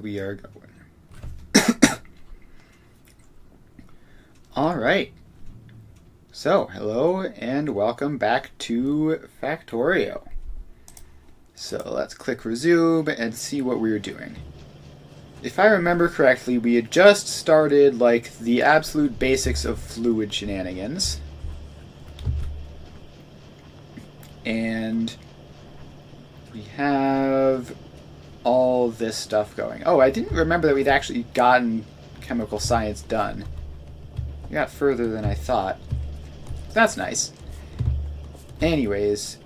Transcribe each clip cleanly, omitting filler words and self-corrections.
We are going. All right. So, hello and welcome back to Factorio. So, let's click resume and see what we were doing. If I remember correctly, we had just started like the absolute basics of fluid shenanigans. And we have all this stuff going. Oh, I didn't remember that we'd actually gotten chemical science done. We got further than I thought. That's nice. Anyways,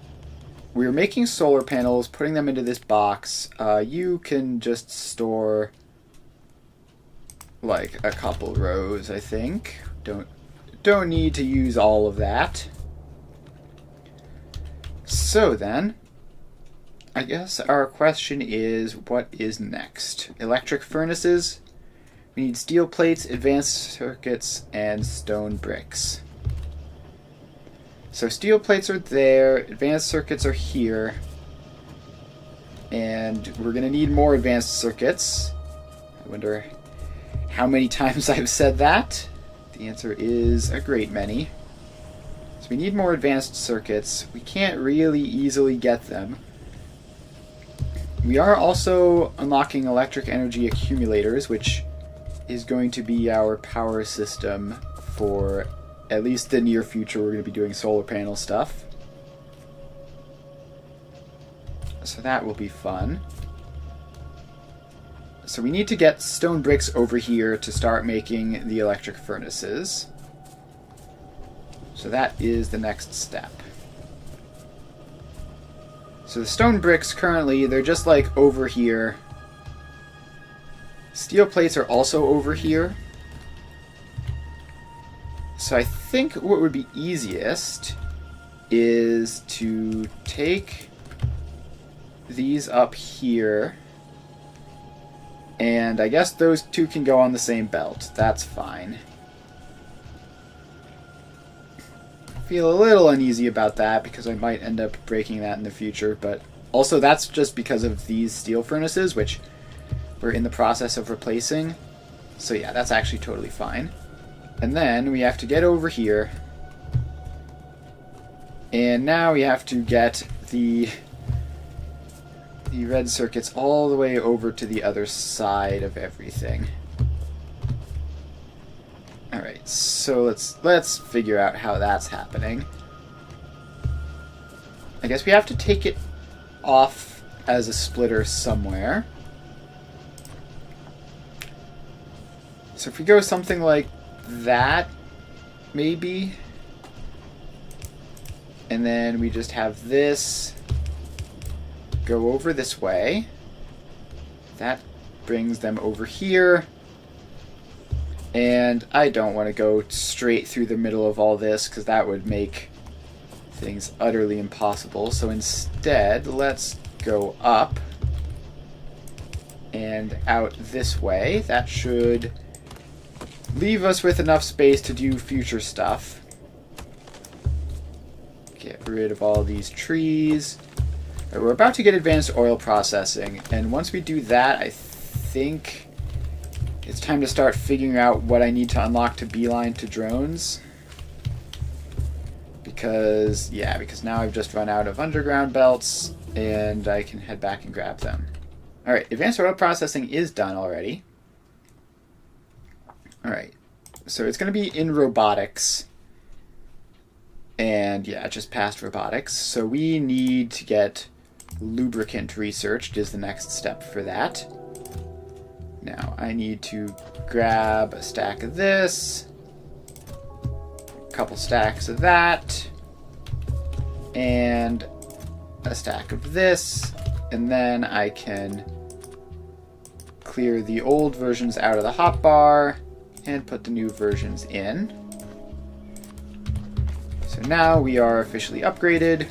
we were making solar panels, putting them into this box. You can just store like a couple rows, I think. Don't need to use all of that. So then, I guess our question is, what is next? Electric furnaces? We need steel plates, advanced circuits, and stone bricks. So steel plates are there, advanced circuits are here, and we're going to need more advanced circuits. I wonder how many times I've said that. The answer is a great many. So we need more advanced circuits. We can't really easily get them. We are also unlocking electric energy accumulators, which is going to be our power system for at least the near future. We're going to be doing solar panel stuff. So that will be fun. So we need to get stone bricks over here to start making the electric furnaces. So that is the next step. So the stone bricks currently, they're just like over here. Steel plates are also over here. So I think what would be easiest is to take these up here. And I guess those two can go on the same belt. That's fine. Feel a little uneasy about that because I might end up breaking that in the future, but also that's just because of these steel furnaces, which we're in the process of replacing. So yeah, that's actually totally fine. And then we have to get over here, and now we have to get the red circuits all the way over to the other side of everything. Alright, so let's figure out how that's happening. I guess we have to take it off as a splitter somewhere. So if we go something like that, maybe. And then we just have this go over this way. That brings them over here. And I don't want to go straight through the middle of all this because that would make things utterly impossible. So instead, let's go up and out this way. That should leave us with enough space to do future stuff. Get rid of all these trees. Right, we're about to get advanced oil processing, and once we do that, I think it's time to start figuring out what I need to unlock to beeline to drones. Because now I've just run out of underground belts, and I can head back and grab them. Alright, advanced oil processing is done already. Alright, so it's going to be in robotics. And yeah, just past robotics. So we need to get lubricant researched is the next step for that. Now, I need to grab a stack of this, a couple stacks of that, and a stack of this, and then I can clear the old versions out of the hotbar and put the new versions in. So now we are officially upgraded,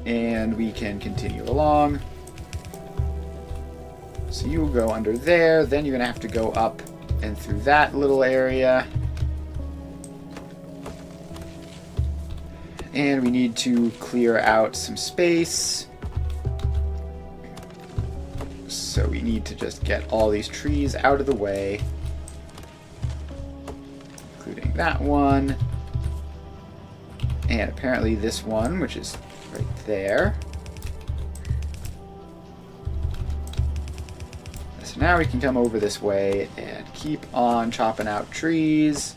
and we can continue along. So you will go under there, then you're going to have to go up and through that little area. And we need to clear out some space. So we need to just get all these trees out of the way, including that one, and apparently this one, which is right there. So now we can come over this way and keep on chopping out trees.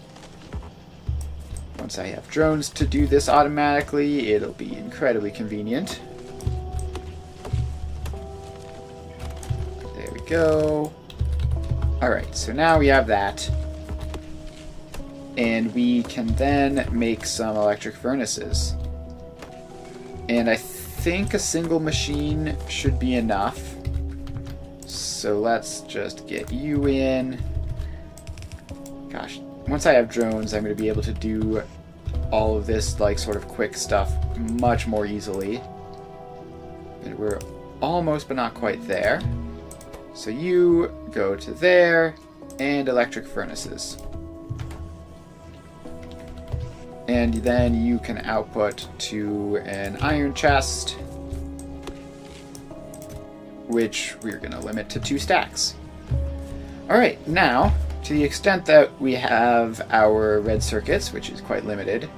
Once I have drones to do this automatically, it'll be incredibly convenient. There we go. Alright, so now we have that. And we can then make some electric furnaces. And I think a single machine should be enough. So let's just get you in. Gosh, once I have drones, I'm going to be able to do all of this, like, sort of quick stuff much more easily. And we're almost, but not quite there. So you go to there, and electric furnaces. And then you can output to an iron chest, which we're going to limit to 2 stacks. Alright, now, to the extent that we have our red circuits, which is quite limited,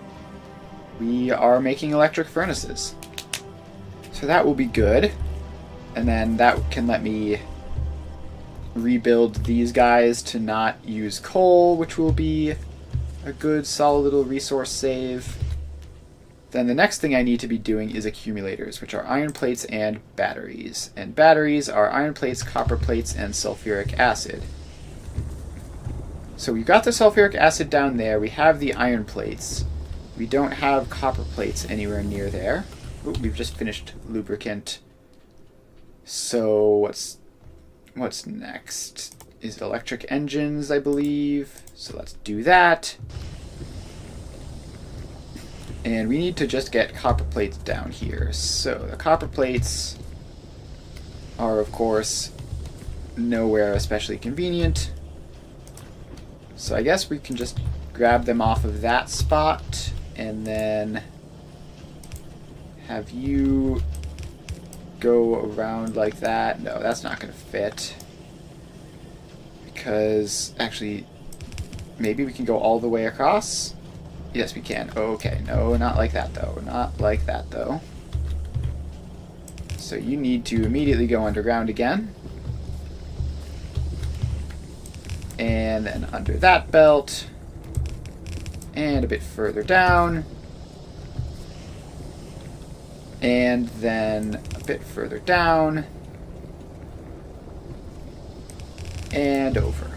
we are making electric furnaces. So that will be good. And then that can let me rebuild these guys to not use coal, which will be a good solid little resource save. Then the next thing I need to be doing is accumulators, which are iron plates and batteries. And batteries are iron plates, copper plates, and sulfuric acid. So we've got the sulfuric acid down there. We have the iron plates. We don't have copper plates anywhere near there. Ooh, we've just finished lubricant. So what's next? Is it electric engines, I believe. So let's do that. And we need to just get copper plates down here. So the copper plates are, of course, nowhere especially convenient. So I guess we can just grab them off of that spot and then have you go around like that. No, that's not going to fit. Because, actually, maybe we can go all the way across? Yes, we can. Okay, no, not like that, though. Not like that, though. So you need to immediately go underground again. And then under that belt. And a bit further down. And then a bit further down. And over.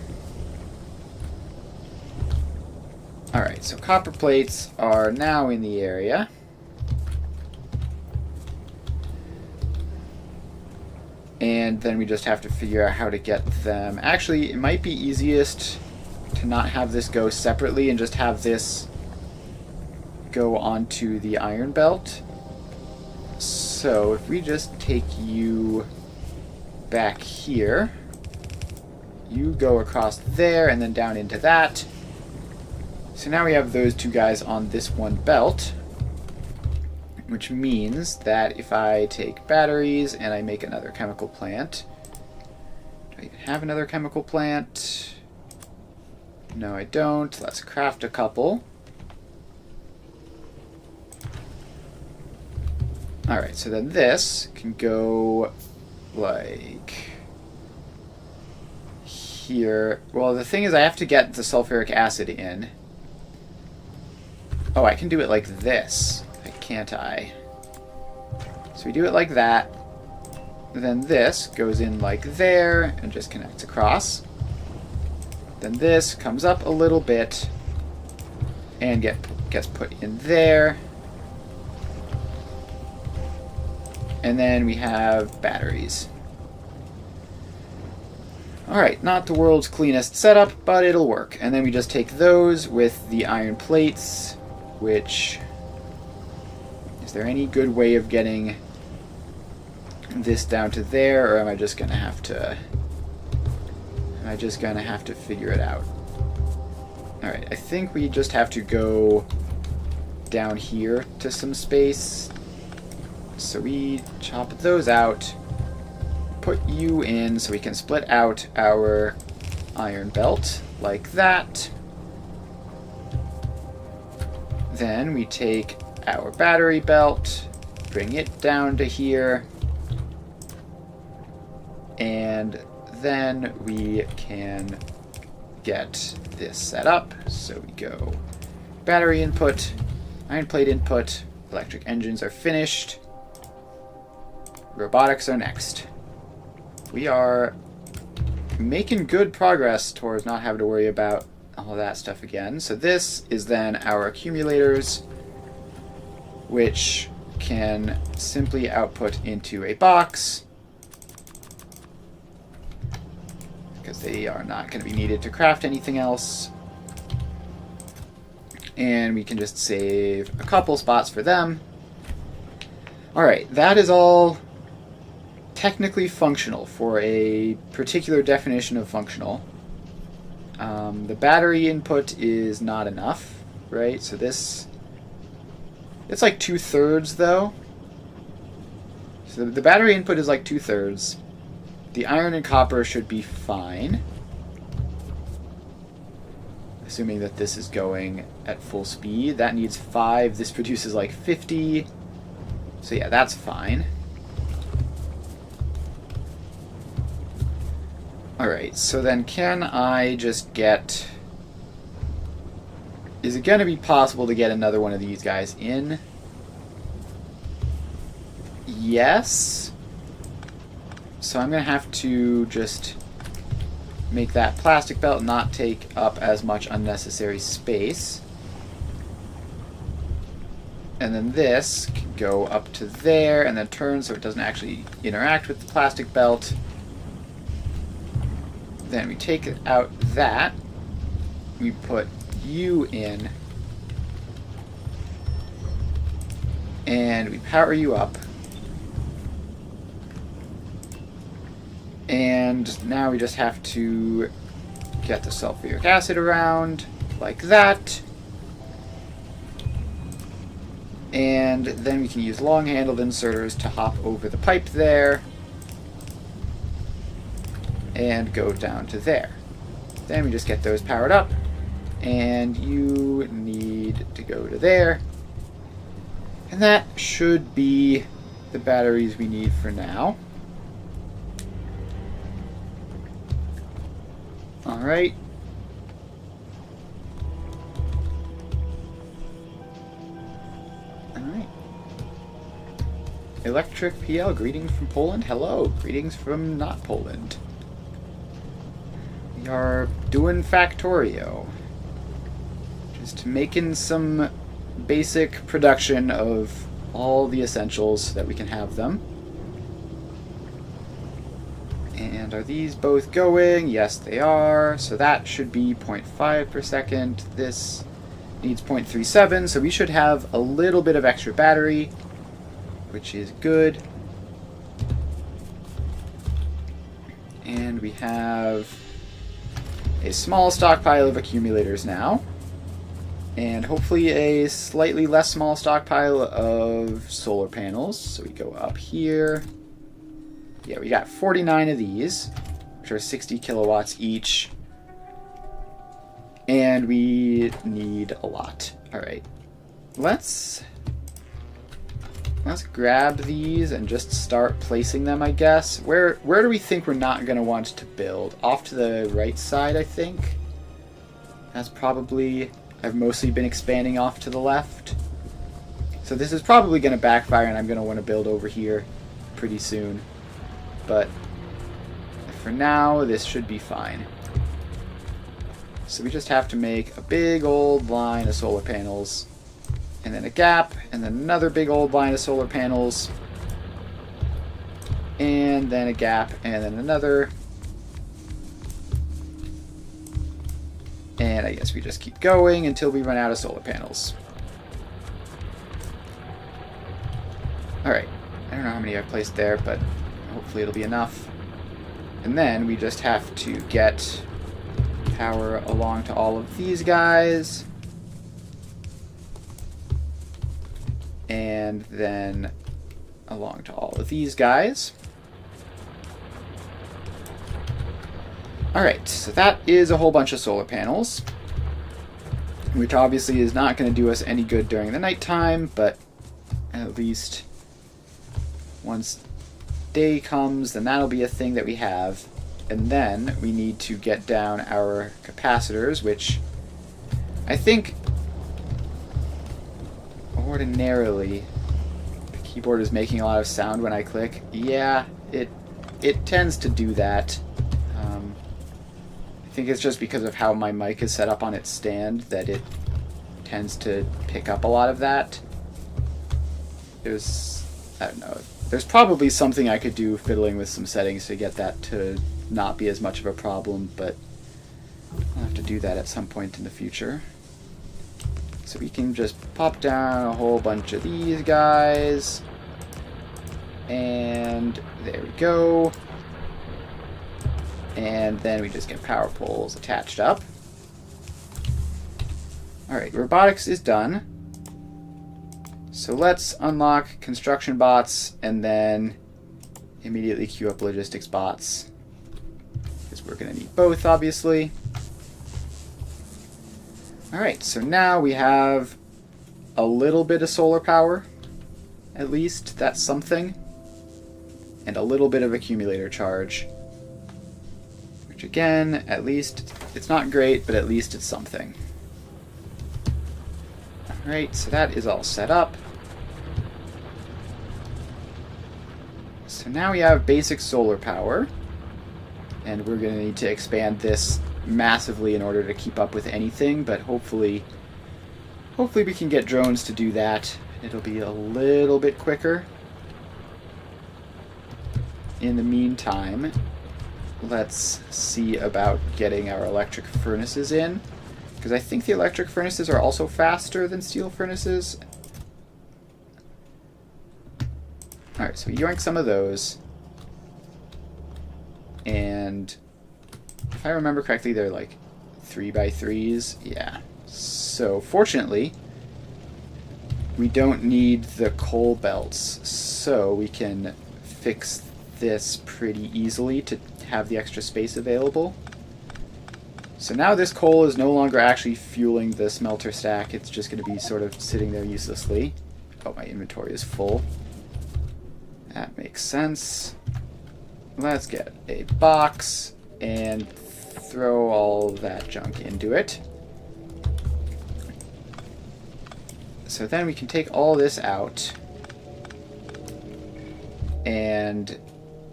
Alright, so copper plates are now in the area. And then we just have to figure out how to get them. Actually, it might be easiest to not have this go separately and just have this go onto the iron belt. So if we just take you back here, you go across there and then down into that. So now we have those two guys on this one belt, which means that if I take batteries and I make another chemical plant, do I even have another chemical plant? No, I don't. Let's craft a couple. Alright, so then this can go like here. Well, the thing is I have to get the sulfuric acid in. Oh, I can do it like this, can't I? So we do it like that. Then this goes in like there and just connects across. Then this comes up a little bit and gets put in there. And then we have batteries. Alright, not the world's cleanest setup, but it'll work. And then we just take those with the iron plates, which... Is there any good way of getting this down to there, or am I just gonna have to... figure it out? Alright, I think we just have to go down here to some space. So we chop those out, put you in so we can split out our iron belt like that. Then we take our battery belt, bring it down to here, and then we can get this set up. So we go battery input, iron plate input, electric engines are finished, robotics are next. We are making good progress towards not having to worry about all that stuff again. So this is then our accumulators, which can simply output into a box, because they are not going to be needed to craft anything else. And we can just save a couple spots for them. Alright, that is all technically functional for a particular definition of functional. The battery input is not enough, right? So this, it's like 2/3 though. So the battery input is like 2/3. The iron and copper should be fine, assuming that this is going at full speed. That needs 5. This produces like 50. So yeah, that's fine. Alright, so then can I just get... Is it going to be possible to get another one of these guys in? Yes. So I'm going to have to just make that plastic belt not take up as much unnecessary space. And then this can go up to there and then turn so it doesn't actually interact with the plastic belt. Then we take out that. We put you in. And we power you up. And now we just have to get the sulfuric acid around like that. And then we can use long-handled inserters to hop over the pipe there and go down to there. Then we just get those powered up, and you need to go to there. And that should be the batteries we need for now. Alright. Alright. Electric PL, greetings from Poland. Hello, greetings from not Poland. We are doing Factorio. Just making some basic production of all the essentials so that we can have them. And are these both going? Yes, they are. So that should be 0.5 per second. This needs 0.37, so we should have a little bit of extra battery, which is good. And we have a small stockpile of accumulators now. And hopefully a slightly less small stockpile of solar panels. So we go up here. Yeah, we got 49 of these, which are 60 kilowatts each. And we need a lot. Alright. Let's grab these and just start placing them, I guess. Where do we think we're not going to want to build? Off to the right side, I think. That's probably... I've mostly been expanding off to the left. So this is probably going to backfire and I'm going to want to build over here pretty soon. But for now, this should be fine. So we just have to make a big old line of solar panels, and then a gap, and then another big old line of solar panels, and then a gap, and then another. And I guess we just keep going until we run out of solar panels. Alright, I don't know how many I've placed there, but hopefully it'll be enough. And then we just have to get power along to all of these guys. And then along to all of these guys. Alright, so that is a whole bunch of solar panels, which obviously is not going to do us any good during the nighttime, but at least once day comes, then that'll be a thing that we have. And then we need to get down our capacitors, which I think ordinarily the keyboard is making a lot of sound when I click. Yeah, it tends to do that. I think it's just because of how my mic is set up on its stand that it tends to pick up a lot of that. I don't know. There's probably something I could do fiddling with some settings to get that to not be as much of a problem, but I'll have to do that at some point in the future. So we can just pop down a whole bunch of these guys. And there we go. And then we just get power poles attached up. Alright, robotics is done. So let's unlock construction bots and then immediately queue up logistics bots, because we're going to need both, obviously. Alright, so now we have a little bit of solar power. At least that's something. And a little bit of accumulator charge. Which again, at least it's not great, but at least it's something. Alright, so that is all set up. So now we have basic solar power. And we're going to need to expand this massively in order to keep up with anything, but hopefully we can get drones to do that. It'll be a little bit quicker. In the meantime, let's see about getting our electric furnaces in, because I think the electric furnaces are also faster than steel furnaces. Alright, so we yoink some of those. And if I remember correctly, they're like 3x3s. Yeah. So fortunately, we don't need the coal belts, so we can fix this pretty easily to have the extra space available. So now this coal is no longer actually fueling the smelter stack. It's just going to be sort of sitting there uselessly. Oh, my inventory is full. That makes sense. Let's get a box and throw all that junk into it. So then we can take all this out and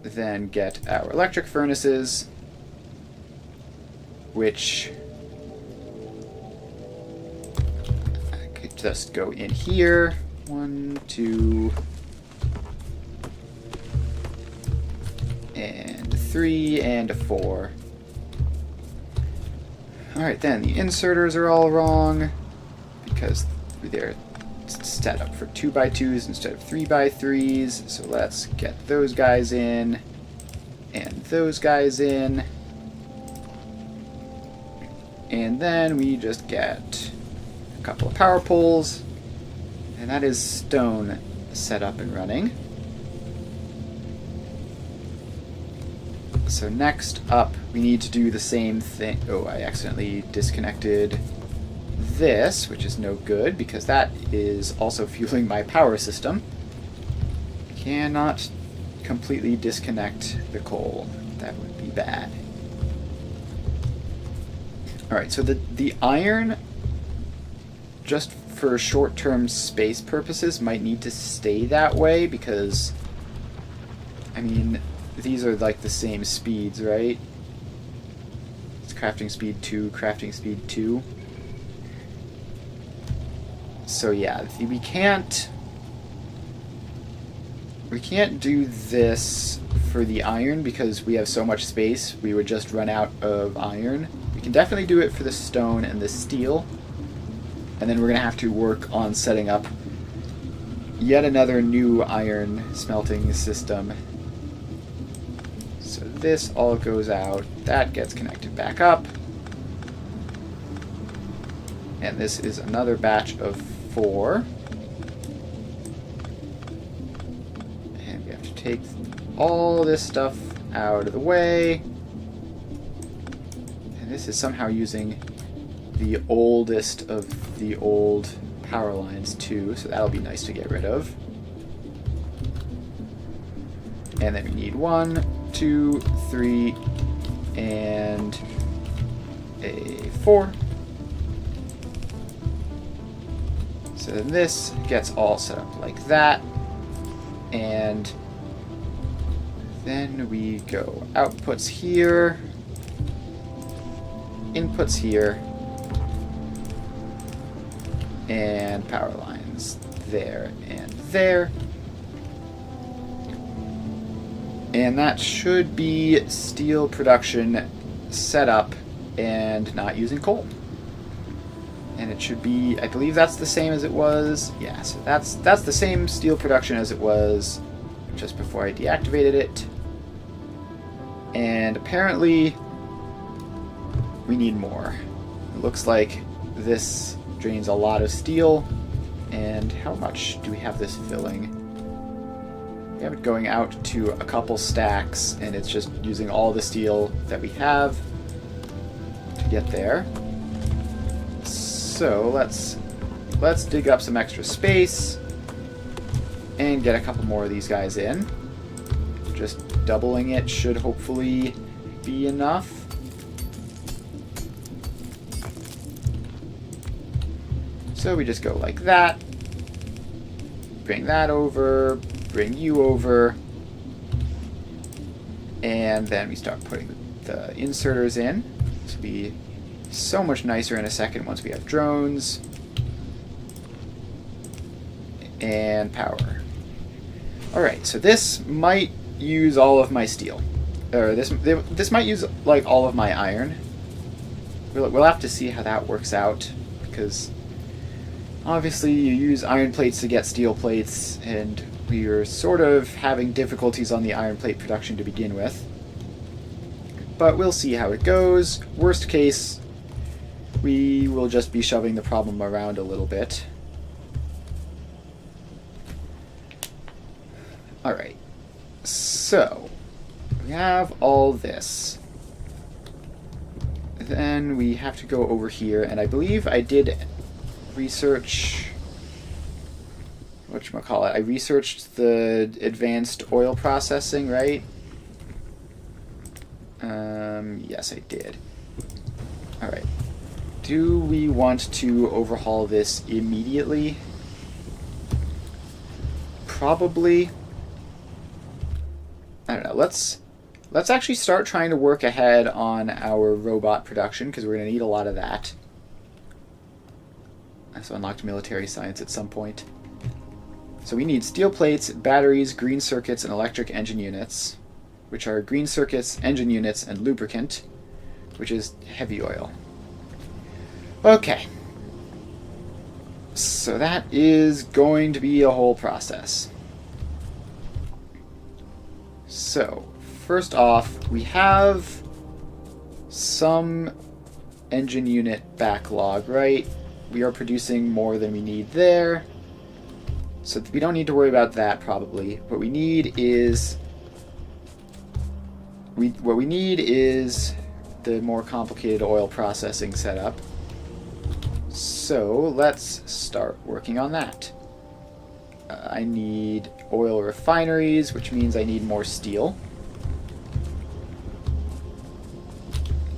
then get our electric furnaces, which I could just go in here. 1, 2, and 3, and a 4. Alright, then the inserters are all wrong because they're set up for 2x2s instead of 3x3s. So let's get those guys in and those guys in. And then we just get a couple of power poles, and that is stone set up and running. So next up, we need to do the same thing. Oh, I accidentally disconnected this, which is no good because that is also fueling my power system. Cannot completely disconnect the coal. That would be bad. Alright, so the iron, just for short-term space purposes, might need to stay that way because, I mean, these are like the same speeds, right? It's crafting speed 2, crafting speed 2. So yeah, we can't do this for the iron because we have so much space, we would just run out of iron. We can definitely do it for the stone and the steel, and then we're going to have to work on setting up yet another new iron smelting system. So this all goes out, that gets connected back up, and this is another batch of 4. And we have to take all this stuff out of the way. And this is somehow using the oldest of the old power lines too, so that'll be nice to get rid of. And then we need 1, 2, 3, and a 4. So then this gets all set up like that. And then we go outputs here, inputs here, and power lines there and there. And that should be steel production set up and not using coal. And it should be, I believe that's the same as it was. Yeah, so that's the same steel production as it was just before I deactivated it. And apparently we need more. It looks like this drains a lot of steel. And how much do we have this filling? We have it going out to a couple stacks, and it's just using all the steel that we have to get there. So let's dig up some extra space and get a couple more of these guys in. Just doubling it should hopefully be enough. So we just go like that. Bring that over. Bring you over. And then we start putting the inserters in. This will be so much nicer in a second once we have drones and power. Alright, so this might use all of my steel. Or this might use like all of my iron. We'll have to see how that works out, because obviously you use iron plates to get steel plates, and we are sort of having difficulties on the iron plate production to begin with. But we'll see how it goes. Worst case, we will just be shoving the problem around a little bit. Alright, so we have all this. Then we have to go over here, and I believe I did research... whatchamacallit? I researched the advanced oil processing, right? Yes, I did. Alright. Do we want to overhaul this immediately? Probably. I don't know. Let's actually start trying to work ahead on our robot production, because we're going to need a lot of that. I also unlocked military science at some point. So we need steel plates, batteries, green circuits, and electric engine units, which are green circuits, engine units, and lubricant, which is heavy oil. Okay. So that is going to be a whole process. So, first off, we have some engine unit backlog, right? We are producing more than we need there. So we don't need to worry about that probably. What we need is the more complicated oil processing setup. So let's start working on that. I need oil refineries, which means I need more steel.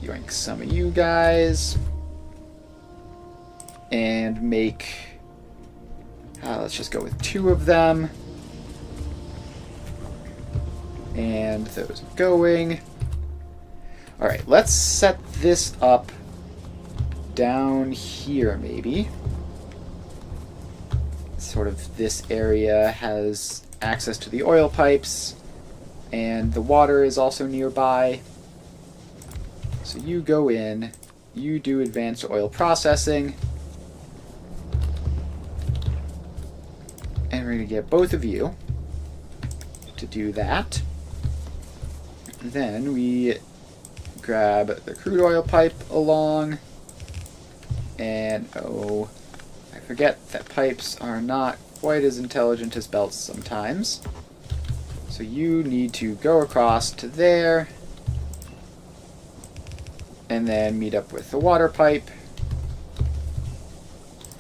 Yoink some of you guys. And make... let's just go with 2 of them. And those going. Alright, let's set this up down here, maybe. Sort of this area has access to the oil pipes, and the water is also nearby. So you go in, you do advanced oil processing, and we're going to get both of you to do that. Then we grab the crude oil pipe along, and oh, I forget that pipes are not quite as intelligent as belts sometimes. So you need to go across to there, and then meet up with the water pipe.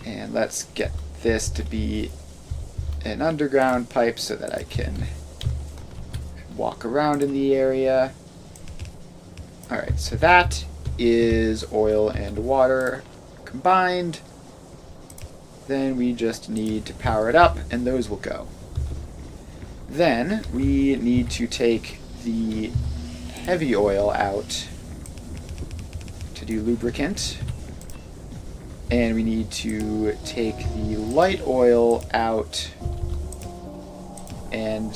And let's get this to be an underground pipe so that I can walk around in the area. Alright, so that is oil and water combined. Then we just need to power it up, and those will go. Then we need to take the heavy oil out to do lubricant. And we need to take the light oil out and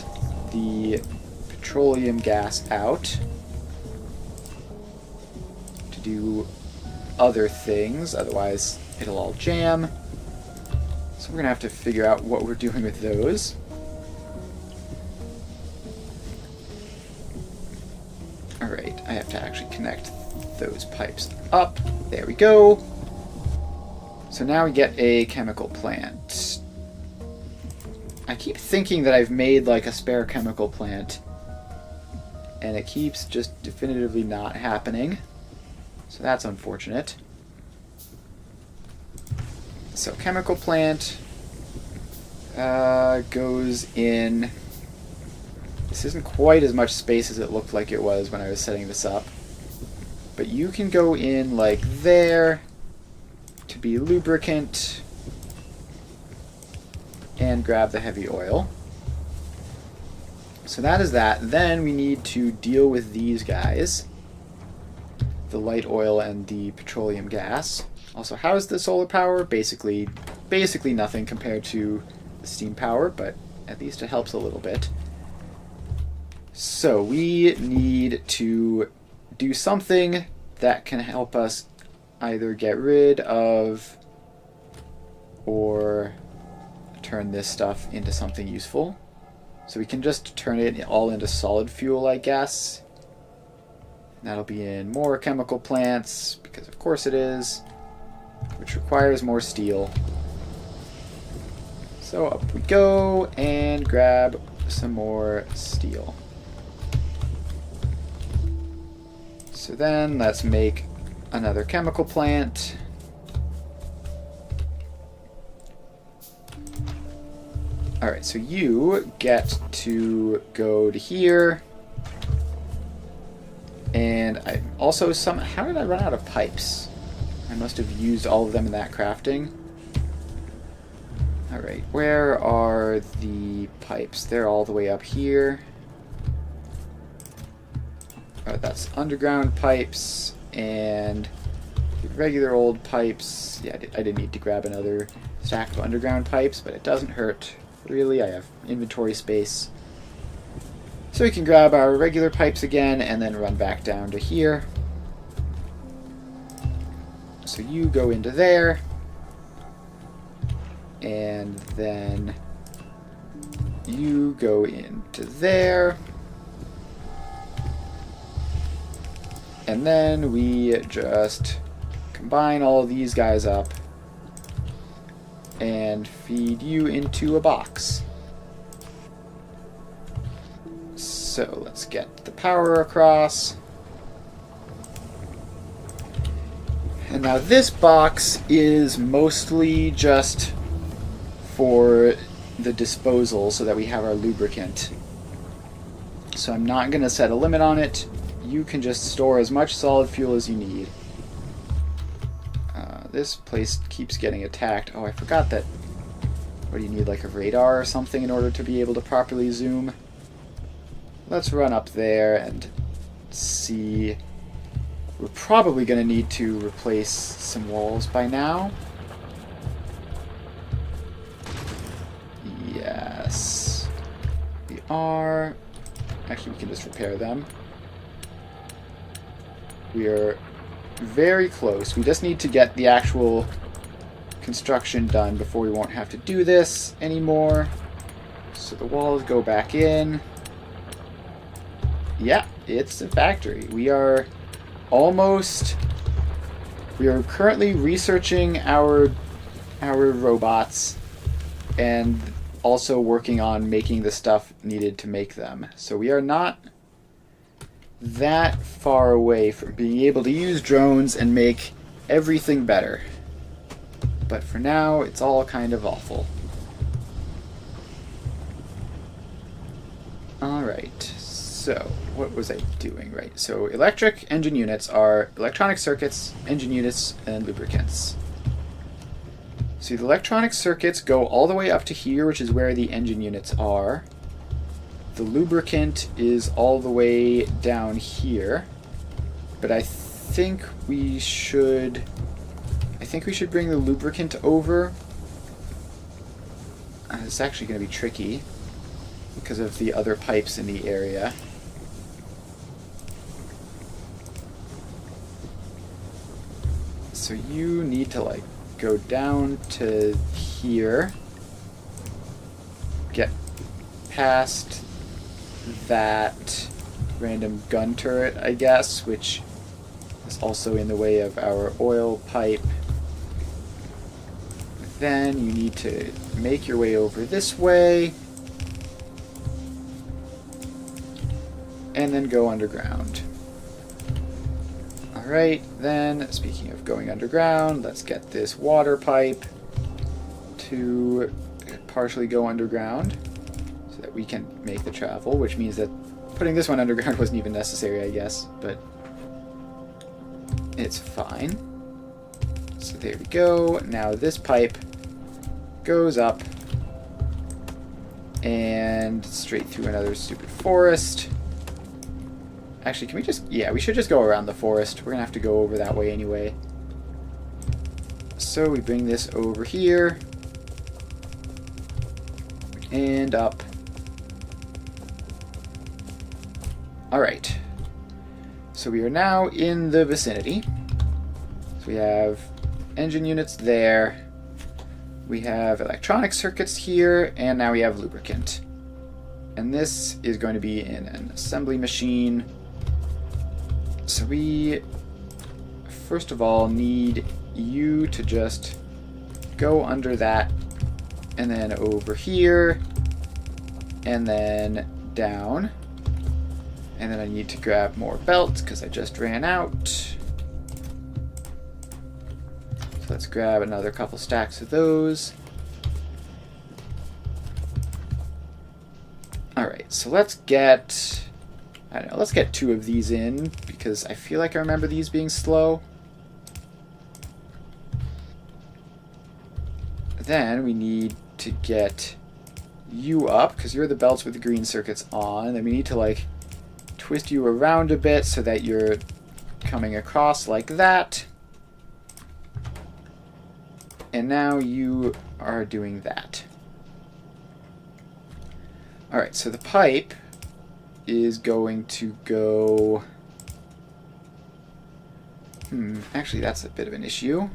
the petroleum gas out to do other things, otherwise it'll all jam. So we're going to have to figure out what we're doing with those. Alright, I have to actually connect those pipes up. There we go. So now we get a chemical plant. I keep thinking that I've made like a spare chemical plant, and it keeps just definitively not happening. So that's unfortunate. So chemical plant goes in. This isn't quite as much space as it looked like it was when I was setting this up. But you can go in like there to be lubricant and grab the heavy oil. So that is that. Then we need to deal with these guys, the light oil and the petroleum gas. Also, how is the solar power? Basically nothing compared to the steam power, but at least it helps a little bit. So we need to do something that can help us either get rid of or turn this stuff into something useful. So we can just turn it all into solid fuel, I guess. That'll be in more chemical plants, because of course it is, which requires more steel. So up we go and grab some more steel. So then let's make another chemical plant. Alright, so you get to go to here. And I also how did I run out of pipes? I must have used all of them in that crafting. Alright, where are the pipes? They're all the way up here. Oh, that's underground pipes and regular old pipes. Yeah, I did need to grab another stack of underground pipes, but it doesn't hurt. Really, I have inventory space. So we can grab our regular pipes again and then run back down to here. So you go into there. And then you go into there. And then we just combine all these guys up and feed you into a box. So let's get the power across. And now this box is mostly just for the disposal so that we have our lubricant. So I'm not going to set a limit on it. You can just store as much solid fuel as you need. This place keeps getting attacked. Oh, I forgot that. What do you need, like a radar or something in order to be able to properly zoom? Let's run up there and see. We're probably going to need to replace some walls by now. Yes. We are. Actually, we can just repair them. We are very close. We just need to get the actual construction done before we won't have to do this anymore. So the walls go back in. Yeah, it's a factory. We are currently researching our robots and also working on making the stuff needed to make them. So we are not that far away from being able to use drones and make everything better. But for now, it's all kind of awful. Alright, so what was I doing? Right, so electric engine units are electronic circuits, engine units, and lubricants. So the electronic circuits go all the way up to here, which is where the engine units are. The lubricant is all the way down here. But I think we should bring the lubricant over. It's actually going to be tricky because of the other pipes in the area. So you need to like go down to here, get past that random gun turret, I guess, which is also in the way of our oil pipe. Then you need to make your way over this way and then go underground. Alright, then, speaking of going underground, let's get this water pipe to partially go underground so that we can make the travel, which means that putting this one underground wasn't even necessary, I guess, but it's fine. So there we go. Now this pipe goes up and straight through another stupid forest. Actually, can we just... yeah, we should just go around the forest. We're gonna have to go over that way anyway. So we bring this over here. And up. Alright. So we are now in the vicinity. So we have engine units there. We have electronic circuits here. And now we have lubricant. And this is going to be in an assembly machine. So we, first of all, need you to just go under that, and then over here, and then down. And then I need to grab more belts, because I just ran out. So let's grab another couple stacks of those. Alright, so let's get... I don't know, let's get 2 of these in, because I feel like I remember these being slow. Then we need to get you up, because you're the belts with the green circuits on. Then we need to, like, twist you around a bit so that you're coming across like that. And now you are doing that. Alright, so the pipe is going to go... actually that's a bit of an issue.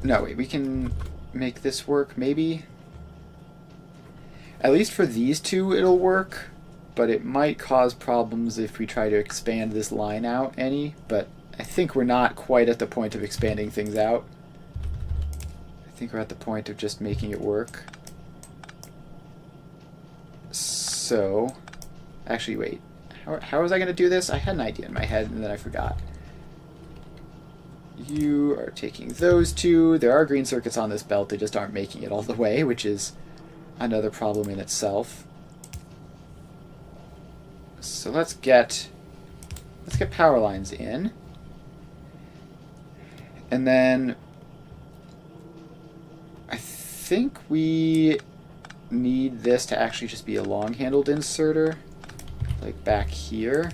No, wait, we can make this work, maybe? At least for these two it'll work, but it might cause problems if we try to expand this line out any, but I think we're not quite at the point of expanding things out. I think we're at the point of just making it work. So, actually, wait. How was I going to do this? I had an idea in my head, and then I forgot. You are taking those 2. There are green circuits on this belt. They just aren't making it all the way, which is another problem in itself. So let's get power lines in. And then I think we need this to actually just be a long-handled inserter, like back here.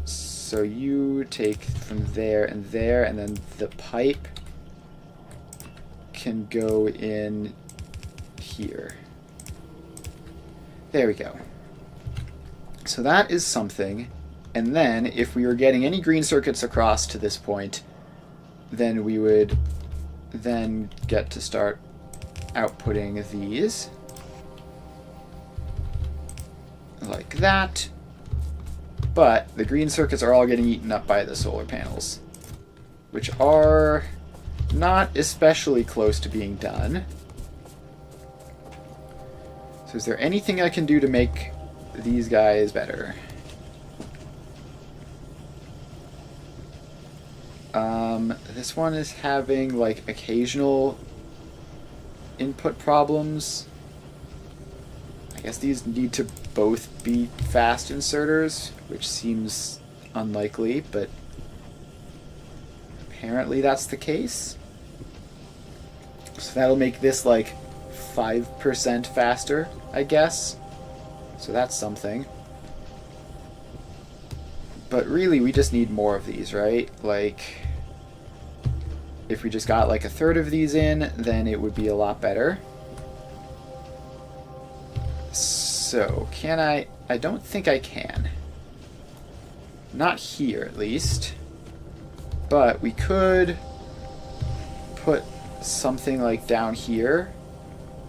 So you take from there, and then the pipe can go in here. There we go. So that is something. And then, if we were getting any green circuits across to this point, then we would then get to start outputting these. Like that. But the green circuits are all getting eaten up by the solar panels, which are not especially close to being done. So is there anything I can do to make these guys better? This one is having like occasional input problems. I guess these need to both be fast inserters, which seems unlikely, but apparently that's the case. So that'll make this like 5% faster, I guess. So that's something. But really, we just need more of these, right? Like, if we just got like a third of these in, then it would be a lot better. So, can I? I don't think I can. Not here, at least. But we could put something like down here,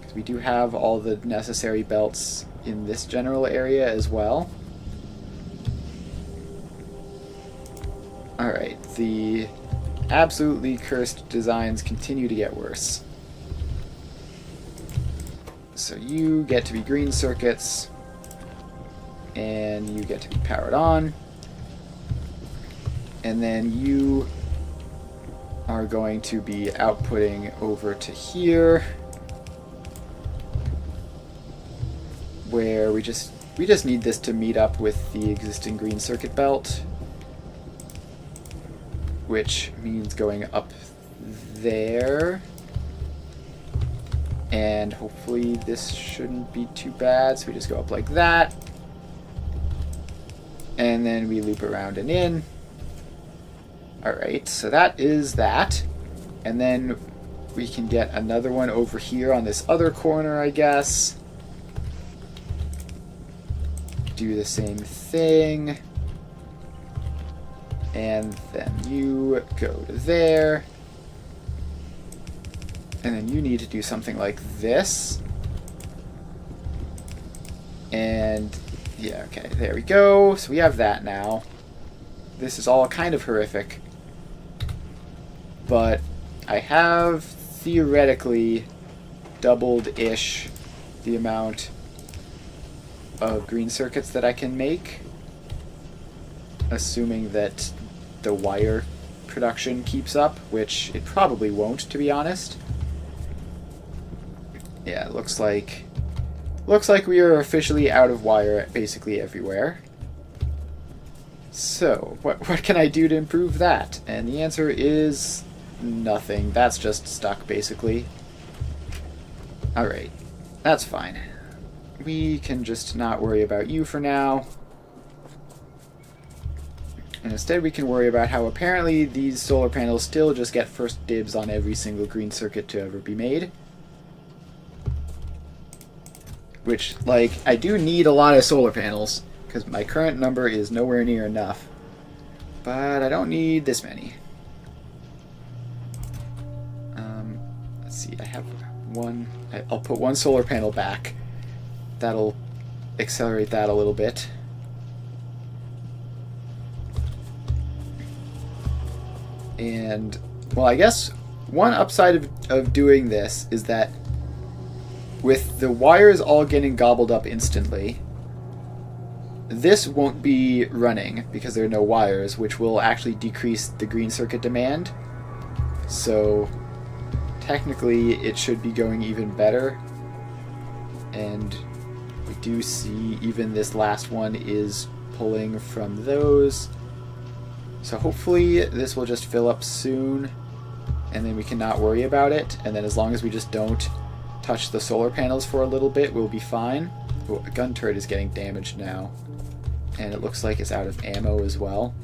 because we do have all the necessary belts in this general area as well. Alright, the absolutely cursed designs continue to get worse. So you get to be green circuits, and you get to be powered on, and then you are going to be outputting over to here, where we just need this to meet up with the existing green circuit belt, which means going up there. And hopefully this shouldn't be too bad, so we just go up like that. And then we loop around and in. Alright, so that is that. And then we can get another one over here on this other corner, I guess. Do the same thing. And then you go to there. And then you need to do something like this. And yeah, okay, there we go. So we have that now. This is all kind of horrific. But I have theoretically doubled-ish the amount of green circuits that I can make, assuming that the wire production keeps up, which it probably won't, to be honest. Yeah, it looks like we are officially out of wire basically everywhere. So, what can I do to improve that? And the answer is nothing. That's just stuck, basically. Alright, that's fine. We can just not worry about you for now. And instead we can worry about how apparently these solar panels still just get first dibs on every single green circuit to ever be made. Which, like, I do need a lot of solar panels, because my current number is nowhere near enough. But I don't need this many. Let's see, I have one. I'll put one solar panel back. That'll accelerate that a little bit. And, well, I guess one upside of doing this is that with the wires all getting gobbled up instantly, this won't be running because there are no wires, which will actually decrease the green circuit demand. So technically it should be going even better. And we do see even this last one is pulling from those. So hopefully this will just fill up soon, and then we can not worry about it. And then as long as we just don't touch the solar panels for a little bit, we'll be fine. Oh, a gun turret is getting damaged now. And it looks like it's out of ammo as well.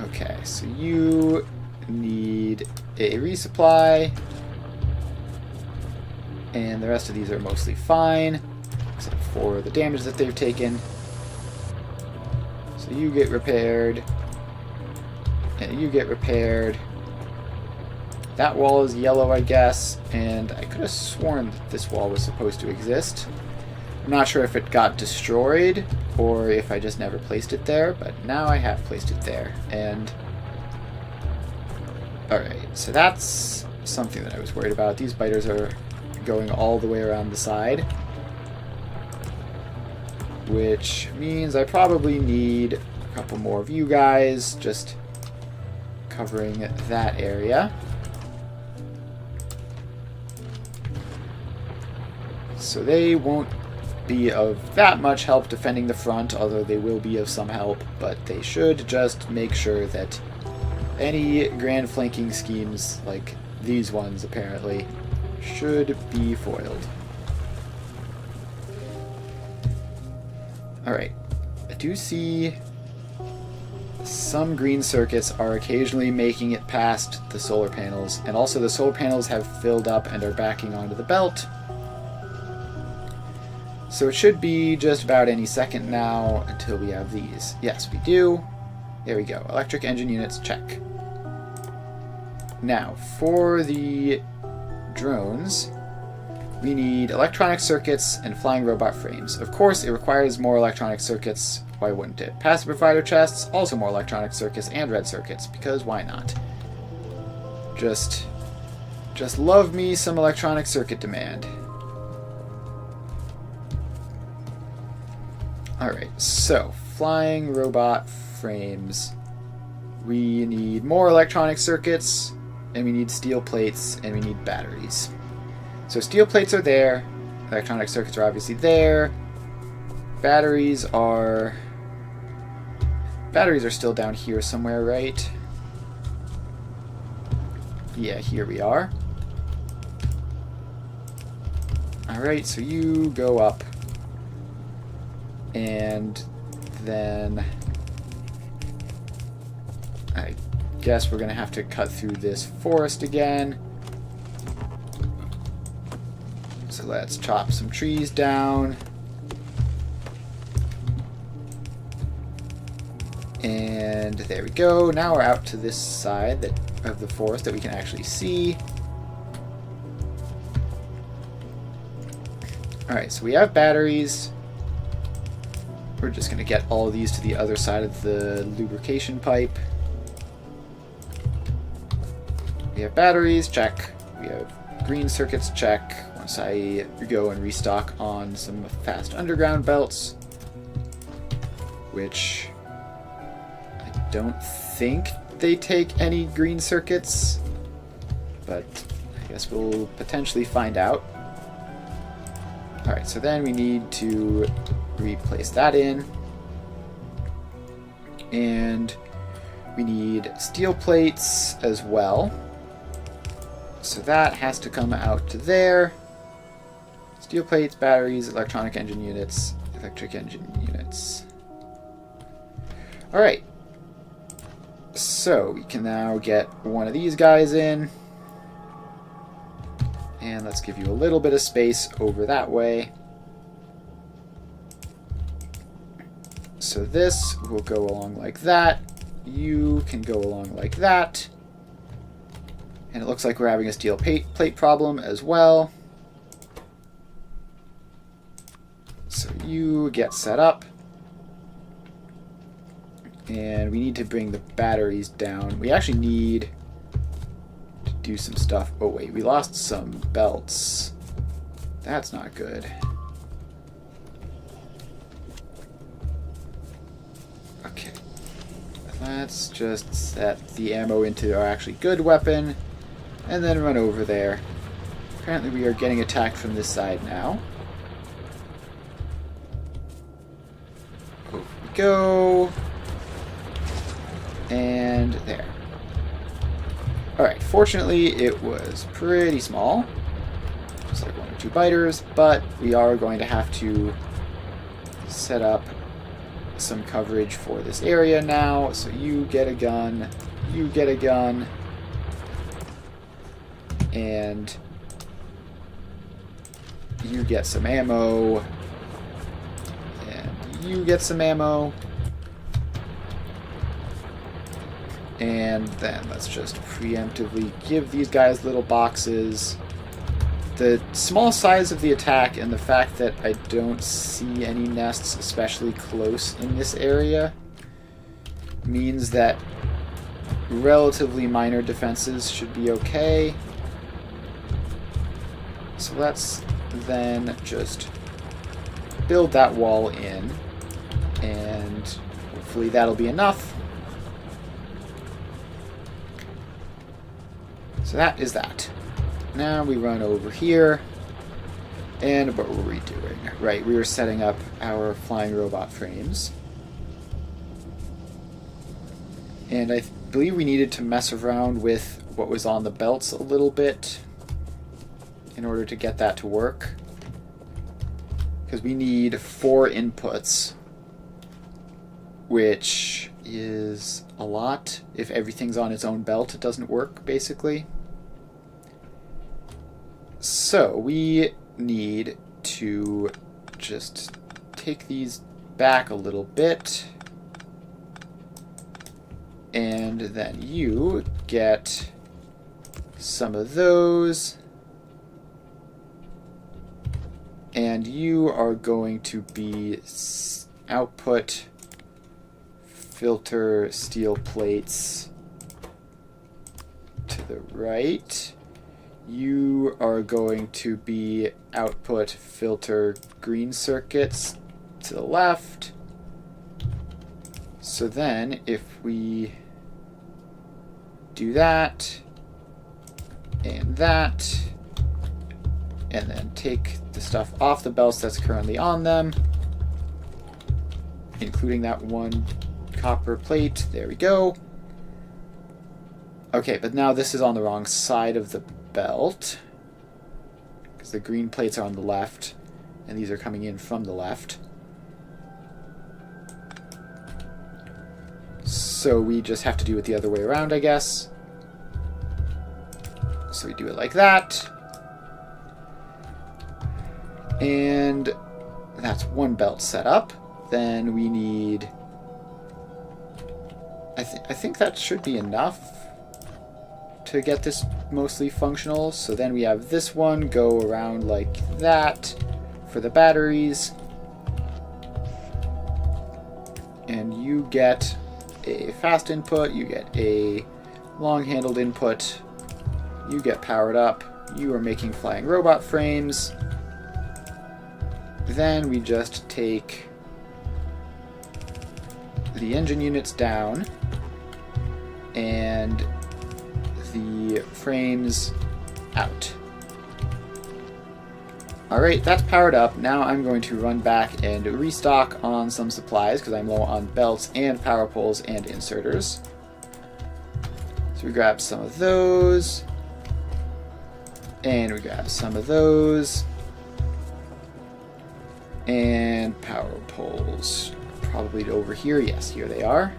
Okay, so you need a resupply. And the rest of these are mostly fine, except for the damage that they've taken. So you get repaired. And you get repaired. That wall is yellow, I guess, and I could have sworn that this wall was supposed to exist. I'm not sure if it got destroyed or if I just never placed it there, but now I have placed it there. And alright, so that's something that I was worried about. These biters are going all the way around the side. Which means I probably need a couple more of you guys just covering that area. So they won't be of that much help defending the front, although they will be of some help, but they should just make sure that any grand flanking schemes like these ones apparently should be foiled. Alright, I do see some green circuits are occasionally making it past the solar panels, and also the solar panels have filled up and are backing onto the belt. So it should be just about any second now until we have these. Yes, we do. There we go. Electric engine units, check. Now, for the drones, we need electronic circuits and flying robot frames. Of course, it requires more electronic circuits. Why wouldn't it? Passive provider chests, also more electronic circuits and red circuits, because why not? Just love me some electronic circuit demand. Alright, so flying robot frames. We need more electronic circuits, and we need steel plates, and we need batteries. So steel plates are there, electronic circuits are obviously there, batteries are still down here somewhere, right? Yeah, here we are. Alright, so you go up. And then I guess we're going to have to cut through this forest again. So let's chop some trees down. And there we go. Now we're out to this side of the forest that we can actually see. Alright, so we have batteries. We're just going to get all of these to the other side of the lubrication pipe. We have batteries, check. We have green circuits, check. Once I go and restock on some fast underground belts, which I don't think they take any green circuits, but I guess we'll potentially find out. Alright, so then we need to replace that in, and we need steel plates as well, so that has to come out to there. Steel plates, batteries, electric engine units. Alright, so we can now get one of these guys in, and let's give you a little bit of space over that way. So this will go along like that. You can go along like that. And it looks like we're having a steel plate problem as well. So you get set up. And we need to bring the batteries down. We actually need to do some stuff. Oh wait, we lost some belts. That's not good. Okay. Let's just set the ammo into our actually good weapon and then run over there. Apparently we are getting attacked from this side now. Over we go. And there. Alright, fortunately it was pretty small. Just like 1 or 2 biters, but we are going to have to set up some coverage for this area now. So you get a gun, you get a gun, and you get some ammo, and you get some ammo. And then let's just preemptively give these guys little boxes. The small size of the attack and the fact that I don't see any nests especially close in this area means that relatively minor defenses should be okay. So let's then just build that wall in, and hopefully that'll be enough. So that is that. Now we run over here, and what were we doing? Right, we were setting up our flying robot frames. And I believe we needed to mess around with what was on the belts a little bit in order to get that to work. Because we need 4 inputs, which is a lot. If everything's on its own belt, it doesn't work, basically. So we need to just take these back a little bit, and then you get some of those, and you are going to be output filter steel plates to the right. You are going to be output filter green circuits to the left. So then if we do that, and that, and then take the stuff off the belts that's currently on them, including that one copper plate, there we go. Okay, but now this is on the wrong side of the belt, because the green plates are on the left, and these are coming in from the left. So we just have to do it the other way around, I guess. So we do it like that. And that's one belt set up. Then we need... I think that should be enough to get this mostly functional. So then we have this one go around like that for the batteries. And you get a fast input, you get a long-handled input, you get powered up, you are making flying robot frames. Then we just take the engine units down and the frames out. Alright, that's powered up. Now I'm going to run back and restock on some supplies because I'm low on belts and power poles and inserters. So we grab some of those, and we grab some of those, and power poles. Probably over here. Yes, here they are.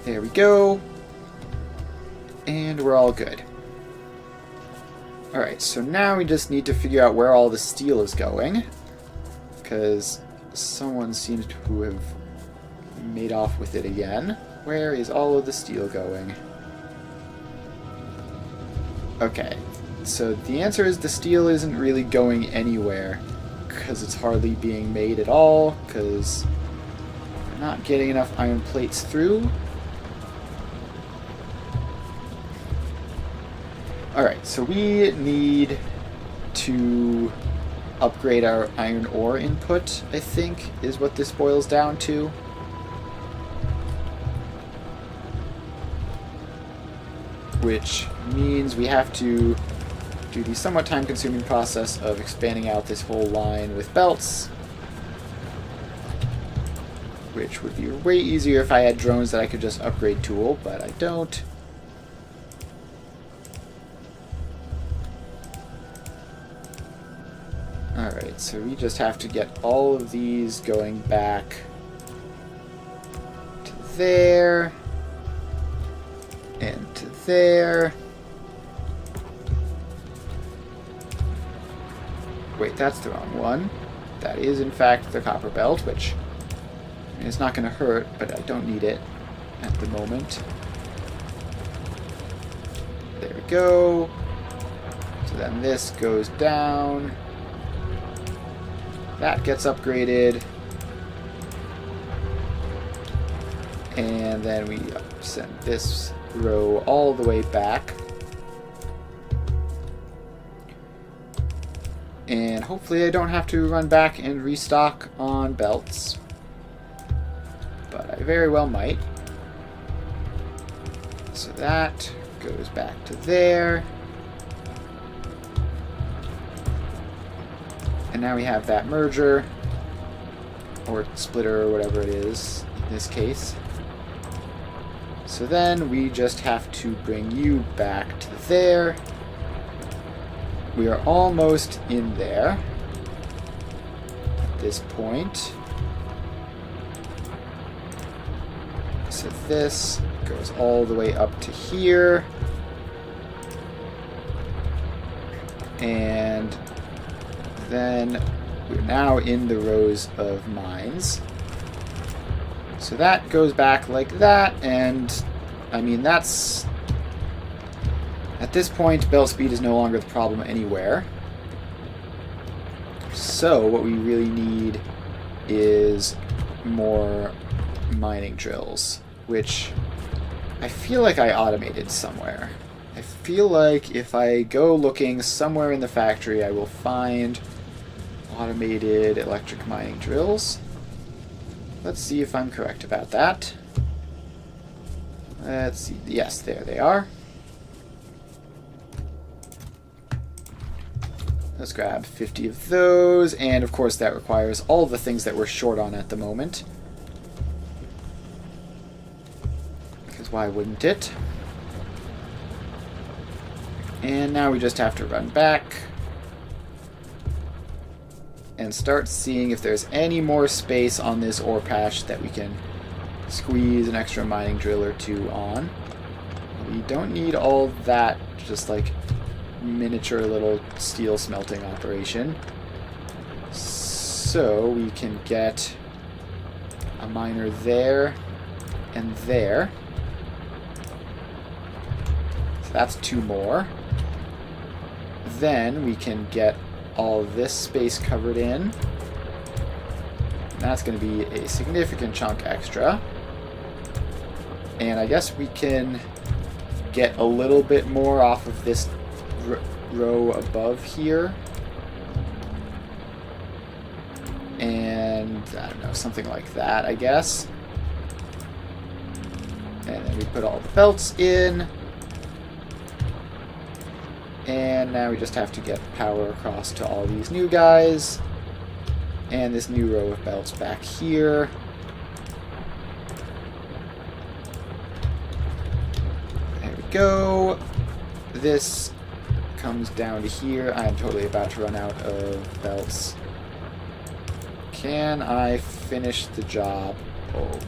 There we go. And we're all good. Alright, so now we just need to figure out where all the steel is going, because someone seems to have made off with it again. Where is all of the steel going? Okay, so the answer is the steel isn't really going anywhere, because it's hardly being made at all, because we're not getting enough iron plates through. Alright, so we need to upgrade our iron ore input, I think, is what this boils down to. Which means we have to do the somewhat time-consuming process of expanding out this whole line with belts. Which would be way easier if I had drones that I could just upgrade tool, but I don't. Alright, so we just have to get all of these going back to there, and to there. Wait, that's the wrong one. That is, in fact, the copper belt, which I mean, it's not going to hurt, but I don't need it at the moment. There we go. So then this goes down. That gets upgraded. And then we send this row all the way back. And hopefully I don't have to run back and restock on belts. But I very well might. So that goes back to there. And now we have that merger, or splitter, or whatever it is in this case. So then we just have to bring you back to there. We are almost in there at this point. So this goes all the way up to here. And then we're now in the rows of mines. So that goes back like that, and I mean that's... At this point, belt speed is no longer the problem anywhere. So what we really need is more mining drills, which I feel like I automated somewhere. I feel like if I go looking somewhere in the factory, I will find automated electric mining drills. Let's see if I'm correct about that. Let's see. Yes, there they are. Let's grab 50 of those, and of course that requires all the things that we're short on at the moment. Because why wouldn't it? And now we just have to run back and start seeing if there's any more space on this ore patch that we can squeeze an extra mining drill or two on. We don't need all that, just like miniature little steel smelting operation. So we can get a miner there and there. So that's two more. Then we can get all this space covered in. And that's going to be a significant chunk extra. And I guess we can get a little bit more off of this row above here. And I don't know, something like that, I guess. And then we put all the belts in. And now we just have to get power across to all these new guys. And this new row of belts back here. There we go. This comes down to here. I am totally about to run out of belts. Can I finish the job? Oh,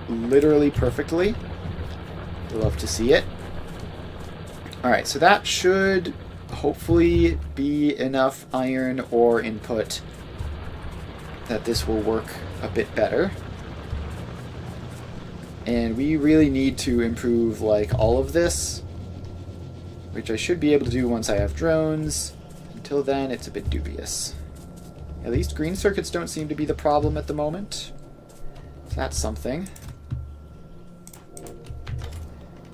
literally perfectly. Love to see it. Alright, so that should hopefully be enough iron ore input that this will work a bit better. And we really need to improve like all of this, which I should be able to do once I have drones. Until then, it's a bit dubious. At least green circuits don't seem to be the problem at the moment. So that's something.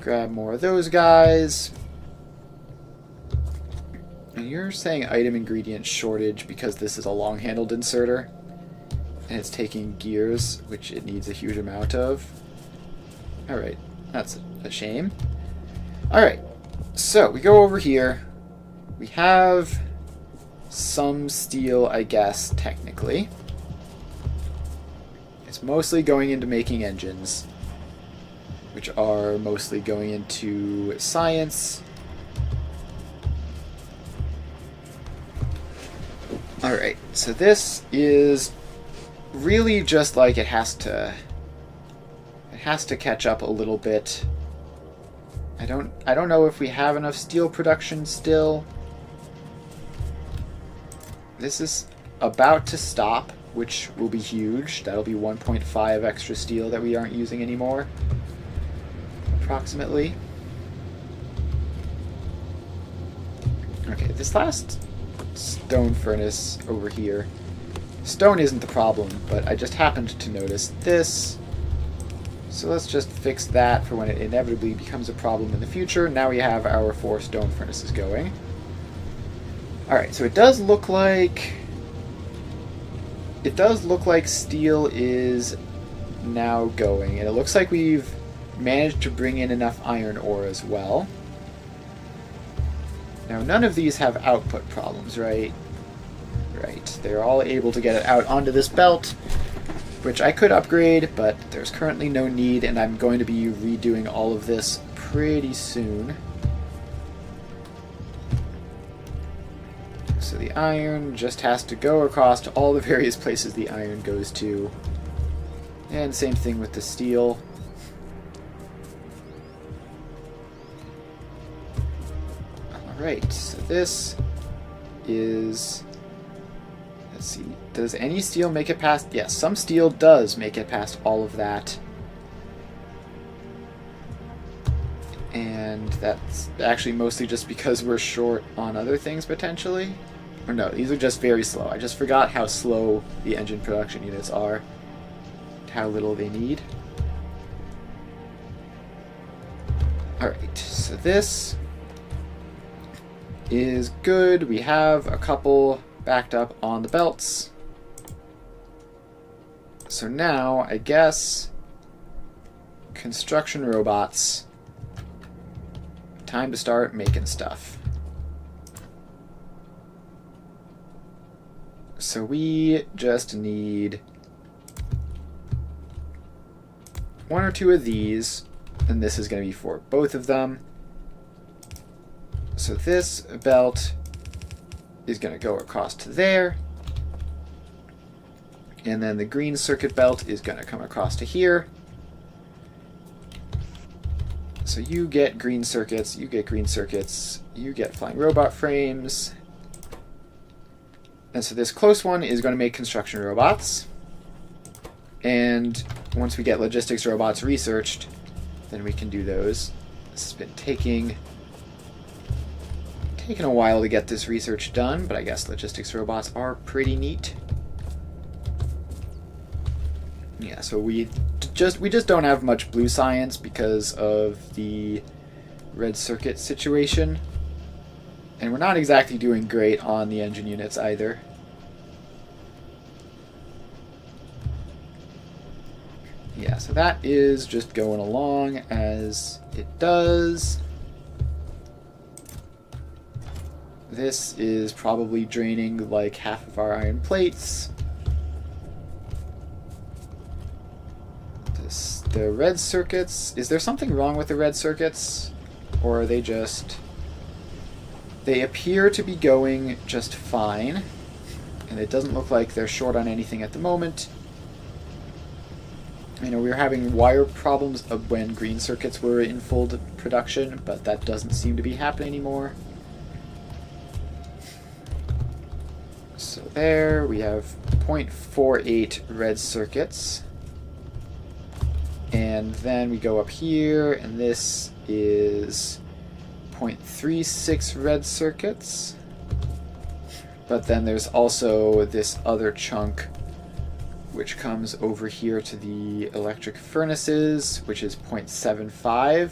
Grab more of those guys. And you're saying item ingredient shortage because this is a long-handled inserter. And it's taking gears, which it needs a huge amount of. Alright, that's a shame. Alright, so we go over here. We have some steel, I guess, technically. It's mostly going into making engines, which are mostly going into science. Alright, so this is really just like it has to catch up a little bit. I don't know if we have enough steel production still. This is about to stop, which will be huge. That'll be 1.5 extra steel that we aren't using anymore. Approximately. Okay, this last stone furnace over here. Stone isn't the problem, but I just happened to notice this. So let's just fix that for when it inevitably becomes a problem in the future. Now we have our 4 stone furnaces going. Alright, so it does look like... It does look like steel is now going, and it looks like we've managed to bring in enough iron ore as well. Now, none of these have output problems, right? Right. They're all able to get it out onto this belt, which I could upgrade, but there's currently no need, and I'm going to be redoing all of this pretty soon. So the iron just has to go across to all the various places the iron goes to. And same thing with the steel. Alright, so this is... Let's see, does any steel make it past... Yes, some steel does make it past all of that. And that's actually mostly just because we're short on other things, potentially. Or no, these are just very slow. I just forgot how slow the engine production units are. How little they need. Alright, so this is good. We have a couple backed up on the belts. So now, I guess, construction robots. Time to start making stuff. So we just need one or two of these, and this is going to be for both of them. So this belt is going to go across to there, and then the green circuit belt is going to come across to here. So you get green circuits, you get green circuits, you get flying robot frames. And so this close one is going to make construction robots. And once we get logistics robots researched, then we can do those. This has been taking a while to get this research done, but I guess logistics robots are pretty neat. Yeah, so we just don't have much blue science because of the red circuit situation. And we're not exactly doing great on the engine units either. Yeah, so that is just going along as it does. This is probably draining like half of our iron plates. The red circuits, is there something wrong with the red circuits? Or are they just... They appear to be going just fine, and it doesn't look like they're short on anything at the moment. You know, we were having wire problems of when green circuits were in full production, but that doesn't seem to be happening anymore. So there, we have 0.48 red circuits. And then we go up here, and this is 0.36 red circuits. But then there's also this other chunk which comes over here to the electric furnaces, which is 0.75.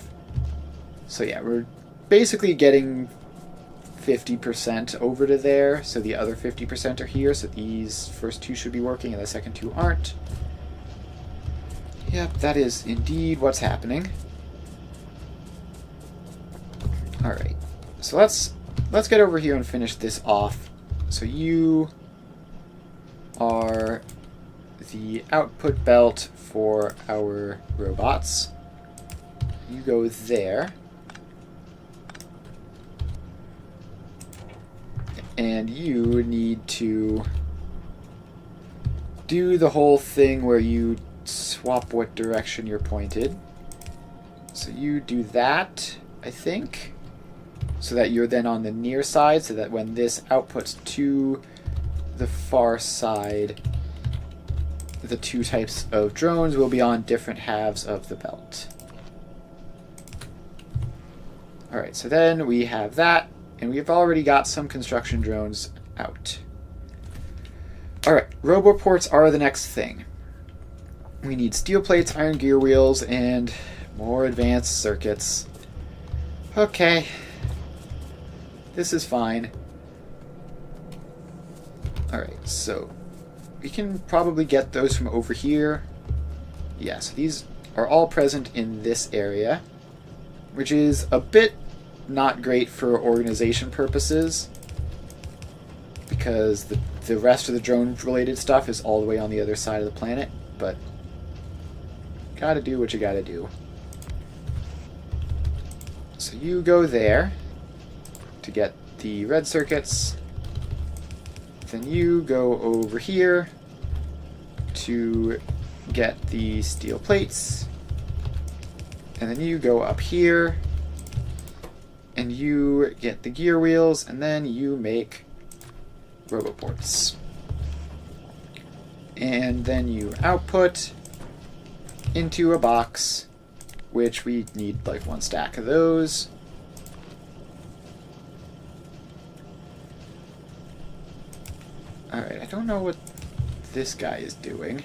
So yeah, we're basically getting 50% over to there, so the other 50% are here, so these first two should be working and the second two aren't. Yep, that is indeed what's happening. Alright, so let's get over here and finish this off. So you are the output belt for our robots. You go there. And you need to do the whole thing where you swap what direction you're pointed. So you do that, I think, so that you're then on the near side, so that when this outputs to the far side, the two types of drones will be on different halves of the belt. Alright, so then we have that, and we've already got some construction drones out. Alright, roboports are the next thing. We need steel plates, iron gear wheels, and more advanced circuits. Okay. This is fine. Alright, so we can probably get those from over here. Yeah, so these are all present in this area, which is a bit not great for organization purposes, because the rest of the drone-related stuff is all the way on the other side of the planet, but gotta do what you gotta do. So you go there to get the red circuits, then you go over here to get the steel plates, and then you go up here and you get the gear wheels, and then you make roboports. And then you output into a box, which we need like 1 stack of those. Alright, I don't know what this guy is doing.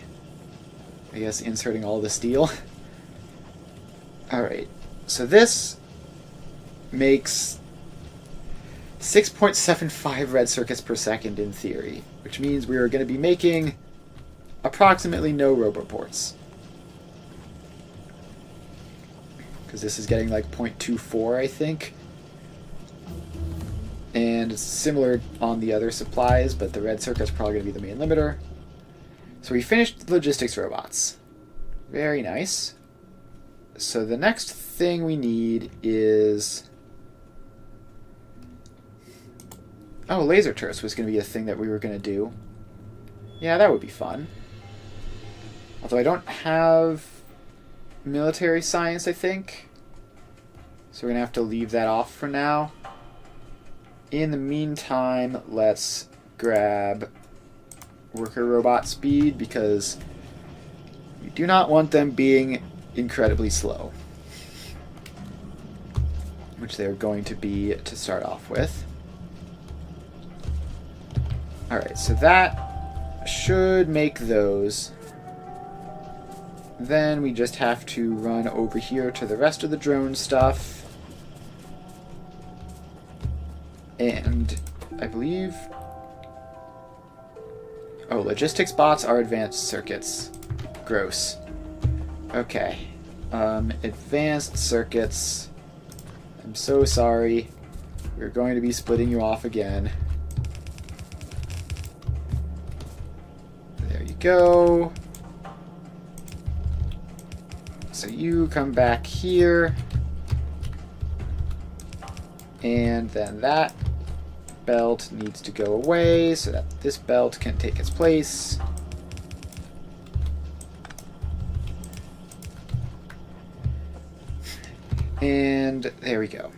I guess inserting all the steel. Alright, so this makes 6.75 red circuits per second in theory, which means we are going to be making approximately no roboports. Because this is getting like 0.24, I think. And it's similar on the other supplies, but the red circuit's probably going to be the main limiter. So we finished the logistics robots. Very nice. So the next thing we need is... Oh, laser turrets was going to be a thing that we were going to do. Yeah, that would be fun. Although I don't have military science, I think. So we're going to have to leave that off for now. In the meantime, let's grab worker robot speed, because we do not want them being incredibly slow. Which they're going to be to start off with. Alright, so that should make those. Then we just have to run over here to the rest of the drone stuff. And I believe... Oh, logistics bots are advanced circuits. Gross. Okay. Advanced circuits. I'm so sorry. We're going to be splitting you off again. There you go. So you come back here. And then that belt needs to go away so that this belt can take its place. And there we go.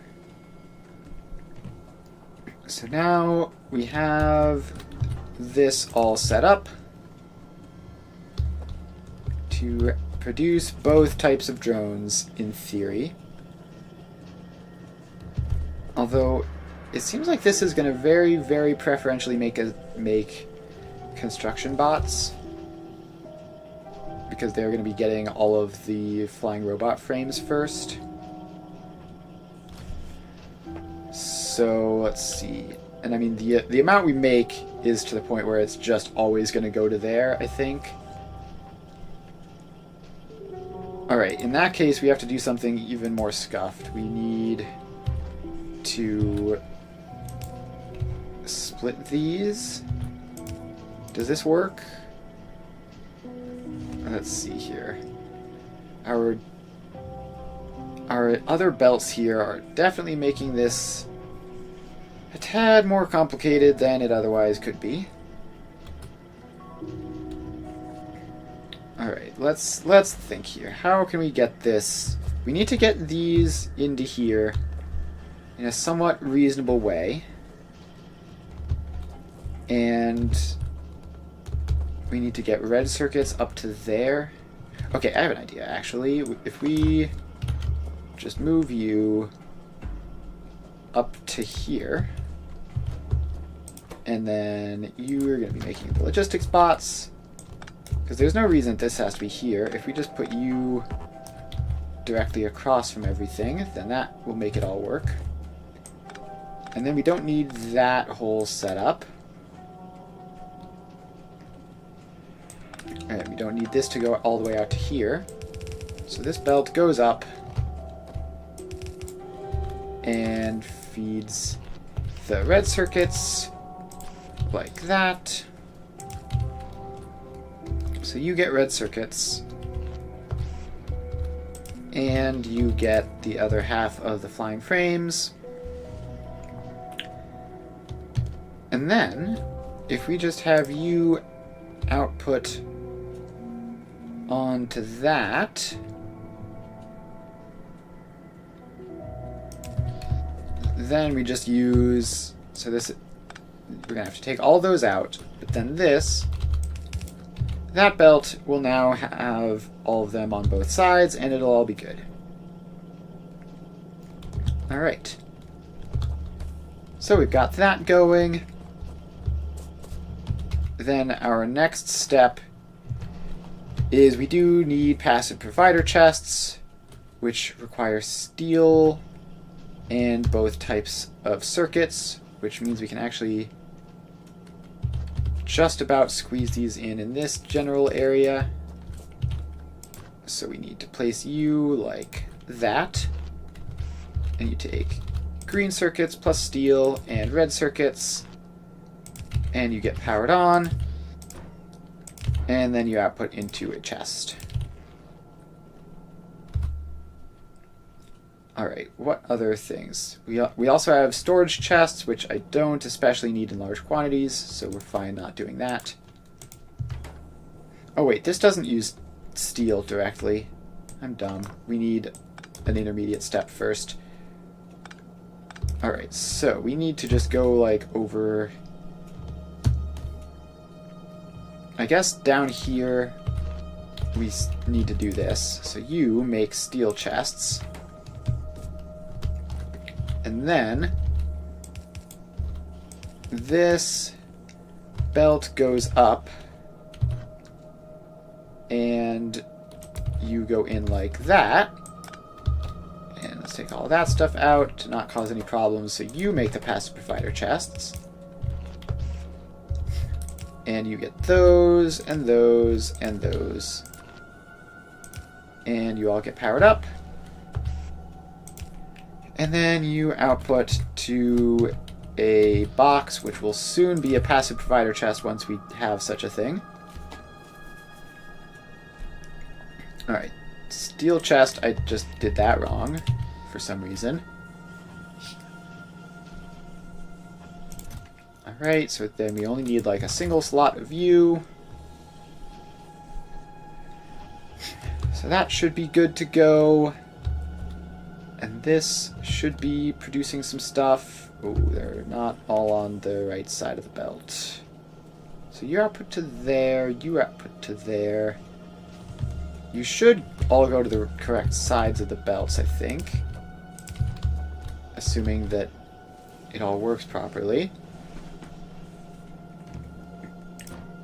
So now we have this all set up to produce both types of drones in theory. Although it seems like this is going to very, very preferentially make construction bots, because they're going to be getting all of the flying robot frames first. So let's see. And I mean, the amount we make is to the point where it's just always going to go to there, I think. Alright, in that case we have to do something even more scuffed. We need to split these. Does this work? Let's see here. Our other belts here are definitely making this a tad more complicated than it otherwise could be. Alright, let's think here. How can we get this? We need to get these into here in a somewhat reasonable way. And we need to get red circuits up to there. Okay, I have an idea, actually. If we just move you up to here, and then you are going to be making the logistics bots, because there's no reason this has to be here. If we just put you directly across from everything, then that will make it all work. And then we don't need that whole setup. And we don't need this to go all the way out to here. So this belt goes up and feeds the red circuits like that. So you get red circuits, and you get the other half of the flying frames. And then, if we just have you output onto that, then we just use, so this, we're gonna have to take all those out, but then that belt will now have all of them on both sides, and it'll all be good. Alright. So we've got that going. Then our next step is we do need passive provider chests, which require steel and both types of circuits, which means we can actually just about squeeze these in this general area. So we need to place you like that, and you take green circuits plus steel and red circuits, and you get powered on, and then you output into a chest. Alright, what other things? We also have storage chests, which I don't especially need in large quantities, so we're fine not doing that. Oh wait, this doesn't use steel directly. I'm dumb. We need an intermediate step first. Alright, so we need to just go like over... I guess down here we need to do this. So you make steel chests. And then this belt goes up and you go in like that. And let's take all that stuff out to not cause any problems. So you make the passive provider chests. And you get those and those and those. And you all get powered up. And then you output to a box, which will soon be a passive provider chest once we have such a thing. Alright, steel chest, I just did that wrong for some reason. Alright, so then we only need like a single slot of you. So that should be good to go. And this should be producing some stuff. Oh, they're not all on the right side of the belt. So you output to there, you output to there. You should all go to the correct sides of the belts, I think. Assuming that it all works properly.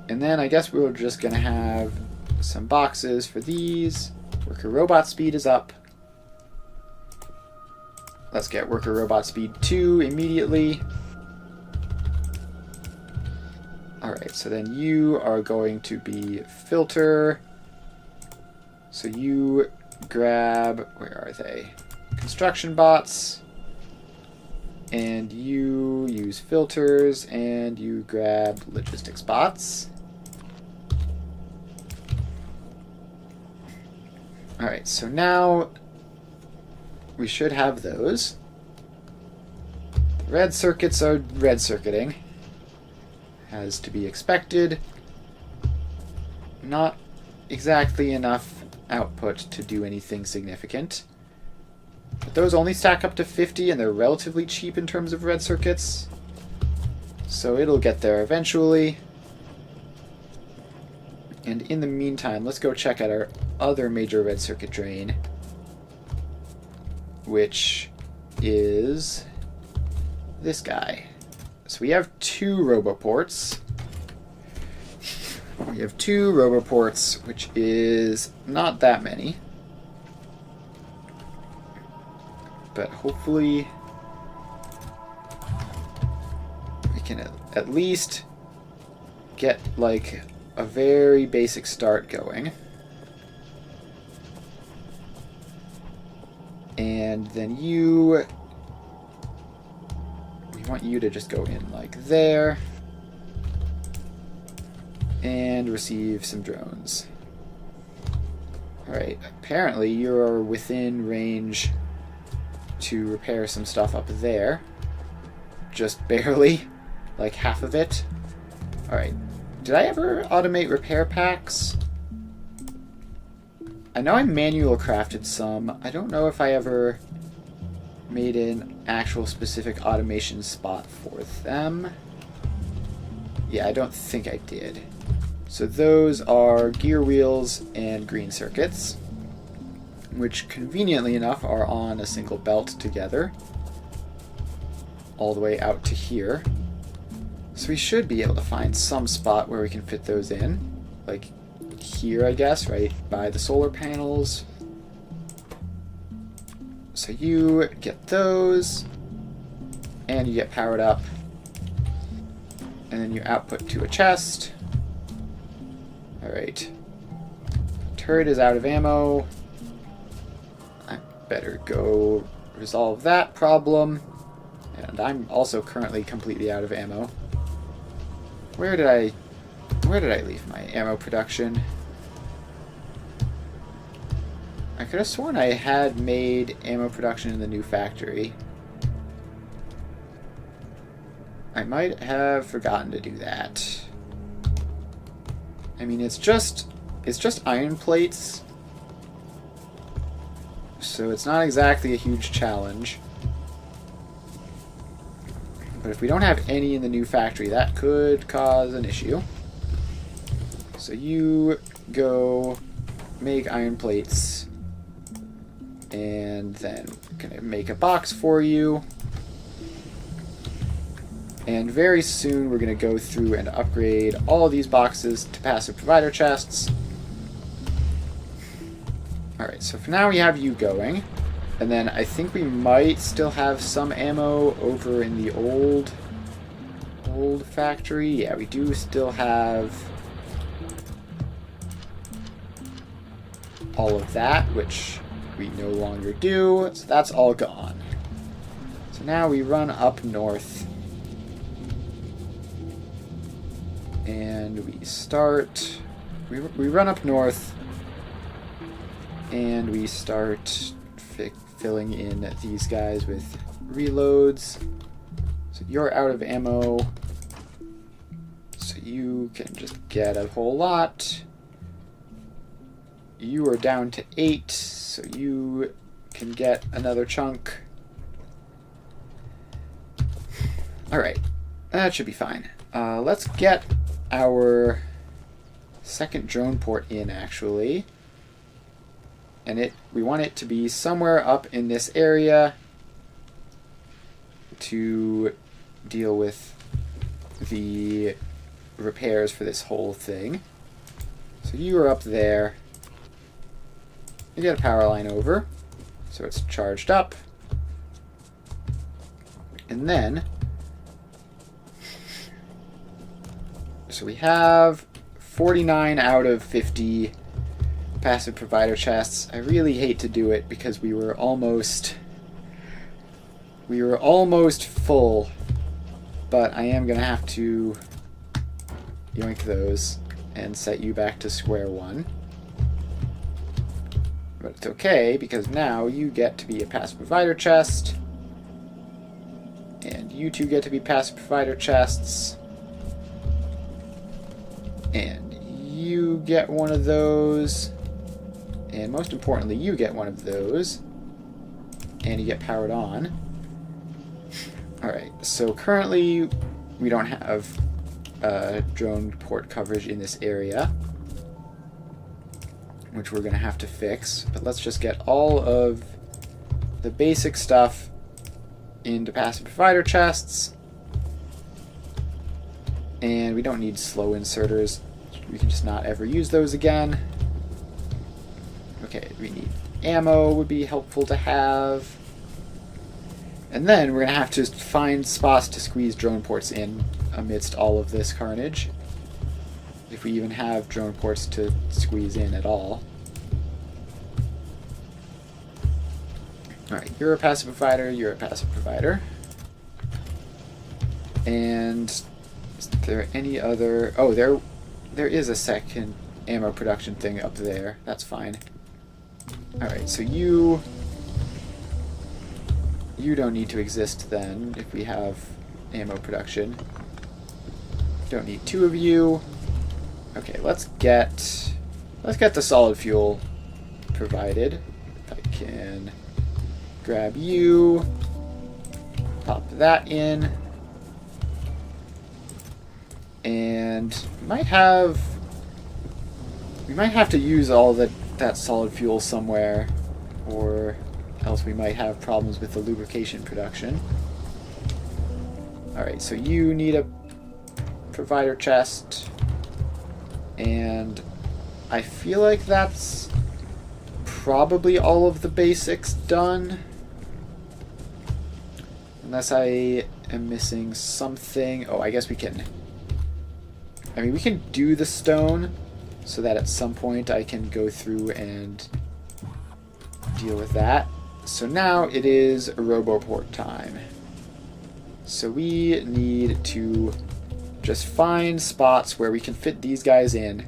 And then I guess we're just going to have some boxes for these. Worker robot speed is up. Let's get worker robot speed 2 immediately. Alright, so then you are going to be filter. So you grab, where are they? Construction bots. And you use filters, and you grab logistics bots. Alright, so now we should have those. The red circuits are red circuiting, as to be expected. Not exactly enough output to do anything significant. But those only stack up to 50, and they're relatively cheap in terms of red circuits. So it'll get there eventually. And in the meantime, let's go check out our other major red circuit drain, which is this guy. So we have 2 roboports. We have 2 roboports, which is not that many. But hopefully we can at least get like a very basic start going. And then we want you to just go in like there and receive some drones. Alright, apparently you're within range to repair some stuff up there. Just barely, like half of it. Alright, did I ever automate repair packs? I know I manual crafted some. I don't know if I ever made an actual specific automation spot for them. Yeah, I don't think I did. So those are gear wheels and green circuits, which conveniently enough are on a single belt together, all the way out to here. So we should be able to find some spot where we can fit those in, like here, I guess, right by the solar panels. So you get those, and you get powered up, and then you output to a chest. Alright. Turret is out of ammo. I better go resolve that problem. And I'm also currently completely out of ammo. Where did I leave my ammo production? I could have sworn I had made ammo production in the new factory. I might have forgotten to do that. I mean, it's just iron plates, so it's not exactly a huge challenge. But if we don't have any in the new factory, that could cause an issue. So you go make iron plates, and then I'm gonna make a box for you. And very soon we're going to go through and upgrade all of these boxes to passive provider chests. Alright, so for now we have you going. And then I think we might still have some ammo over in the old factory. Yeah, we do still have all of that, which we no longer do. So that's all gone. So now we run up north. And we start, we run up north, and we start filling in these guys with reloads. So you're out of ammo, so you can just get a whole lot. You are down to 8, so you can get another chunk. Alright, that should be fine. Let's get our second drone port in, actually, and we want it to be somewhere up in this area to deal with the repairs for this whole thing. So you are up there. You get a power line over, so it's charged up, and then so we have 49 out of 50 passive provider chests. I really hate to do it because we were almost full, but I am gonna have to yoink those and set you back to square one. But it's okay, because now you get to be a passive provider chest, and you two get to be passive provider chests. And you get one of those, and most importantly, you get one of those, and you get powered on. Alright, so currently we don't have drone port coverage in this area, which we're going to have to fix, but let's just get all of the basic stuff into passive provider chests. And we don't need slow inserters. We can just not ever use those again. Okay, we need ammo, would be helpful to have. And then we're going to have to find spots to squeeze drone ports in amidst all of this carnage. if we even have drone ports to squeeze in at all. Alright, you're a passive provider, you're a passive provider. And is there any other... Oh, there is a second ammo production thing up there. That's fine. Alright, so you don't need to exist then if we have ammo production. Don't need two of you. Okay, let's get the solid fuel provided. If I can grab you, pop that in, and we might have to use all that solid fuel somewhere, or else we might have problems with the lubrication production. Alright, so you need a provider chest, and I feel like that's probably all of the basics done. Unless I am missing something. Oh, I guess we can... I mean, we can do the stone so that at some point I can go through and deal with that. So now it is Roboport time. So we need to just find spots where we can fit these guys in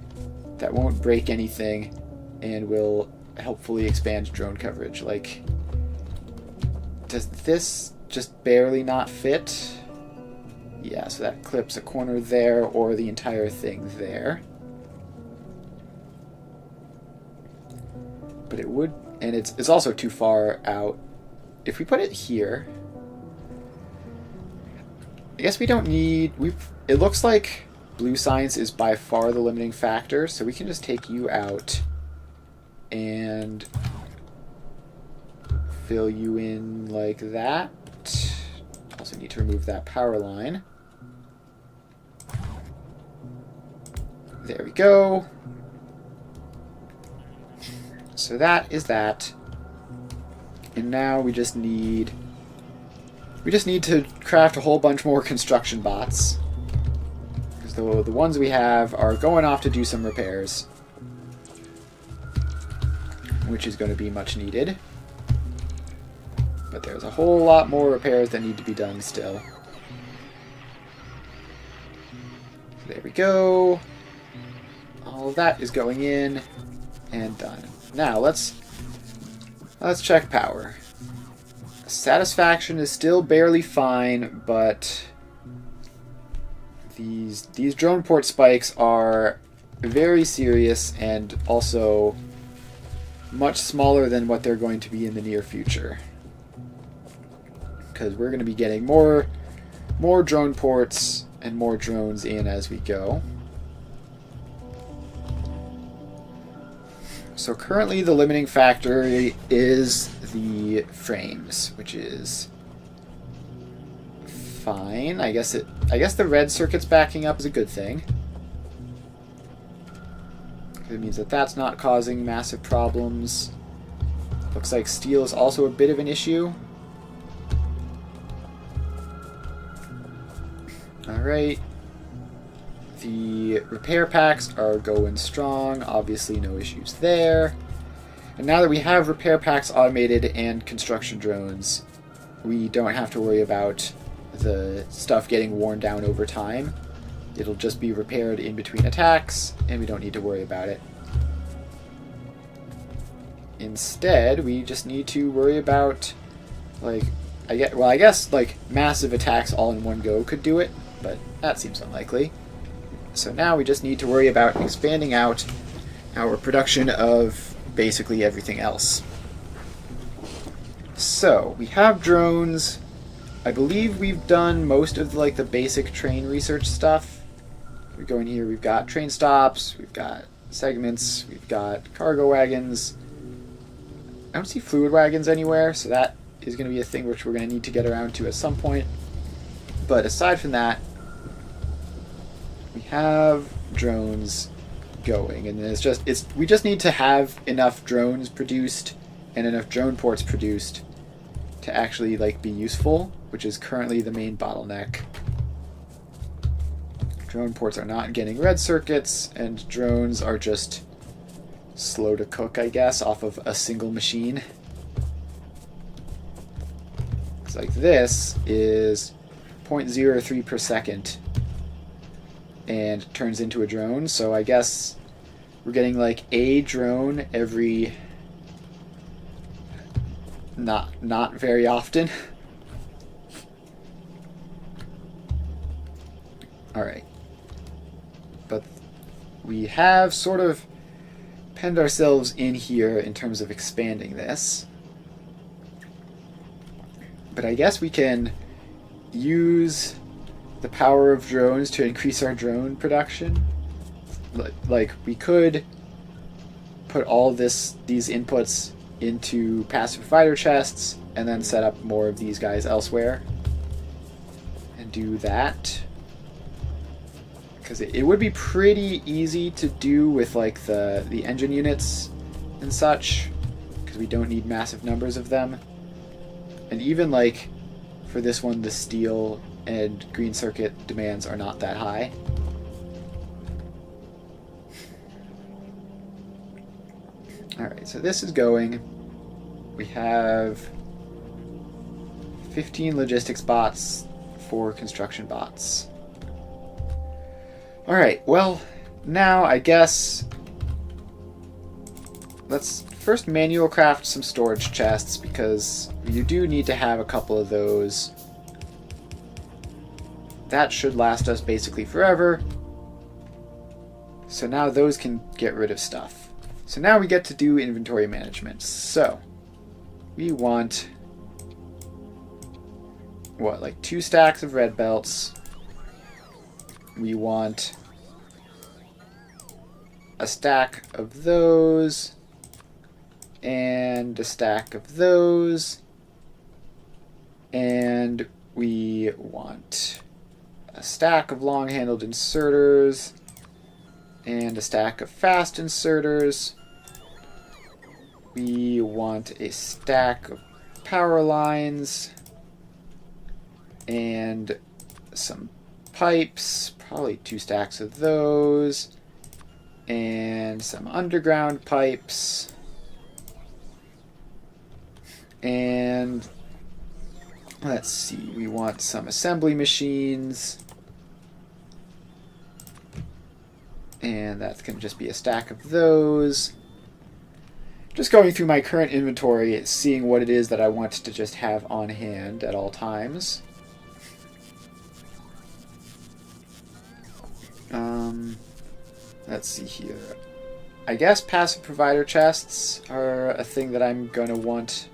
that won't break anything and will helpfully expand drone coverage. Like, does this just barely not fit? Yeah, so that clips a corner there or the entire thing there. But it would, and it's also too far out. If we put it here, I guess we don't need, it looks like blue science is by far the limiting factor, so we can just take you out and fill you in like that. Also need to remove that power line. There we go. So that is that. And now we just need to craft a whole bunch more construction bots. Because the ones we have are going off to do some repairs, which is going to be much needed. But there's a whole lot more repairs that need to be done still. There we go. All of that is going in and done. Now let's check power. Satisfaction is still barely fine, but these drone port spikes are very serious and also much smaller than what they're going to be in the near future. Because we're going to be getting more drone ports and more drones in as we go. So currently the limiting factor is the frames, which is fine. I guess the red circuit's backing up is a good thing. It means that that's not causing massive problems. Looks like steel is also a bit of an issue. Alright. The repair packs are going strong. Obviously no issues there. And now that we have repair packs automated and construction drones, we don't have to worry about the stuff getting worn down over time. It'll just be repaired in between attacks, and we don't need to worry about it. Instead, we just need to worry about, like, I guess like massive attacks all in one go could do it, but that seems unlikely. So now we just need to worry about expanding out our production of basically everything else. So we have drones. I believe we've done most of the basic train research stuff. We go in here, we've got train stops, we've got segments, we've got cargo wagons. I don't see fluid wagons anywhere, so that is going to be a thing which we're going to need to get around to at some point. But aside from that, we have drones going, and we just need to have enough drones produced and enough drone ports produced to actually be useful, which is currently the main bottleneck. Drone ports are not getting red circuits, and drones are just slow to cook, I guess, off of a single machine. It's like this is 0.03 per second and turns into a drone, so I guess we're getting like a drone every not very often. Alright. But we have sort of penned ourselves in here in terms of expanding this. But I guess we can use the power of drones to increase our drone production. Like, we could put all these inputs into passive provider chests and then set up more of these guys elsewhere and do that. Because it would be pretty easy to do with like the engine units and such, because we don't need massive numbers of them. And even like for this one, the steel and green circuit demands are not that high. Alright, so this is going. We have 15 logistics bots, 4 construction bots. Alright, well, now I guess let's first manual craft some storage chests, because you do need to have a couple of those. That should last us basically forever. So now those can get rid of stuff. So now we get to do inventory management. So we want, what, like 2 stacks of red belts. We want a stack of those and a stack of those, and we want a stack of long-handled inserters and a stack of fast inserters. We want a stack of power lines and some pipes, probably 2 stacks of those, and some underground pipes, and let's see, we want some assembly machines, and that's going to just be a stack of those. Just going through my current inventory, seeing what it is that I want to just have on hand at all times. Let's see here. I guess passive provider chests are a thing that I'm going to want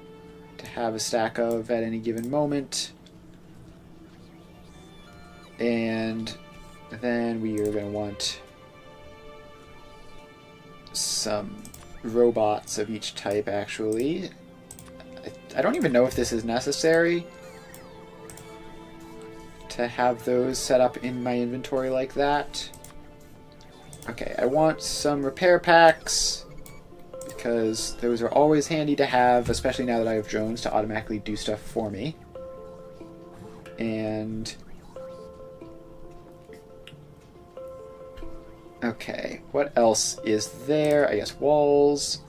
to have a stack of at any given moment. And then we are going to want some robots of each type, actually. I don't even know if this is necessary to have those set up in my inventory like that. Okay, I want some repair packs, because those are always handy to have, especially now that I have drones to automatically do stuff for me. And okay, what else is there? I guess walls.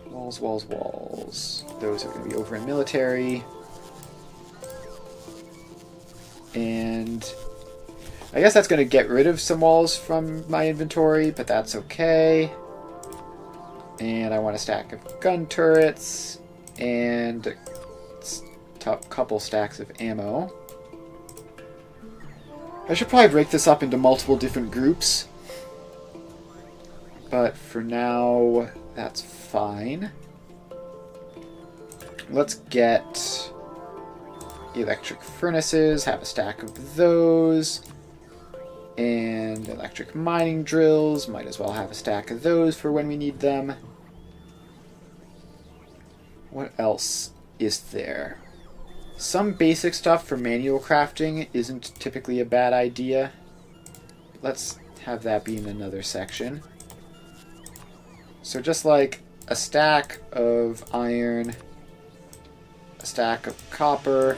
Walls. Those are going to be over in military. And I guess that's going to get rid of some walls from my inventory, but that's okay. And I want a stack of gun turrets and a couple stacks of ammo. I should probably break this up into multiple different groups, but for now, that's fine. Let's get electric furnaces, have a stack of those, and electric mining drills, might as well have a stack of those for when we need them. What else is there? Some basic stuff for manual crafting isn't typically a bad idea. Let's have that be in another section. So just like a stack of iron, a stack of copper,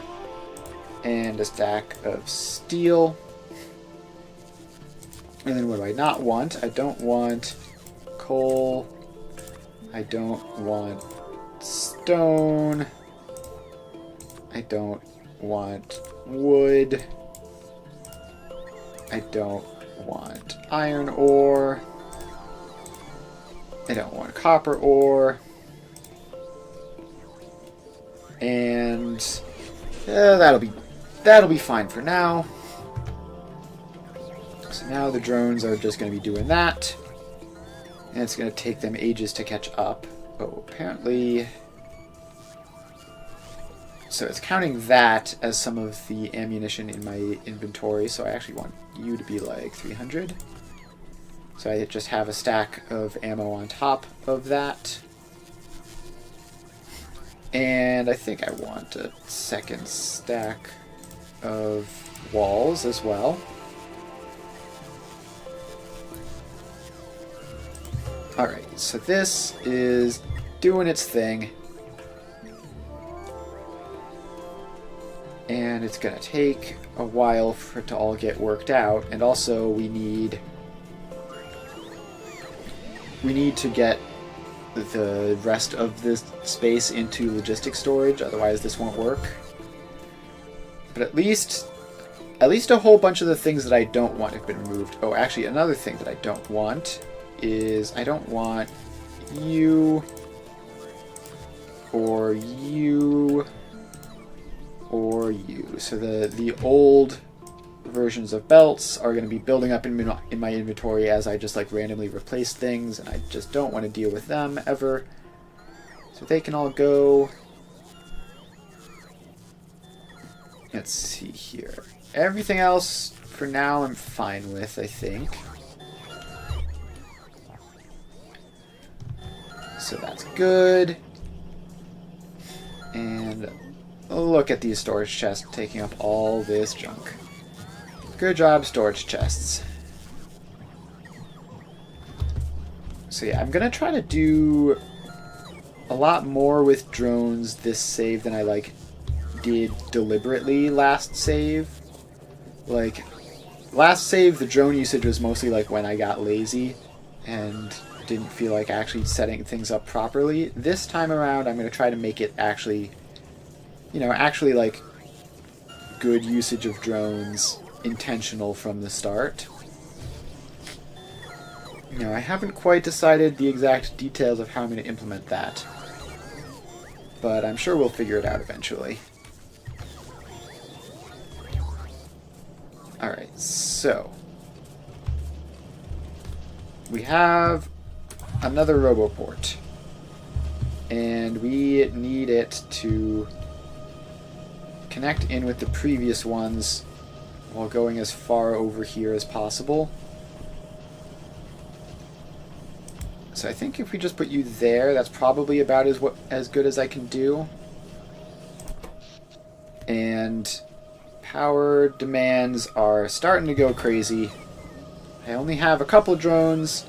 and a stack of steel. And then what do I not want? I don't want coal. I don't want stone. I don't want wood. I don't want iron ore. I don't want copper ore. And that'll be fine for now. So now the drones are just going to be doing that. And it's going to take them ages to catch up. Oh, apparently... So it's counting that as some of the ammunition in my inventory, so I actually want you to be like 300. So I just have a stack of ammo on top of that. And I think I want a second stack of walls as well. Alright, so this is doing its thing. And it's going to take a while for it to all get worked out. And also we need to get the rest of this space into logistic storage, otherwise this won't work. But at least a whole bunch of the things that I don't want have been removed. Oh, actually another thing that I don't want is I don't want you or you or you. So the old versions of belts are going to be building up in my inventory as I just like randomly replace things, and I just don't want to deal with them ever. So they can all go. Let's see here. Everything else for now I'm fine with, I think. So that's good. And look at these storage chests taking up all this junk. Good job, storage chests. So yeah, I'm going to try to do a lot more with drones this save than I did deliberately last save. Last save, the drone usage was mostly when I got lazy and didn't feel like actually setting things up properly. This time around, I'm going to try to make it actually, good usage of drones, intentional from the start. I haven't quite decided the exact details of how I'm going to implement that, but I'm sure we'll figure it out eventually. Alright, so we have another Roboport, and we need it to connect in with the previous ones while going as far over here as possible. So I think if we just put you there, that's probably about as good as I can do. And power demands are starting to go crazy. I only have a couple drones,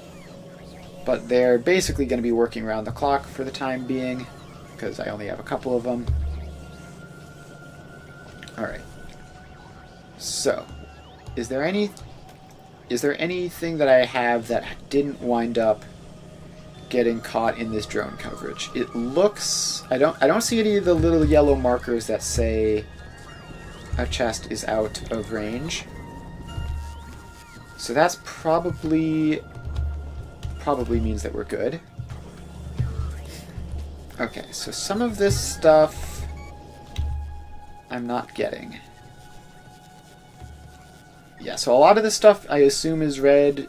but they're basically going to be working around the clock for the time being, because I only have a couple of them. Alright. So, is there anything that I have that didn't wind up getting caught in this drone coverage? It looks... I don't see any of the little yellow markers that say a chest is out of range. So that's probably means that we're good. Okay, so some of this stuff I'm not getting. Yeah, so a lot of this stuff I assume is red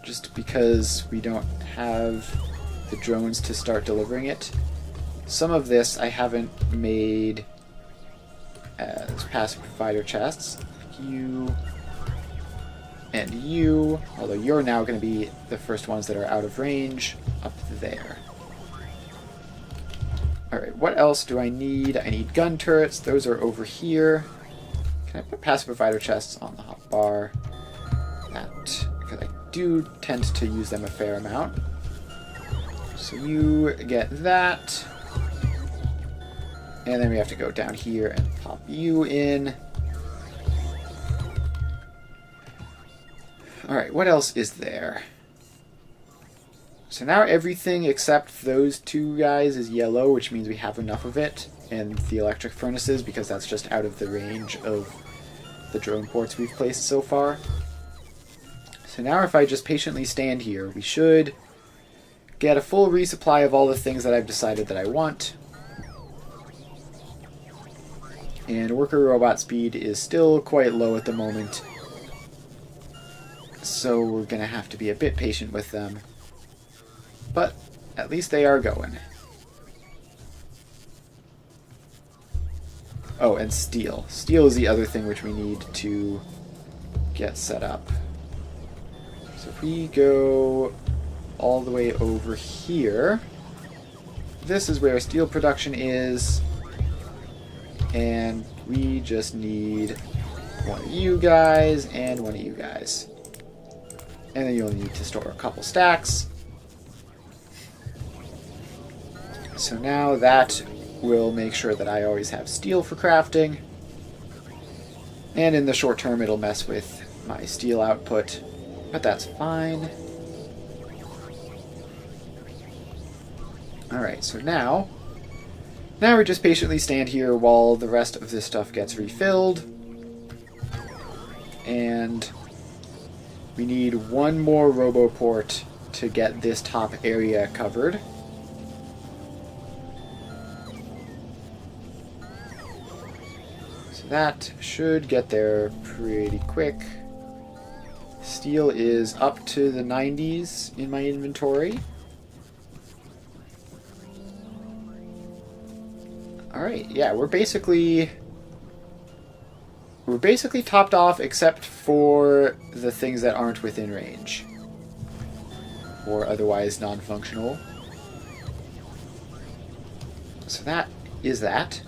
just because we don't have the drones to start delivering it. Some of this I haven't made as passive provider chests. You and you, although you're now going to be the first ones that are out of range up there. Alright, what else do I need? I need gun turrets. Those are over here. Can I put passive provider chests on the hotbar? That, because I do tend to use them a fair amount. So you get that. And then we have to go down here and pop you in. Alright, what else is there? So now everything except those two guys is yellow, which means we have enough of it. And the electric furnaces, because that's just out of the range of the drone ports we've placed so far. So now if I just patiently stand here, we should get a full resupply of all the things that I've decided that I want. And worker robot speed is still quite low at the moment, so we're going to have to be a bit patient with them. But at least they are going. Oh, and steel. Steel is the other thing which we need to get set up. So if we go all the way over here, this is where steel production is, and we just need one of you guys and one of you guys. And then you'll need to store a couple stacks. So now that will make sure that I always have steel for crafting. And in the short term it'll mess with my steel output, but that's fine. Alright, so now we just patiently stand here while the rest of this stuff gets refilled. And we need one more roboport to get this top area covered. So that should get there pretty quick. Steel is up to the 90s in my inventory. Alright, yeah, we're basically topped off except for the things that aren't within range. Or otherwise non-functional. So that is that.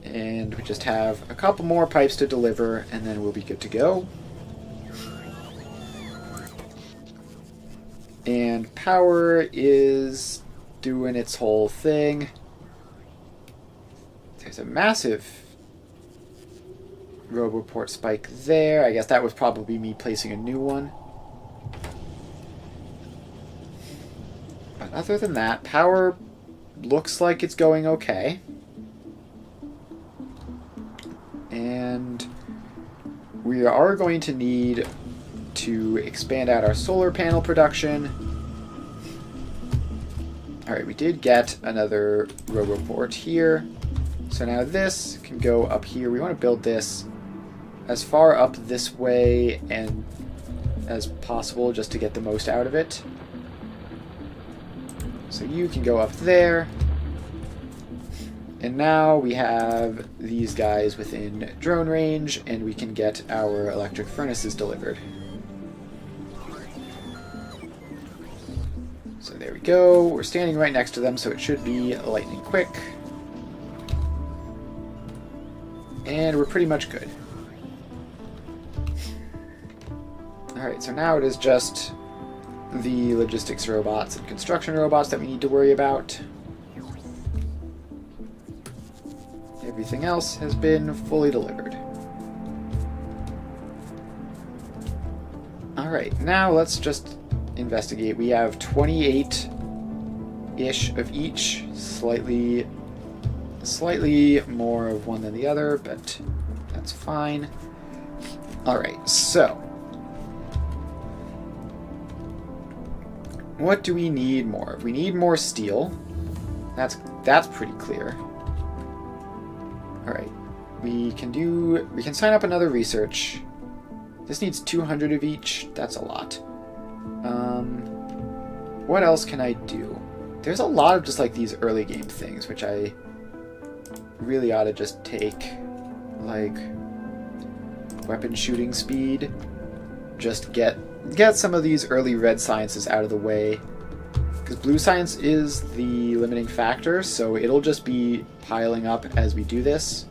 And we just have a couple more pipes to deliver and then we'll be good to go. And power is doing its whole thing. There's a massive roboport spike there. I guess that was probably me placing a new one. But other than that, power looks like it's going okay. And we are going to need to expand out our solar panel production. Alright, we did get another roboport here. So now this can go up here. We want to build this as far up this way and as possible just to get the most out of it. So you can go up there. And now we have these guys within drone range and we can get our electric furnaces delivered. So there we go. We're standing right next to them, so it should be lightning quick. And we're pretty much good. Alright, so now it is just the logistics robots and construction robots that we need to worry about. Everything else has been fully delivered. Alright, now let's just investigate. We have 28-ish of each, slightly more of one than the other, but that's fine. Alright, so what do we need more of? We need more steel. That's pretty clear. Alright, we can sign up another research. This needs 200 of each. That's a lot. What else can I do? There's a lot of just like these early game things, which I really ought to just take, like weapon shooting speed. Just get some of these early red sciences out of the way, because blue science is the limiting factor, so it'll just be piling up as we do this.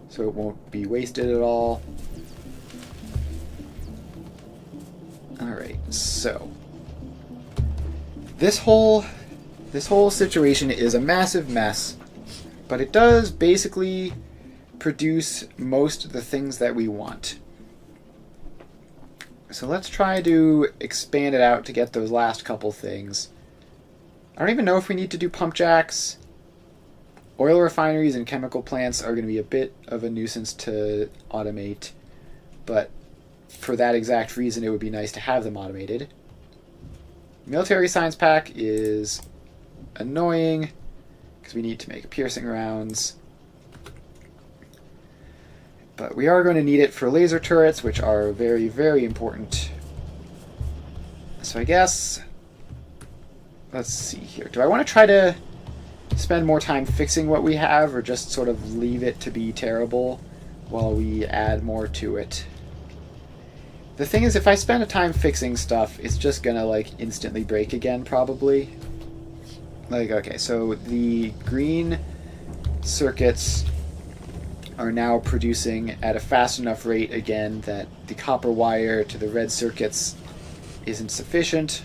So it won't be wasted at all. Alright, so this whole situation is a massive mess, But it does basically produce most of the things that we want. So let's try to expand it out to get those last couple things. I don't even know if we need to do pump jacks. Oil refineries and chemical plants are going to be a bit of a nuisance to automate, but for that exact reason it would be nice to have them automated. Military science pack is annoying because we need to make piercing rounds. But we are going to need it for laser turrets, which are very, very important. So I guess, let's see here. Do I want to try to spend more time fixing what we have, or just sort of leave it to be terrible while we add more to it? The thing is, if I spend a time fixing stuff, it's just gonna like instantly break again, probably. Like, okay, so the green circuits are now producing at a fast enough rate again that the copper wire to the red circuits isn't sufficient,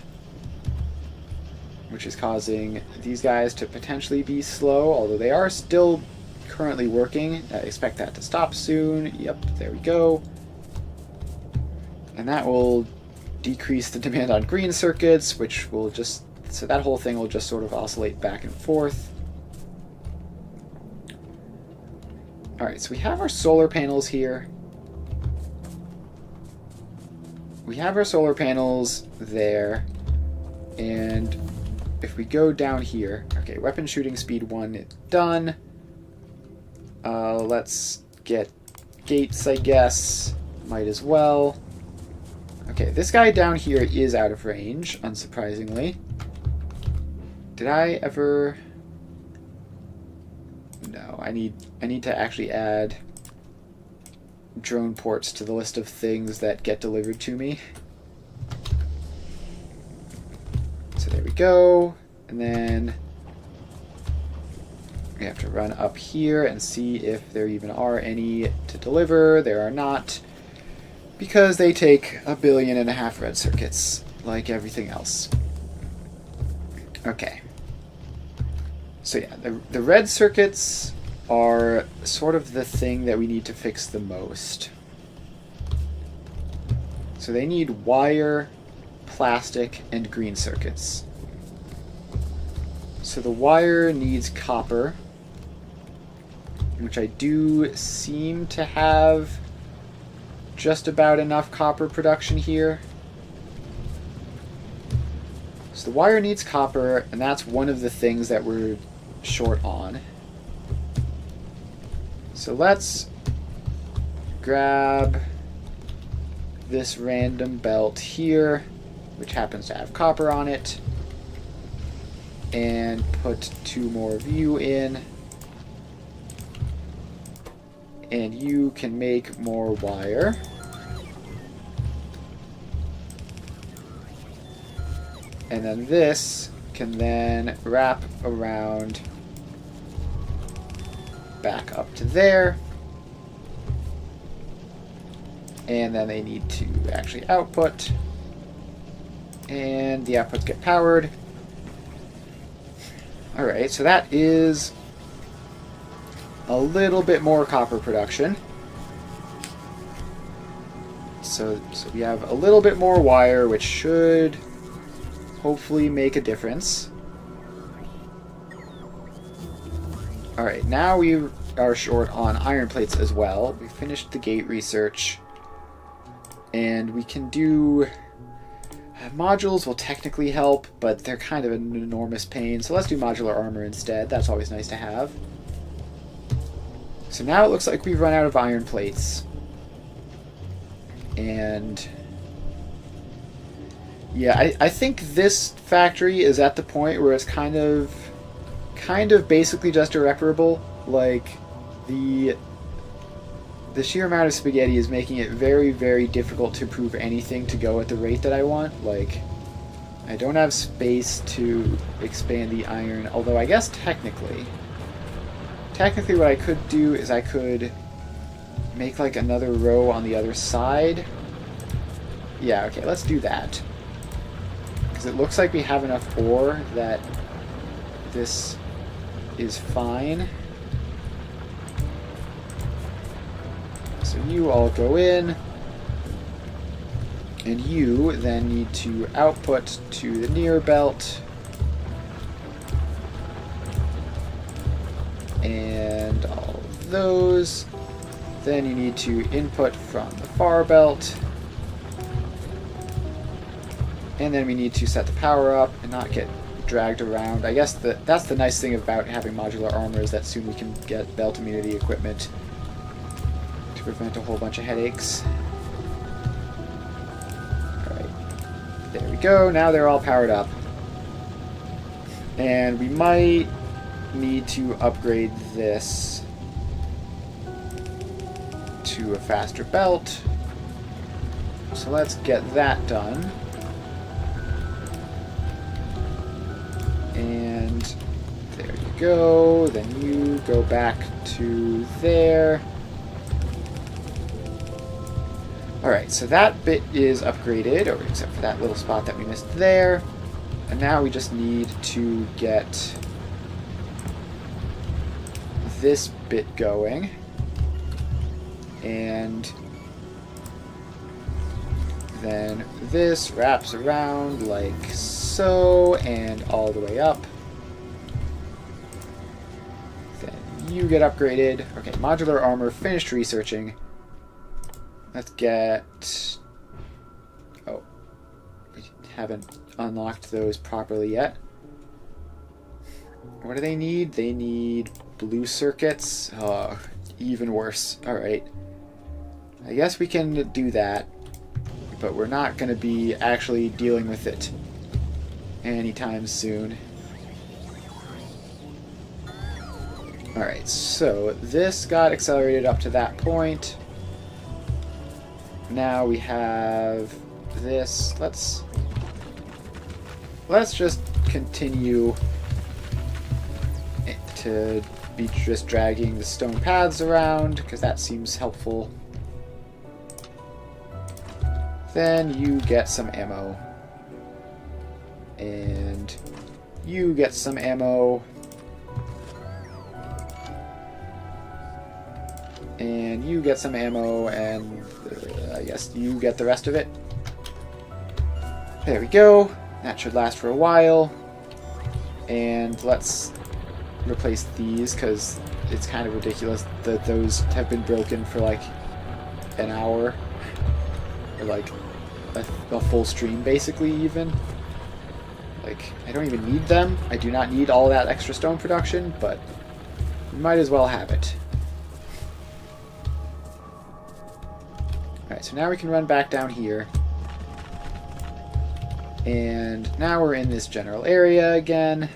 which is causing these guys to potentially be slow, although they are still currently working. I expect that to stop soon. Yep, there we go. And that will decrease the demand on green circuits, which will just... so that whole thing will just sort of oscillate back and forth. Alright, so we have our solar panels here. We have our solar panels there. And if we go down here... okay, weapon shooting speed 1 is done. Let's get gates, I guess. Might as well. Okay, this guy down here is out of range, unsurprisingly. Did I ever... no, I need to actually add drone ports to the list of things that get delivered to me. So there we go. And then we have to run up here and see if there even are any to deliver. There are not, because they take 1.5 billion red circuits, like everything else. Okay. So yeah, the red circuits are sort of the thing that we need to fix the most. So they need wire, plastic, and green circuits. So the wire needs copper, which I do seem to have just about enough copper production here. So the wire needs copper, and that's one of the things that we're short on. So let's grab this random belt here, which happens to have copper on it, and put 2 more of you in. And you can make more wire. And then this can then wrap around back up to there. And then they need to actually output. And the outputs get powered. Alright, so that is a little bit more copper production. So we have a little bit more wire, which should hopefully make a difference. Alright, now we are short on iron plates as well. We finished the gate research. And we can do... modules will technically help, but they're kind of an enormous pain. So let's do modular armor instead. That's always nice to have. So now it looks like we've run out of iron plates. And... yeah, I think this factory is at the point where it's kind of basically just irreparable. Like, the sheer amount of spaghetti is making it very, very difficult to prove anything to go at the rate that I want. Like, I don't have space to expand the iron, although I guess technically what I could do is I could make like another row on the other side. Yeah, okay, let's do that. Because it looks like we have enough ore that this is fine. So you all go in. And you then need to output to the near belt. And all of those. Then you need to input from the far belt. And then we need to set the power up and not get dragged around. I guess that's the nice thing about having modular armor, is that soon we can get belt immunity equipment to prevent a whole bunch of headaches. Alright, there we go. Now they're all powered up. And we might need to upgrade this to a faster belt. So let's get that done. And there you go. Then you go back to there. Alright, so that bit is upgraded, or except for that little spot that we missed there. And now we just need to get this bit going. And then this wraps around like so, and all the way up. Then you get upgraded. Okay, modular armor, finished researching. Let's get... Oh, we haven't unlocked those properly yet. What do they need? They need blue circuits. Oh, even worse. Alright. I guess we can do that, but we're not going to be actually dealing with it anytime soon. Alright, so this got accelerated up to that point. Now we have this. Let's just continue to be just dragging the stone paths around, because that seems helpful. Then you get some ammo. And you get some ammo. And you get some ammo, and I guess you get the rest of it. There we go. That should last for a while. And let's replace these, because it's kind of ridiculous that those have been broken for like an hour. Or like a full stream, basically, even. Like, I don't even need them. I do not need all that extra stone production, but we might as well have it. Alright, so now we can run back down here. And now we're in this general area again.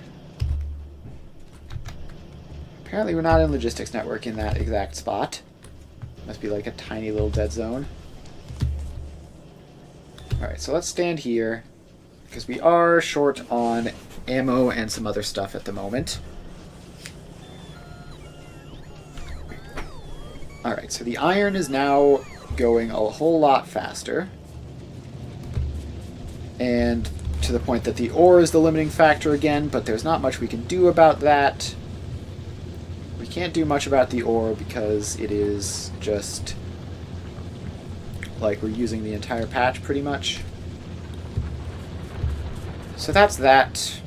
Apparently we're not in logistics network in that exact spot. Must be like a tiny little dead zone. Alright, so let's stand here, because we are short on ammo and some other stuff at the moment. Alright, so the iron is now going a whole lot faster. And to the point that the ore is the limiting factor again, but there's not much we can do about that. We can't do much about the ore because it is just... like we're using the entire patch pretty much. So that's that.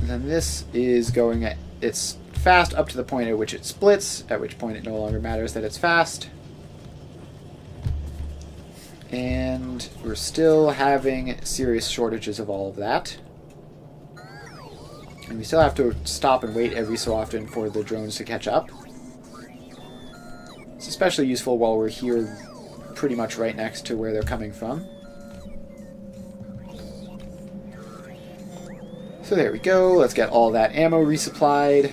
And then this is going at, it's fast up to the point at which it splits, at which point it no longer matters that it's fast. And we're still having serious shortages of all of that. And we still have to stop and wait every so often for the drones to catch up. It's especially useful while we're here pretty much right next to where they're coming from. So there we go. Let's get all that ammo resupplied.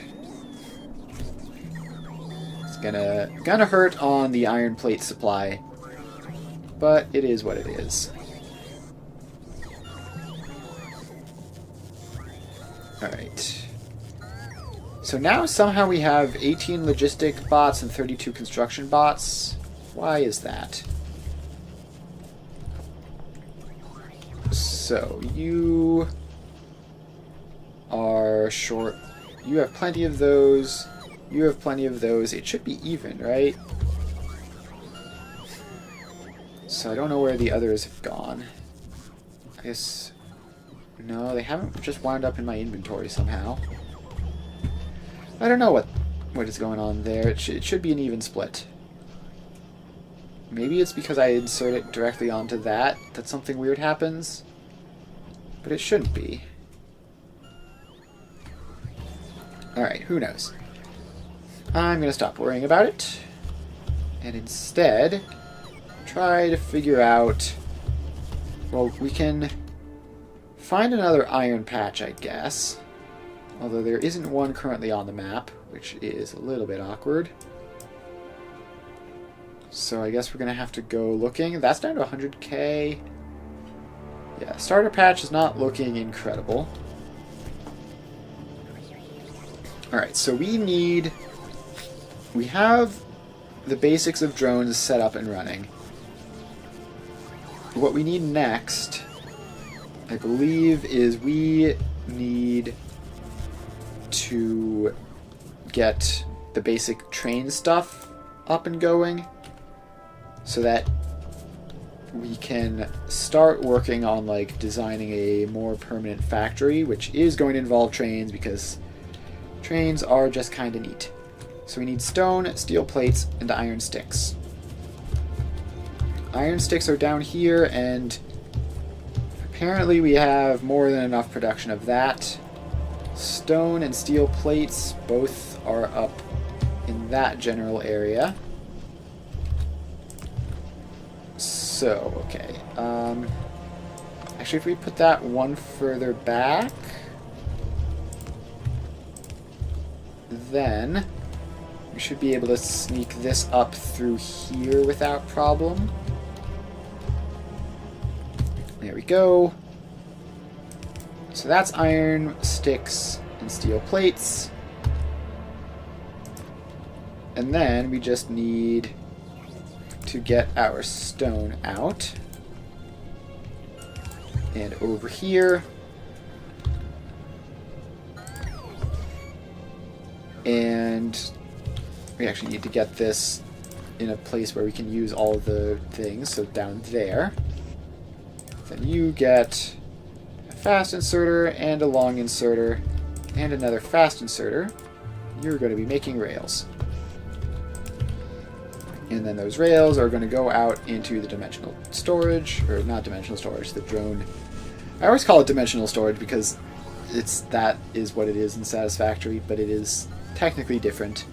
It's gonna hurt on the iron plate supply, but it is what it is. Alright. So now somehow we have 18 logistic bots and 32 construction bots. Why is that? So, you are short. You have plenty of those. You have plenty of those. It should be even, right? So I don't know where the others have gone. I guess... No, they haven't just wound up in my inventory somehow. I don't know what is going on there. It should be an even split. Maybe it's because I insert it directly onto that something weird happens. But it shouldn't be. Alright, who knows? I'm going to stop worrying about it. And instead, try to figure out... Well, we can find another iron patch, I guess. Although there isn't one currently on the map, which is a little bit awkward. So I guess we're going to have to go looking. That's down to 100k. Yeah, starter patch is not looking incredible. Alright, so we have the basics of drones set up and running. What we need next, I believe, is we need to get the basic train stuff up and going so that we can start working on like designing a more permanent factory, which is going to involve trains because trains are just kind of neat. So we need stone, steel plates, and iron sticks. Iron sticks are down here, and apparently we have more than enough production of that. Stone and steel plates both are up in that general area. So, okay. Actually, if we put that one further back, then we should be able to sneak this up through here without problem. There we go. So that's iron sticks and steel plates. And then we just need to get our stone out. And over here. And we actually need to get this in a place where we can use all the things. So down there. Then you get a fast inserter and a long inserter and another fast inserter. You're going to be making rails. And then those rails are going to go out into the dimensional storage, or not dimensional storage, the drone. I always call it dimensional storage because that is what it is in Satisfactory, but it is technically different.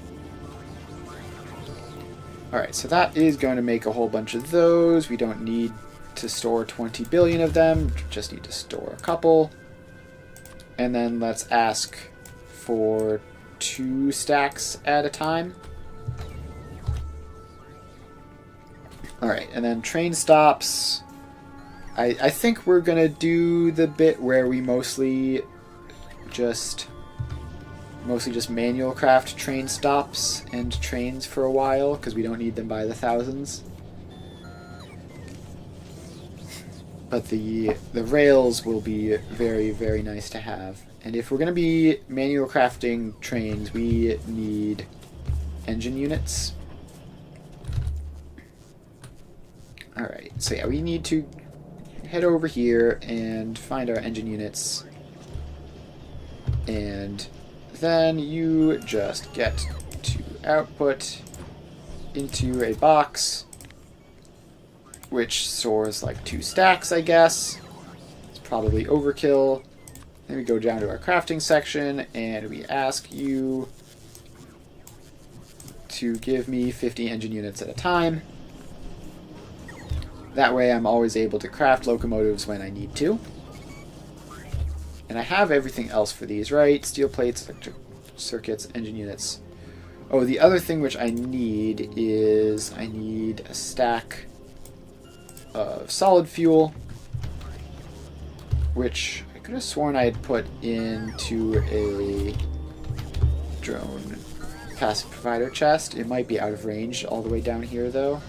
Alright, so that is going to make a whole bunch of those. We don't need to store 20 billion of them, just need to store a couple. And then let's ask for 2 stacks at a time. Alright, and then train stops. I think we're going to do the bit where we mostly just manual craft train stops and trains for a while, because we don't need them by the thousands. But the rails will be very, very nice to have. And if we're going to be manual crafting trains, we need engine units. Alright, so yeah, we need to head over here and find our engine units. And then you just get to output into a box, which stores like 2 stacks, I guess. It's probably overkill. Then we go down to our crafting section, and we ask you to give me 50 engine units at a time. That way I'm always able to craft locomotives when I need to. And I have everything else for these, right? Steel plates, electric circuits, engine units. Oh, the other thing which I need is I need a stack of solid fuel, which I could have sworn I had put into a drone passive provider chest. It might be out of range all the way down here, though.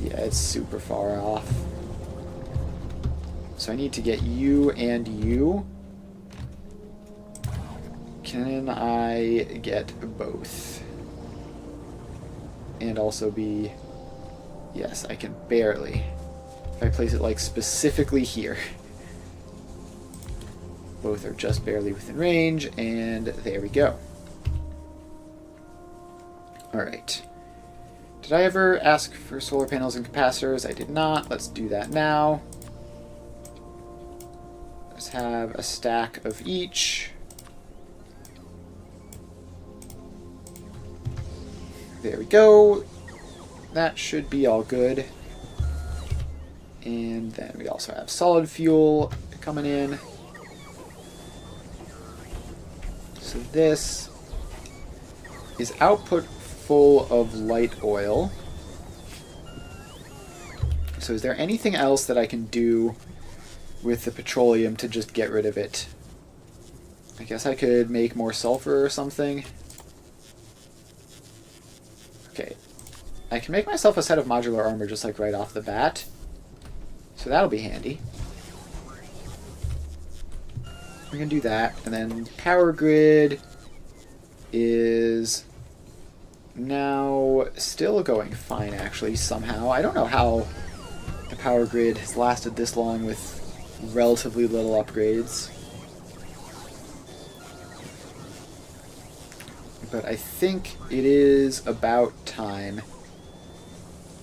Yeah, it's super far off. So I need to get you and you. Can I get both? And also be Yes, I can barely. If I place it, like, specifically here. Both are just barely within range, and there we go. Alright. Did I ever ask for solar panels and capacitors? I did not. Let's do that now. Let's have a stack of each. There we go. That should be all good. And then we also have solid fuel coming in. So this is output full of light oil. So is there anything else that I can do with the petroleum to just get rid of it? I guess I could make more sulfur or something. Okay. I can make myself a set of modular armor just like right off the bat. So that'll be handy. We're going to do that. And then power grid is now still going fine, actually, somehow. I don't know how the power grid has lasted this long with relatively little upgrades. But I think it is about time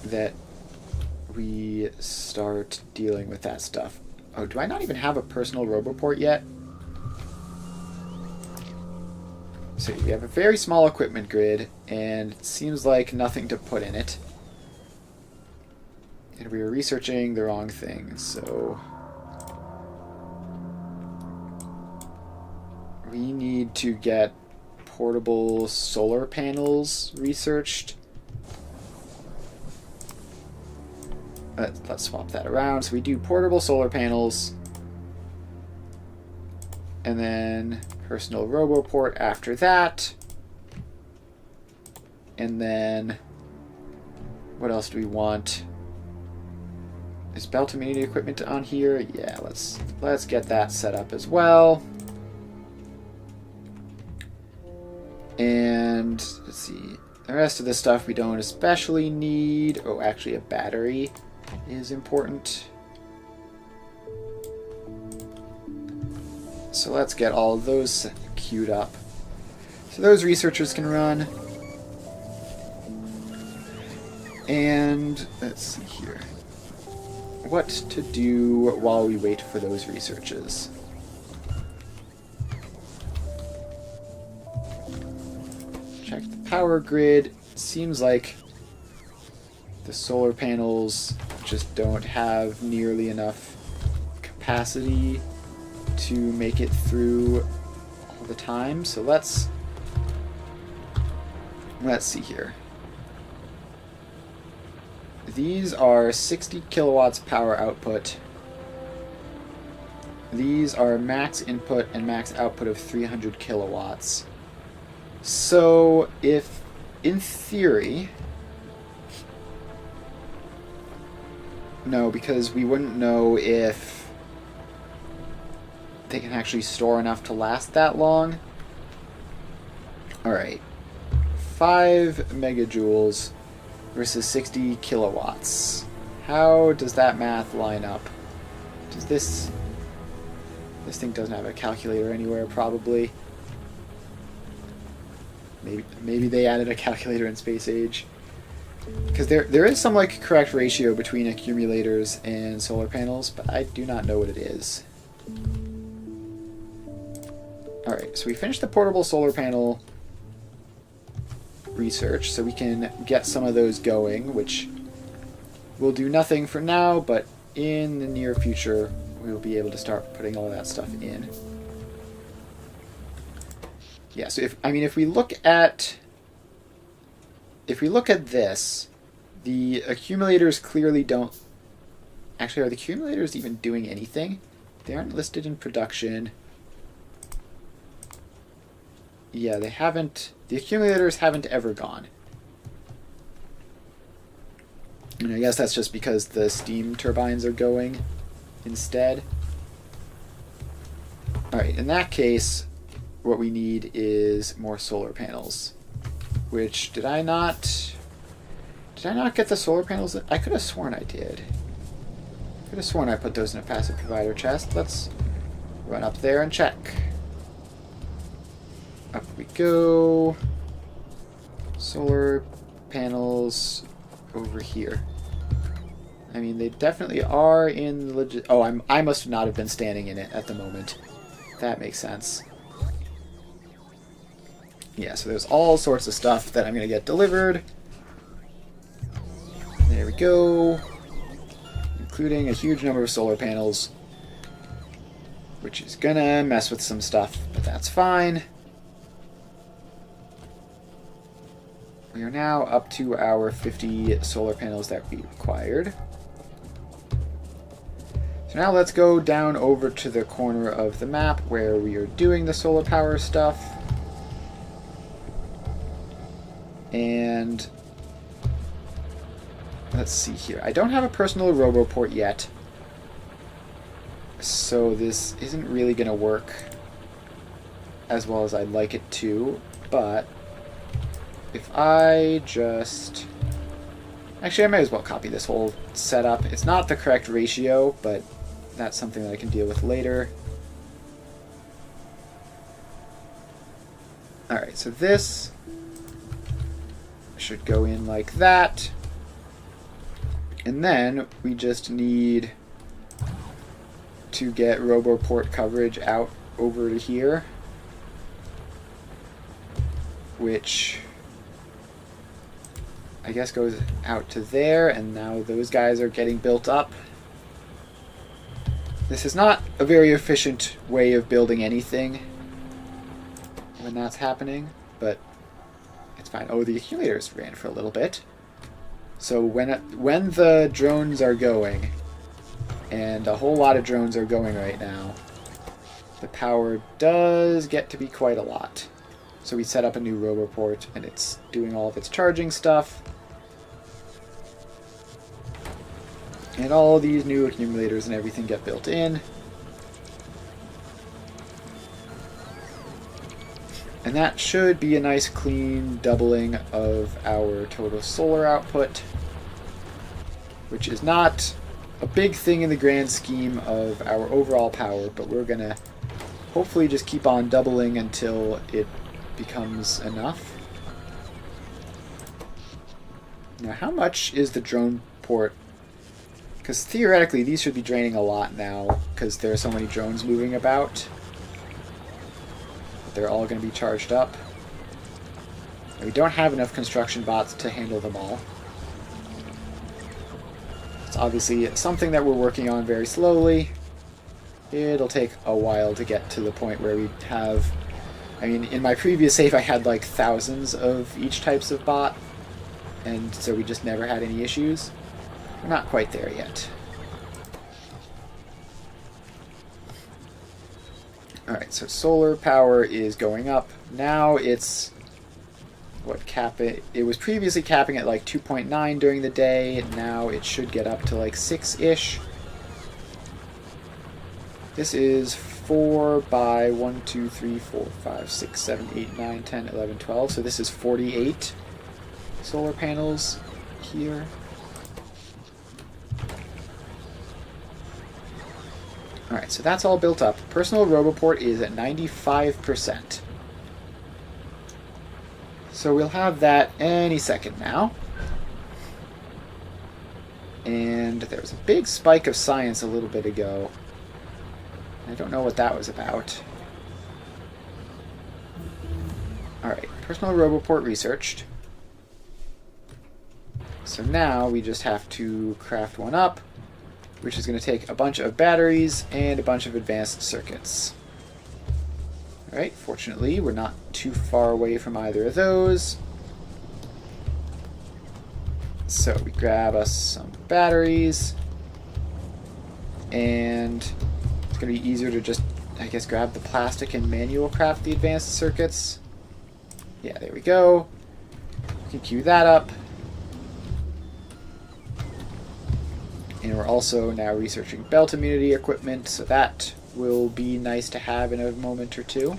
that we start dealing with that stuff. Oh, do I not even have a personal roboport yet? So we have a very small equipment grid, and it seems like nothing to put in it. And we were researching the wrong thing, so we need to get portable solar panels researched. Let's swap that around. So we do portable solar panels, and then personal roboport after that. And then what else do we want? Is belt immunity equipment on here? Yeah, let's get that set up as well. And let's see. The rest of this stuff we don't especially need. Oh, actually a battery is important. So let's get all of those queued up. So those researchers can run. And let's see here. What to do while we wait for those researches. Check the power grid. Seems like the solar panels just don't have nearly enough capacity to make it through all the time. So let's see here. These are 60 kilowatts power output. These are max input and max output of 300 kilowatts. So if, in theory, no, because we wouldn't know if they can actually store enough to last that long. Alright. 5 megajoules versus 60 kilowatts. How does that math line up? Does this thing doesn't have a calculator anywhere, probably. Maybe they added a calculator in Space Age. Because there is some like correct ratio between accumulators and solar panels, but I do not know what it is. Alright, so we finished the portable solar panel research, so we can get some of those going, which will do nothing for now, but in the near future we will be able to start putting all that stuff in. Yeah, so if we look at this, the accumulators clearly don't. Actually, are the accumulators even doing anything? They aren't listed in production. Yeah, they haven't. The accumulators haven't ever gone. And I guess that's just because the steam turbines are going instead. Alright, in that case, what we need is more solar panels. Which, did I Did I not get the solar panels? I could have sworn I did. Could have sworn I put those in a passive provider chest. Let's run up there and check. Up we go. Solar panels over here. I mean, they definitely are in the legit... Oh, I must not have been standing in it at the moment. That makes sense. Yeah, so there's all sorts of stuff that I'm going to get delivered. There we go. Including a huge number of solar panels. Which is going to mess with some stuff, but that's fine. We are now up to our 50 solar panels that we required. So now let's go down over to the corner of the map where we are doing the solar power stuff. And let's see here. I don't have a personal roboport yet, so this isn't really going to work as well as I'd like it to, but if I just... Actually, I might as well copy this whole setup. It's not the correct ratio, but that's something that I can deal with later. Alright, so this should go in like that. And then we just need to get roboport coverage out over to here, which I guess goes out to there, and now those guys are getting built up. This is not a very efficient way of building anything when that's happening, but it's fine. Oh, the accumulators ran for a little bit. So when the drones are going, and a whole lot of drones are going right now, the power does get to be quite a lot. So we set up a new roboport, and it's doing all of its charging stuff. And all these new accumulators and everything get built in. And that should be a nice clean doubling of our total solar output, which is not a big thing in the grand scheme of our overall power, but we're going to hopefully just keep on doubling until it becomes enough. Now, how much is the drone port? Because theoretically, these should be draining a lot now, because there are so many drones moving about. But they're all going to be charged up. And we don't have enough construction bots to handle them all. It's obviously something that we're working on very slowly. It'll take a while to get to the point where we have... I mean, in my previous save, I had like thousands of each types of bot, and so we just never had any issues. We're not quite there yet. Alright, so solar power is going up. Now it's... It was previously capping at like 2.9 during the day. Now it should get up to like 6-ish. This is 4 by 1, 2, 3, 4, 5, 6, 7, 8, 9, 10, 11, 12. So this is 48 solar panels here. Alright, so that's all built up. Personal roboport is at 95%. So we'll have that any second now. And there was a big spike of science a little bit ago. I don't know what that was about. Alright, personal roboport researched. So now we just have to craft one up, which is going to take a bunch of batteries and a bunch of advanced circuits. Alright, fortunately, we're not too far away from either of those. So we grab us some batteries, and it's going to be easier to just, I guess, grab the plastic and manual craft the advanced circuits. Yeah, there we go. We can queue that up. And we're also now researching belt immunity equipment, so that will be nice to have in a moment or two.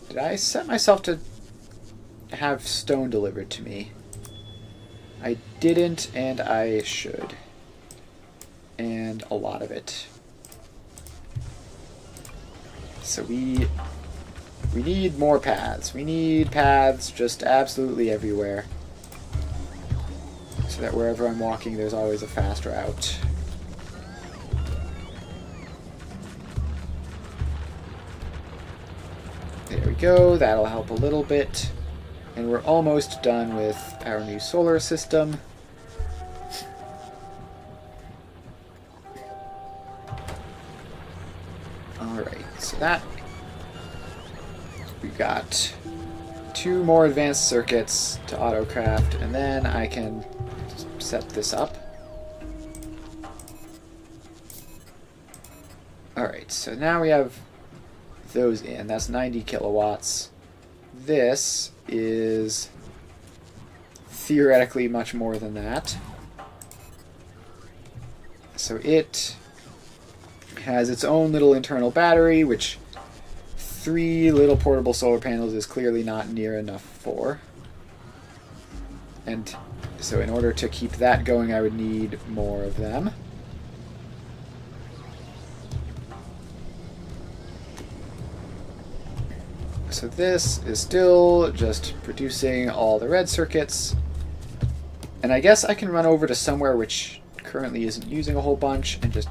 Did I set myself to... have stone delivered to me. I didn't, and I should. And a lot of it. So we need more paths. We need paths just absolutely everywhere. So that wherever I'm walking, there's always a fast route. There we go. That'll help a little bit. And we're almost done with our new solar system. Alright, so that... We've got 2 more advanced circuits to autocraft, and then I can set this up. Alright, so now we have those in. That's 90 kilowatts. This is theoretically much more than that. So it has its own little internal battery, which 3 little portable solar panels is clearly not near enough for. And so in order to keep that going, I would need more of them. So this is still just producing all the red circuits. And I guess I can run over to somewhere which currently isn't using a whole bunch and just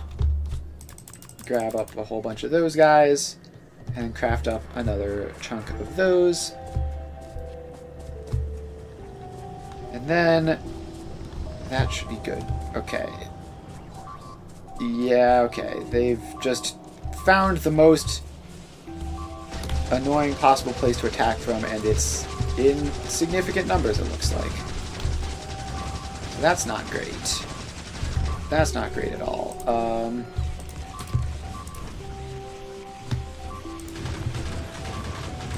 grab up a whole bunch of those guys and craft up another chunk of those. And then that should be good. Okay. Yeah, okay. They've just found the most annoying possible place to attack from, and it's in significant numbers, it looks like. That's not great. That's not great at all.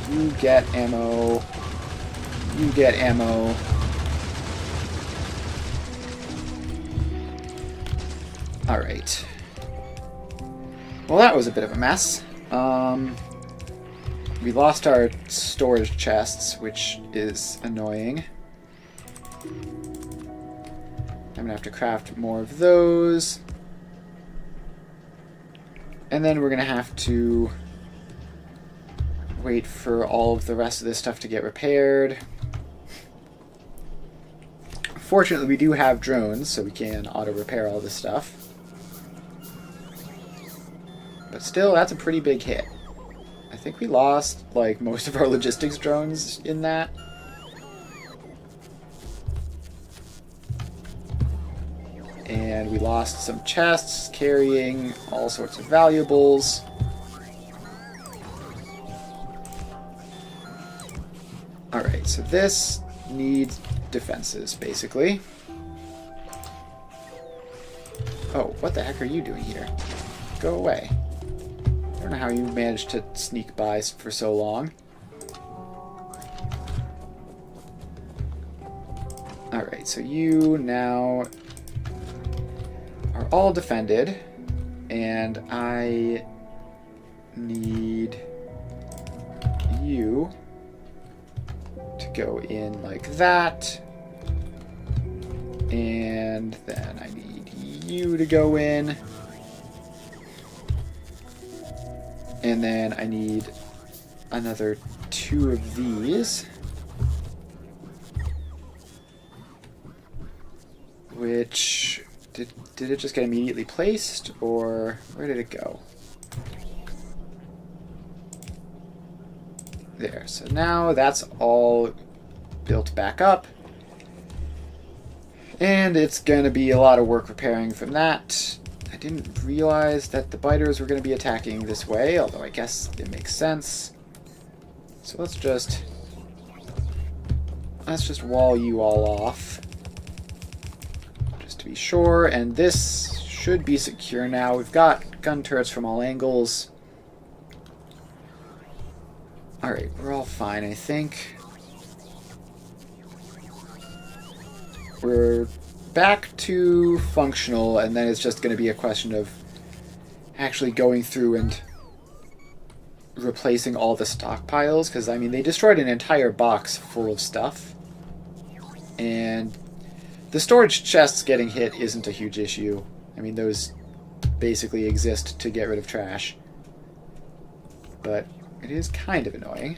You get ammo. You get ammo. Alright. Well, that was a bit of a mess. We lost our storage chests, which is annoying. I'm gonna have to craft more of those. And then we're gonna have to wait for all of the rest of this stuff to get repaired. Fortunately, we do have drones, so we can auto-repair all this stuff. But still, that's a pretty big hit. I think we lost, like, most of our logistics drones in that. And we lost some chests carrying all sorts of valuables. Alright, so this needs defenses, basically. Oh, what the heck are you doing here? Go away. I don't know how you managed to sneak by for so long. Alright, so you now are all defended, and I need you to go in like that, and then I need you to go in, and then I need another 2 of these, which did it just get immediately placed, or where did it go? There, so now that's all built back up. And it's going to be a lot of work repairing from that. I didn't realize that the biters were going to be attacking this way, although I guess it makes sense. So let's just wall you all off. Just to be sure, and this should be secure now. We've got gun turrets from all angles. Alright, we're all fine, I think. We're back to functional, and then it's just going to be a question of actually going through and replacing all the stockpiles, because, I mean, they destroyed an entire box full of stuff. And the storage chests getting hit isn't a huge issue. I mean, those basically exist to get rid of trash. But it is kind of annoying.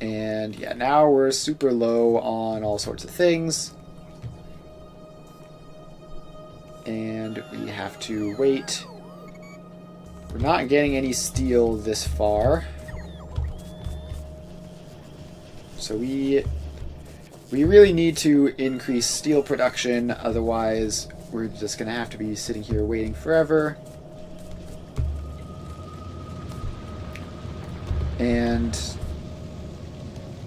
And yeah, now we're super low on all sorts of things. And we have to wait. We're not getting any steel this far. So we really need to increase steel production, otherwise we're just going to have to be sitting here waiting forever. And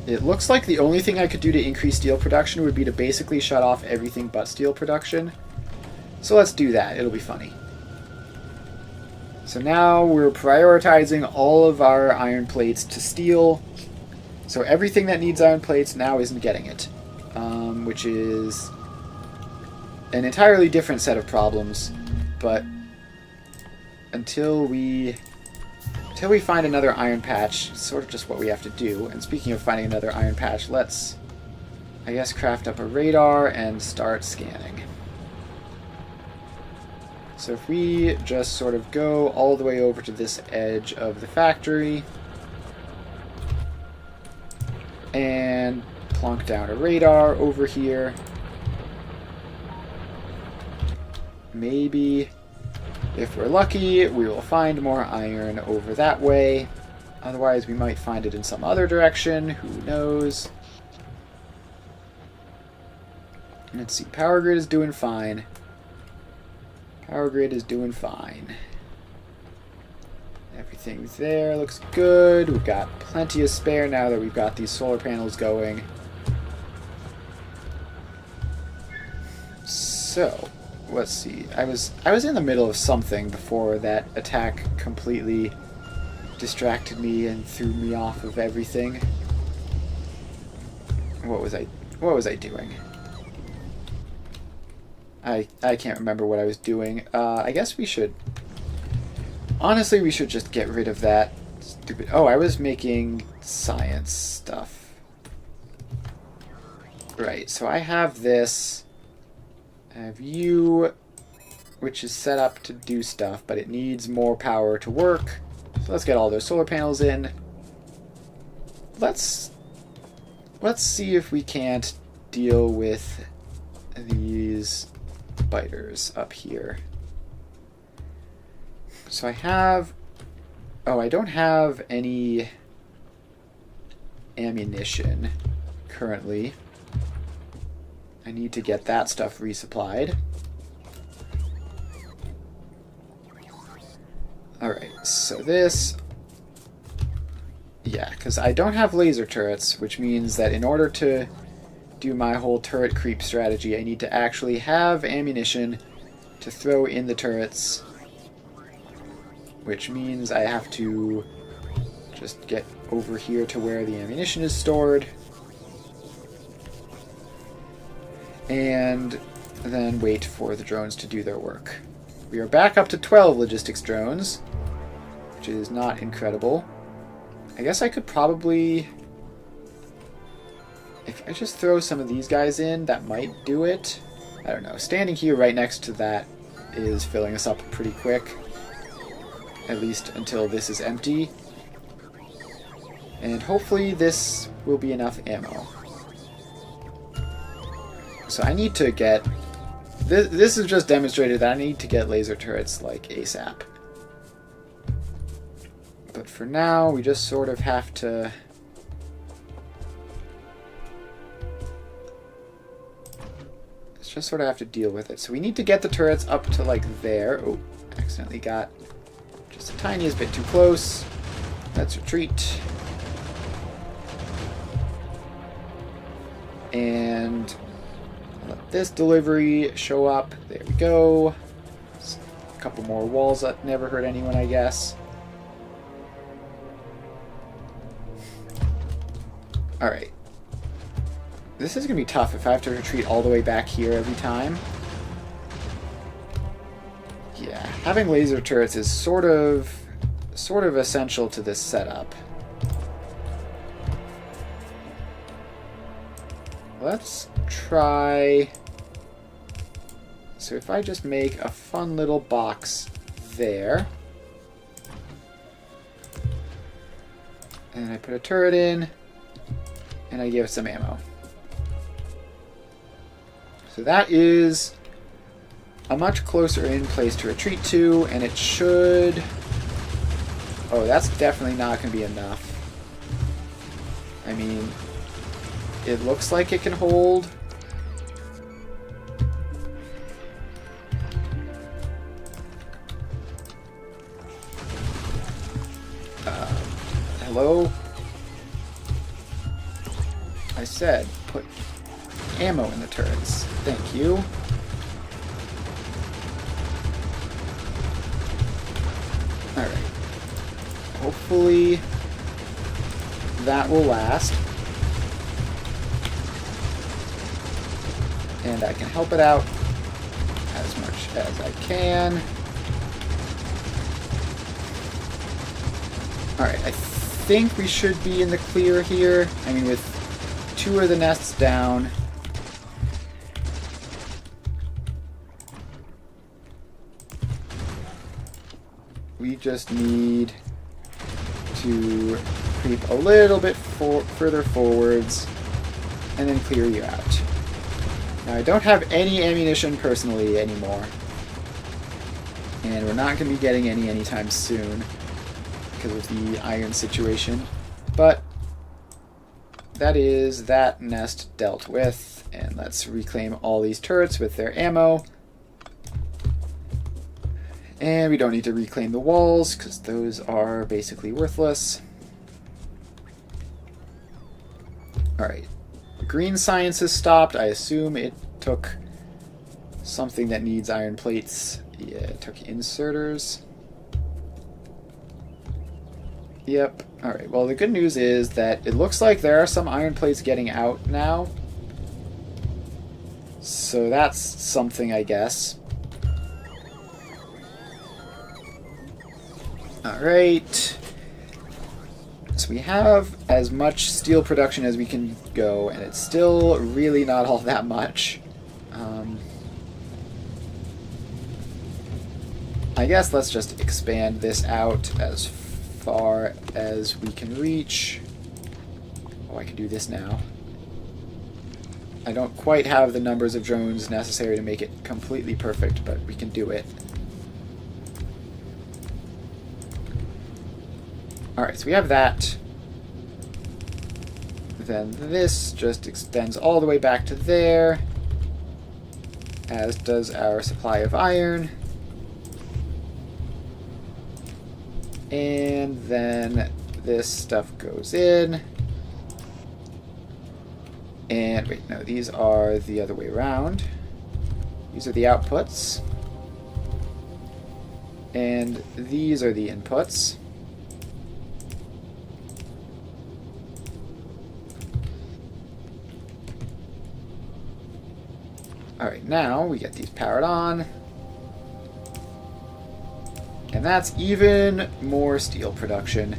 it looks like the only thing I could do to increase steel production would be to basically shut off everything but steel production. So let's do that. It'll be funny. So now we're prioritizing all of our iron plates to steel. So everything that needs iron plates now isn't getting it. Which is an entirely different set of problems. But until we find another iron patch, it's sort of just what we have to do. And speaking of finding another iron patch, let's, I guess, craft up a radar and start scanning. So if we just sort of go all the way over to this edge of the factory and plunk down a radar over here, maybe, if we're lucky, we will find more iron over that way. Otherwise, we might find it in some other direction. Who knows? Let's see. Power grid is doing fine. Power grid is doing fine. Everything's there. Looks good. We've got plenty of spare now that we've got these solar panels going. So, let's see. I was in the middle of something before that attack completely distracted me and threw me off of everything. What was I doing? I can't remember what I was doing. I guess we should... Honestly, we should just get rid of that stupid... Oh, I was making science stuff. Right, so I have this. I have you, which is set up to do stuff, but it needs more power to work. So let's get all those solar panels in. Let's see if we can't deal with these biters up here. So I have... Oh, I don't have any ammunition currently. I need to get that stuff resupplied. Alright, so this... Yeah, because I don't have laser turrets, which means that in order to do my whole turret creep strategy, I need to actually have ammunition to throw in the turrets, which means I have to just get over here to where the ammunition is stored, and then wait for the drones to do their work. We are back up to 12 logistics drones, which is not incredible. I guess I could probably... If I just throw some of these guys in, that might do it. I don't know. Standing here right next to that is filling us up pretty quick. At least until this is empty. And hopefully this will be enough ammo. So I need to get... This has just demonstrated that I need to get laser turrets like ASAP. But for now, we just sort of have to... Just sort of have to deal with it. So we need to get the turrets up to like there. Oh, accidentally got just the tiniest bit too close. Let's retreat. And let this delivery show up. There we go. Just a couple more walls that never hurt anyone, I guess. Alright. This is going to be tough if I have to retreat all the way back here every time. Yeah. having laser turrets is sort of essential to this setup. Let's try... So if I just make a fun little box there, and I put a turret in, and I give it some ammo. So that is a much closer in place to retreat to, and it should... Oh, that's definitely not going to be enough. I mean, it looks like it can hold. Hello? I said, put ammo in the turrets. Thank you. Alright. Hopefully that will last. And I can help it out as much as I can. Alright, I think we should be in the clear here. I mean, with 2 of the nests down. We just need to creep a little bit further forwards and then clear you out. Now, I don't have any ammunition personally anymore. And we're not going to be getting any anytime soon because of the iron situation. But that is that nest dealt with. And let's reclaim all these turrets with their ammo. And we don't need to reclaim the walls because those are basically worthless. Alright. Green science has stopped. I assume it took something that needs iron plates. Yeah, it took inserters. Yep. Alright, well the good news is that it looks like there are some iron plates getting out now. So that's something, I guess. Alright. So we have as much steel production as we can go, and it's still really not all that much. I guess let's just expand this out as far as we can reach. Oh, I can do this now. I don't quite have the numbers of drones necessary to make it completely perfect, but we can do it. Alright, so we have that. Then this just extends all the way back to there, as does our supply of iron. And then this stuff goes in. And wait, no, these are the other way around. These are the outputs. And these are the inputs. Alright, now we get these powered on. And that's even more steel production.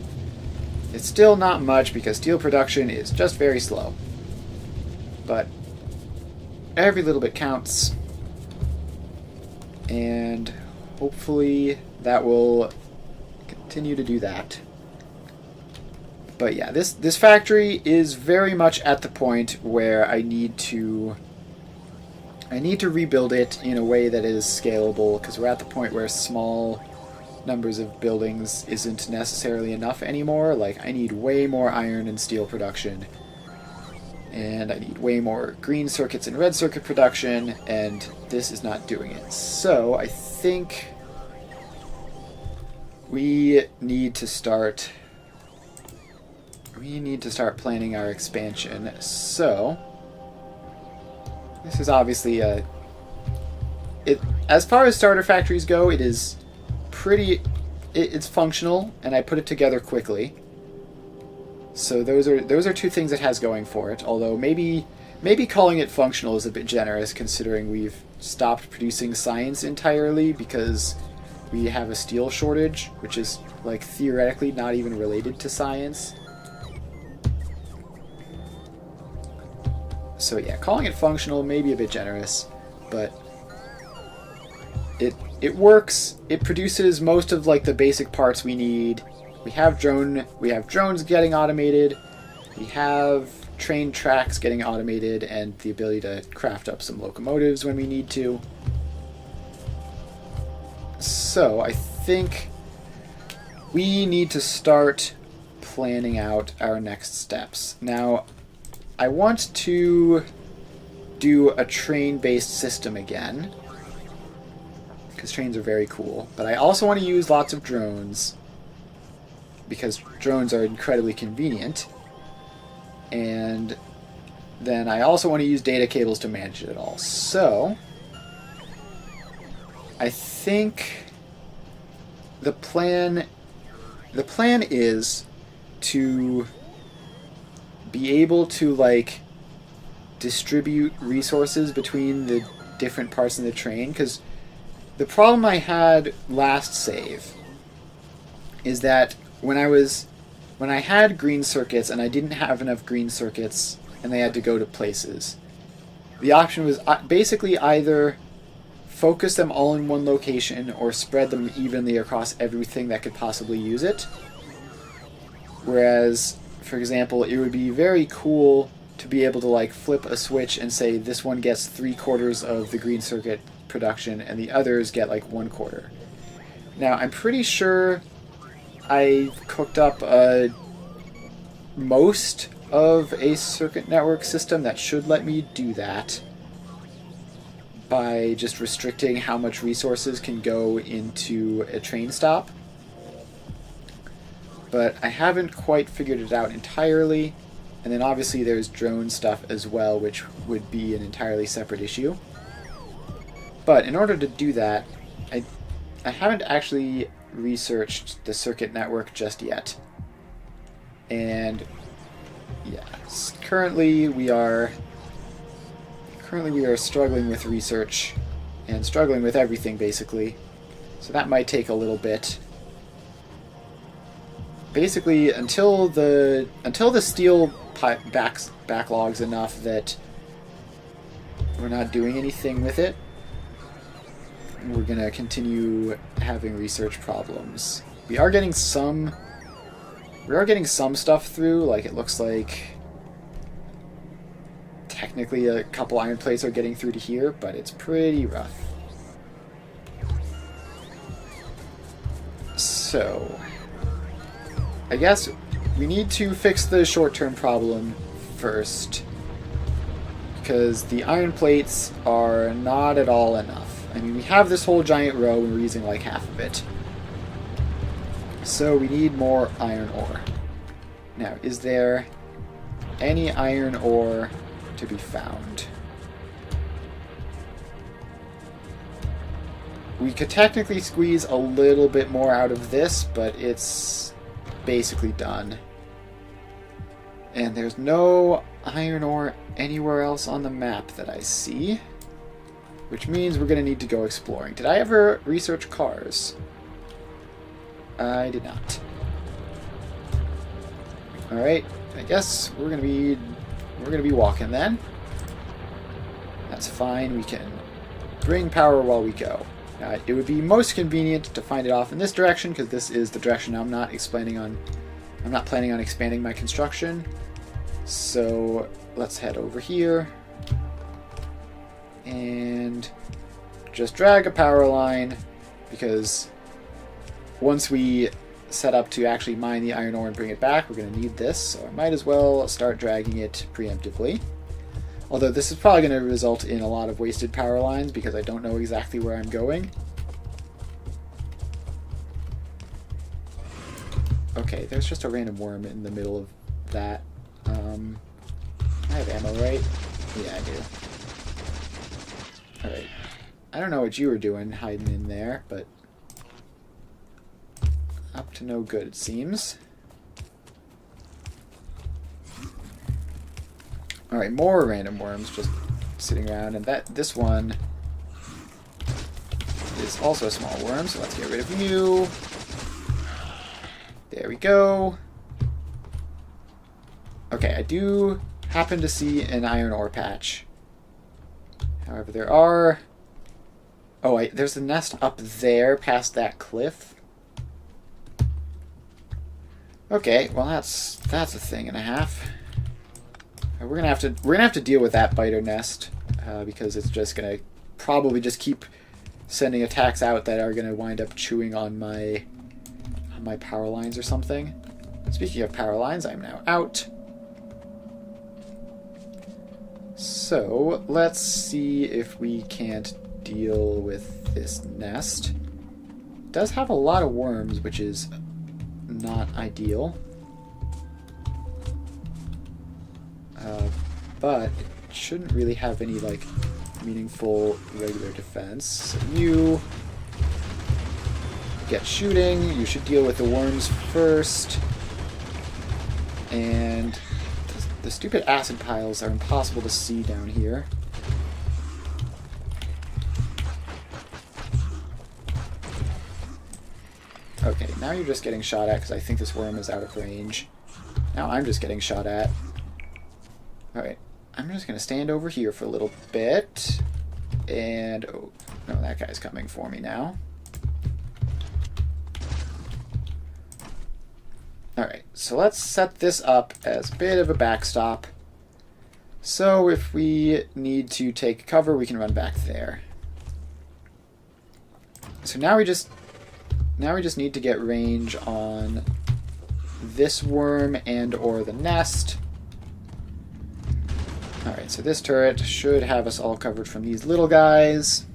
It's still not much because steel production is just very slow. But every little bit counts. And hopefully that will continue to do that. But yeah, this factory is very much at the point where I need to rebuild it in a way that is scalable, because we're at the point where small numbers of buildings isn't necessarily enough anymore. Like, I need way more iron and steel production, and I need way more green circuits and red circuit production, and this is not doing it. So I think we need to start planning our expansion. So this is obviously as far as starter factories go, it is it's functional, and I put it together quickly. So those are two things it has going for it. Although maybe calling it functional is a bit generous, considering we've stopped producing science entirely because we have a steel shortage, which is like theoretically not even related to science. So yeah, calling it functional may be a bit generous, but it works. It produces most of like the basic parts we need. We have drones getting automated. We have train tracks getting automated and the ability to craft up some locomotives when we need to. So I think we need to start planning out our next steps. Now, I want to do a train-based system again, because trains are very cool. But I also want to use lots of drones, because drones are incredibly convenient. And then I also want to use data cables to manage it all. So I think the plan is to be able to like distribute resources between the different parts of the train, because the problem I had last save is that when I had green circuits and I didn't have enough green circuits and they had to go to places, the option was basically either focus them all in one location or spread them evenly across everything that could possibly use it. Whereas, for example, it would be very cool to be able to like flip a switch and say this one gets 3/4 of the green circuit production and the others get like 1/4. Now, I'm pretty sure I cooked up most of a circuit network system that should let me do that by just restricting how much resources can go into a train stop. But I haven't quite figured it out entirely. And then obviously there's drone stuff as well, which would be an entirely separate issue. But in order to do that, I haven't actually researched the circuit network just yet. And yeah, currently we are struggling with research and struggling with everything basically. So that might take a little bit. Basically, until the steel backlogs enough that we're not doing anything with it, we're gonna continue having research problems. We are getting some stuff through. Like, it looks like technically a couple iron plates are getting through to here, but it's pretty rough. So I guess we need to fix the short-term problem first, because the iron plates are not at all enough. I mean, we have this whole giant row and we're using like half of it. So we need more iron ore. Now, is there any iron ore to be found? We could technically squeeze a little bit more out of this, but it's basically done. And there's no iron ore anywhere else on the map that I see, which means we're going to need to go exploring. Did I ever research cars? I did not. Alright, I guess we're gonna be walking then. That's fine, we can bring power while we go. Now, it would be most convenient to find it off in this direction, because this is the direction I'm not planning on expanding my construction. So let's head over here and just drag a power line, because once we set up to actually mine the iron ore and bring it back, we're going to need this, so I might as well start dragging it preemptively. Although this is probably going to result in a lot of wasted power lines, because I don't know exactly where I'm going. Okay, there's just a random worm in the middle of that. I have ammo, right? Yeah, I do. Alright. I don't know what you were doing hiding in there, but up to no good, it seems. Alright, more random worms just sitting around, and this one is also a small worm, so let's get rid of you. There we go. Okay, I do happen to see an iron ore patch. However, there are... Oh, there's a nest up there past that cliff. Okay, well that's a thing and a half. We're gonna have to deal with that biter nest because it's just gonna probably just keep sending attacks out that are gonna wind up chewing on my power lines or something. Speaking of power lines, I'm now out. So let's see if we can't deal with this nest. It does have a lot of worms, which is not ideal. But it shouldn't really have any like meaningful regular defense. So you get shooting. You should deal with the worms first. And the stupid acid piles are impossible to see down here. Okay, now you're just getting shot at because I think this worm is out of range. Now I'm just getting shot at. Alright, I'm just going to stand over here for a little bit. And, oh, no, that guy's coming for me now. Alright, so let's set this up as a bit of a backstop. So if we need to take cover, we can run back there. So now we just need to get range on this worm and or the nest. Alright, so this turret should have us all covered from these little guys.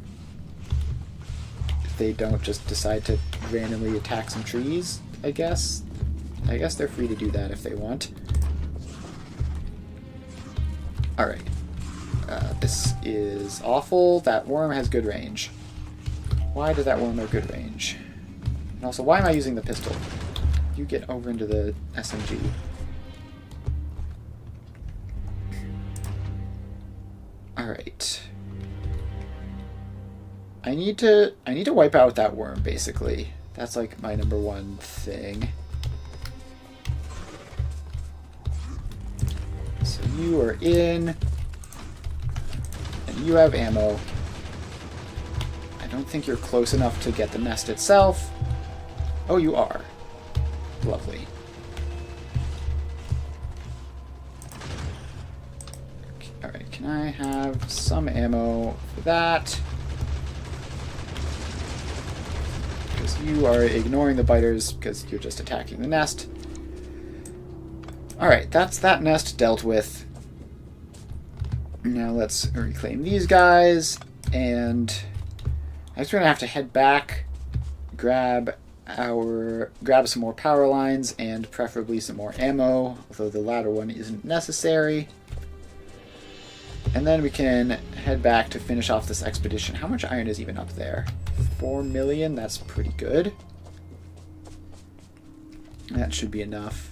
If they don't just decide to randomly attack some trees, I guess. I guess they're free to do that if they want. Alright. This is awful. That worm has good range. Why does that worm have good range? And also, why am I using the pistol? You get over into the SMG. Alright. I need to wipe out that worm, basically. That's like my number one thing. So you are in. And you have ammo. I don't think you're close enough to get the nest itself. Oh, you are. Lovely. Alright, can I have some ammo for that? Because you are ignoring the biters because you're just attacking the nest. Alright, that's that nest dealt with. Now let's reclaim these guys, and I guess we're gonna have to head back, grab some more power lines, and preferably some more ammo, although the latter one isn't necessary. And then we can head back to finish off this expedition. How much iron is even up there? 4 million? That's pretty good. That should be enough.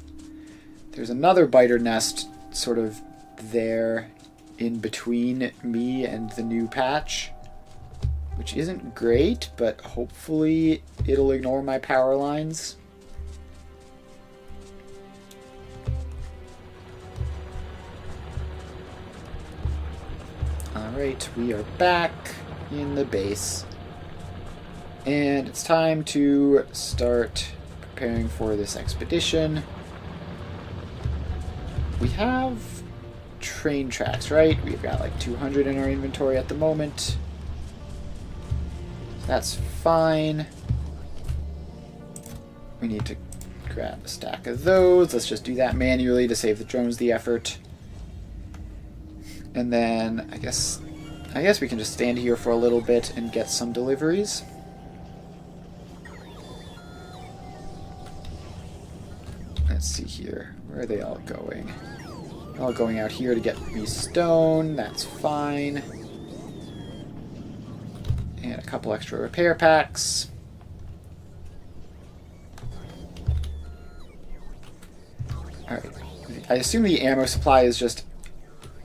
There's another biter nest sort of there in between me and the new patch, which isn't great, but hopefully it'll ignore my power lines. Alright, we are back in the base. And it's time to start preparing for this expedition. We have train tracks, right? We've got like 200 in our inventory at the moment. That's fine. We need to grab a stack of those. Let's just do that manually to save the drones the effort. And then I guess we can just stand here for a little bit and get some deliveries. Let's see here. Where are they all going? They're all going out here to get me stone. That's fine. And a couple extra repair packs. Alright. I assume the ammo supply is just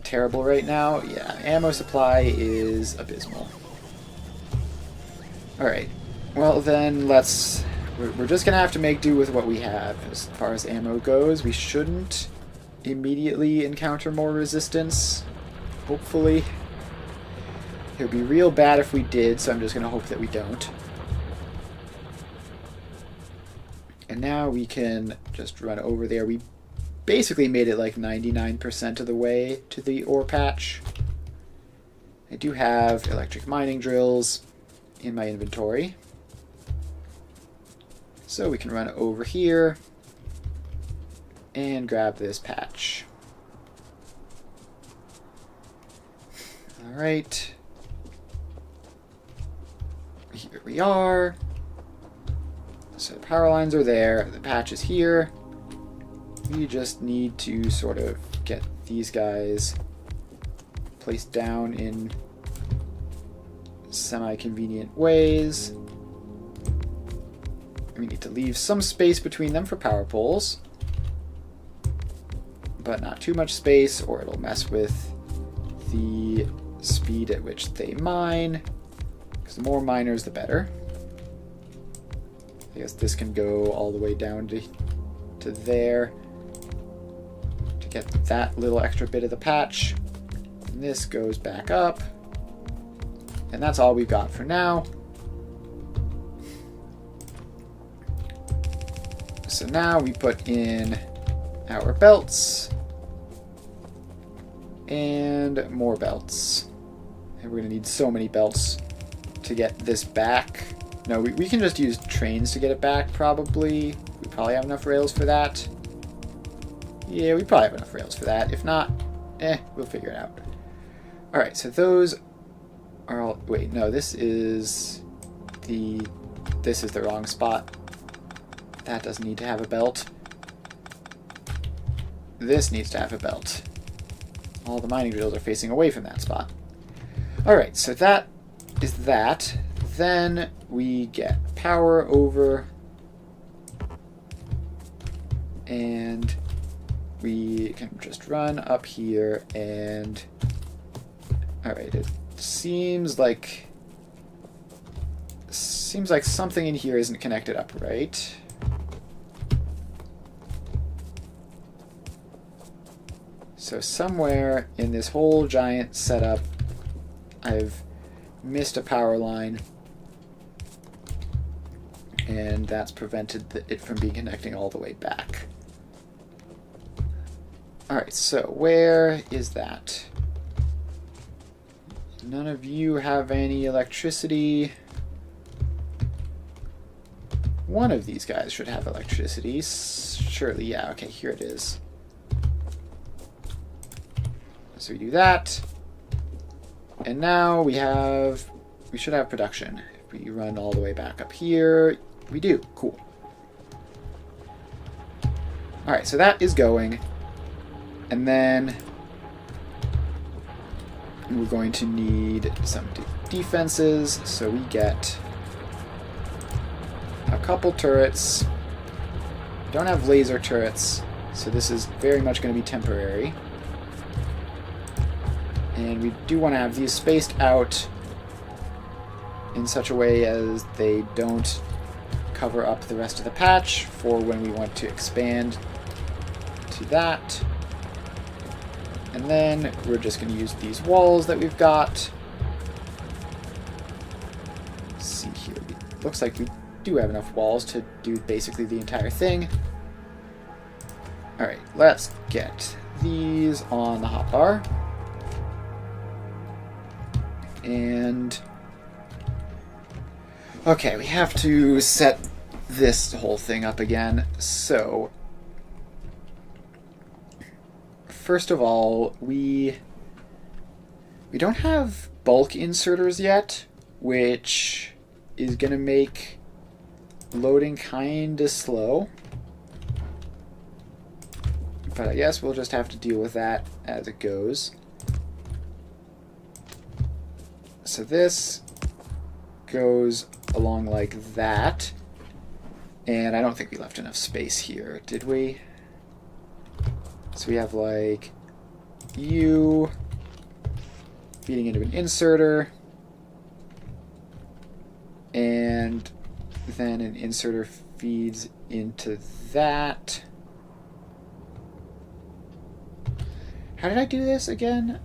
terrible right now. Yeah, ammo supply is abysmal. Alright. Well then, we're just gonna have to make do with what we have. As far as ammo goes, we shouldn't immediately encounter more resistance. Hopefully. It would be real bad if we did, so I'm just gonna hope that we don't. And now we can just run over there. We basically made it like 99% of the way to the ore patch. I do have electric mining drills in my inventory. So we can run over here and grab this patch. Alright. Here we are. So the power lines are there, the patch is here. We just need to sort of get these guys placed down in semi-convenient ways. We need to leave some space between them for power poles, but not too much space or it'll mess with the speed at which they mine, because the more miners the better. I guess this can go all the way down to there to get that little extra bit of the patch. And this goes back up. And that's all we've got for now. So now we put in our belts and more belts. And we're going to need so many belts to get this back. No, we can just use trains to get it back, probably. We probably have enough rails for that. Yeah, we probably have enough rails for that. If not, we'll figure it out. Alright, so those are all... Wait, no, this is the wrong spot. That doesn't need to have a belt. This needs to have a belt. All the mining drills are facing away from that spot. Alright, so that is that. Then we get power over, and we can just run up here and... Alright, it seems like something in here isn't connected up right. So somewhere in this whole giant setup, I've missed a power line. And that's prevented it from being connecting all the way back. Alright, so where is that? None of you have any electricity. One of these guys should have electricity. Surely, yeah, okay, here it is. So we do that. And now we should have production. If we run all the way back up here, we do. Cool. Alright, so that is going. And then we're going to need some defenses, so we get a couple turrets. We don't have laser turrets, so this is very much going to be temporary. And we do want to have these spaced out in such a way as they don't cover up the rest of the patch for when we want to expand to that. And then we're just going to use these walls that we've got. Let's see here. It looks like we do have enough walls to do basically the entire thing. Alright, let's get these on the hotbar. And... okay, we have to set this whole thing up again. So, first of all, we don't have bulk inserters yet, which is going to make loading kind of slow. But I guess we'll just have to deal with that as it goes. So this goes along like that. And I don't think we left enough space here, did we? So we have like you feeding into an inserter. And then an inserter feeds into that. How did I do this again?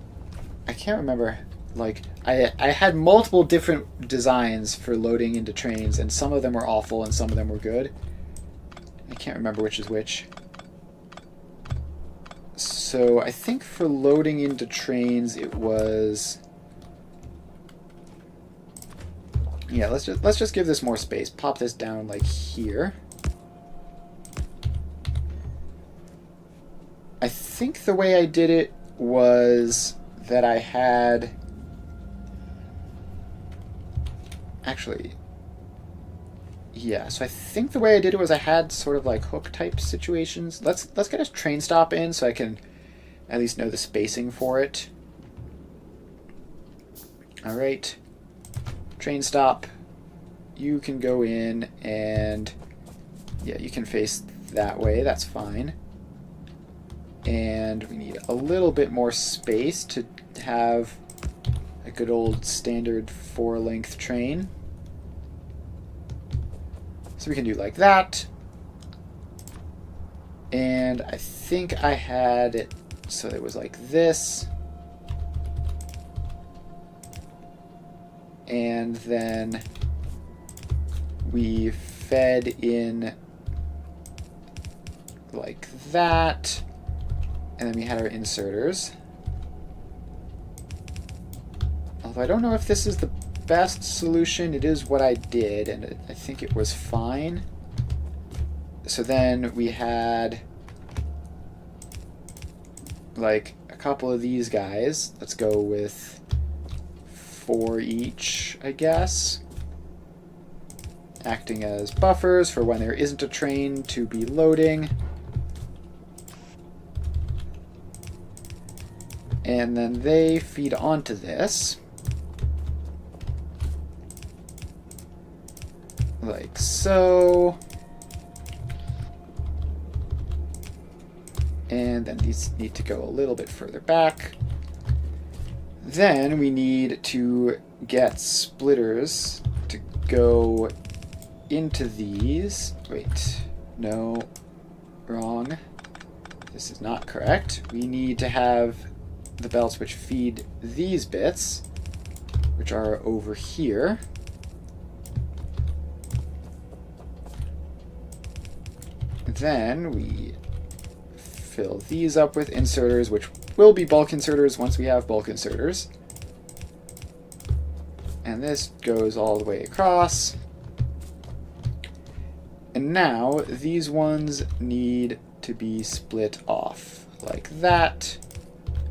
I can't remember. Like, I had multiple different designs for loading into trains, and some of them were awful and some of them were good. I can't remember which is which. So I think for loading into trains it was... Yeah, let's just give this more space. Pop this down like here. I think the way I did it was that I had... Actually, yeah, so I think the way I did it was I had sort of like hook type situations. Let's get a train stop in so I can at least know the spacing for it. All right, train stop. You can go in and yeah, you can face that way. That's fine. And we need a little bit more space to have a good old standard 4-length train. So we can do like that. And I think I had it so it was like this. And then we fed in like that. And then we had our inserters. Although I don't know if this is the best solution. It is what I did, and I think it was fine. So then we had like a couple of these guys. Let's go with 4 each, I guess. Acting as buffers for when there isn't a train to be loading. And then they feed onto this. Like so. And then these need to go a little bit further back. Then we need to get splitters to go into these. Wait, no, wrong. This is not correct. We need to have the belts which feed these bits, which are over here. Then we fill these up with inserters, which will be bulk inserters once we have bulk inserters. And this goes all the way across. And now these ones need to be split off like that.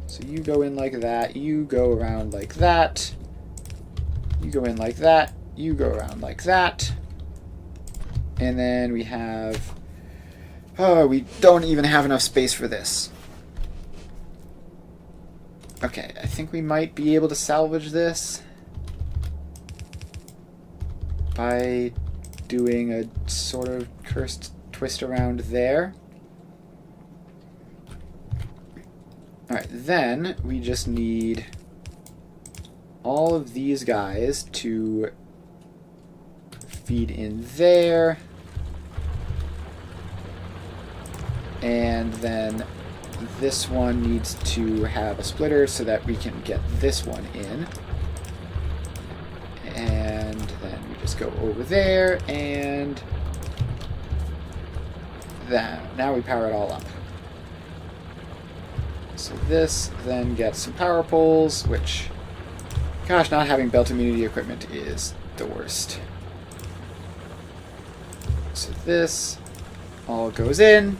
So you go in like that, you go around like that, you go in like that, you go around like that. And then we have... Oh, we don't even have enough space for this. Okay, I think we might be able to salvage this by doing a sort of cursed twist around there. Alright, then we just need all of these guys to feed in there. And then this one needs to have a splitter so that we can get this one in. And then we just go over there and that. Now we power it all up. So this then gets some power poles, which, gosh, not having belt immunity equipment is the worst. So this all goes in.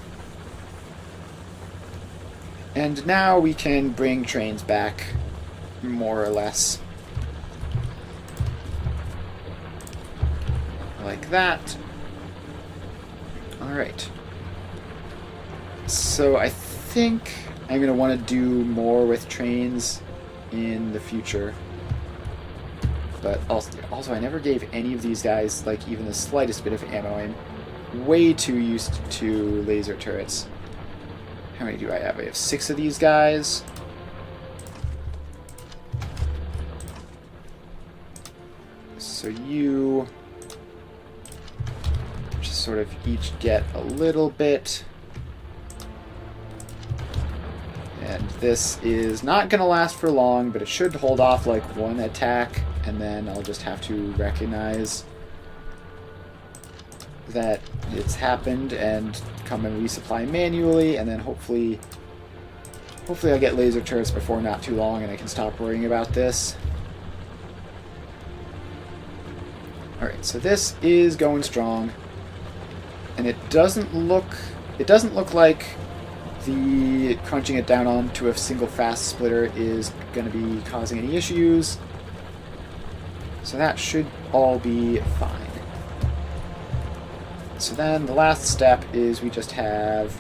And now we can bring trains back, more or less. Like that. Alright. So I think I'm going to want to do more with trains in the future. But also I never gave any of these guys, like, even the slightest bit of ammo. I'm way too used to laser turrets. How many do I have? I have 6 of these guys. So you sort of each get a little bit. And this is not going to last for long, but it should hold off like one attack, and then I'll just have to recognize that it's happened and come and resupply manually, and then hopefully I'll get laser turrets before not too long and I can stop worrying about this. Alright, so this is going strong. And it doesn't look like the crunching it down onto a single fast splitter is going to be causing any issues. So that should all be fine. So then the last step is we just have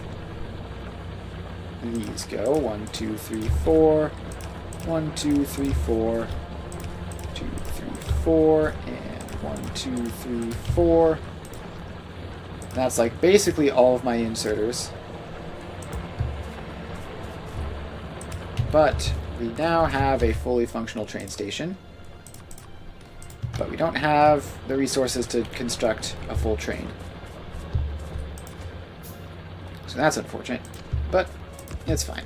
these go. 1, 2, 3, 4. 1, 2, 3, 4. 2, 3, 4. And 1, 2, 3, 4. And that's like basically all of my inserters. But we now have a fully functional train station. But we don't have the resources to construct a full train. So that's unfortunate, but it's fine.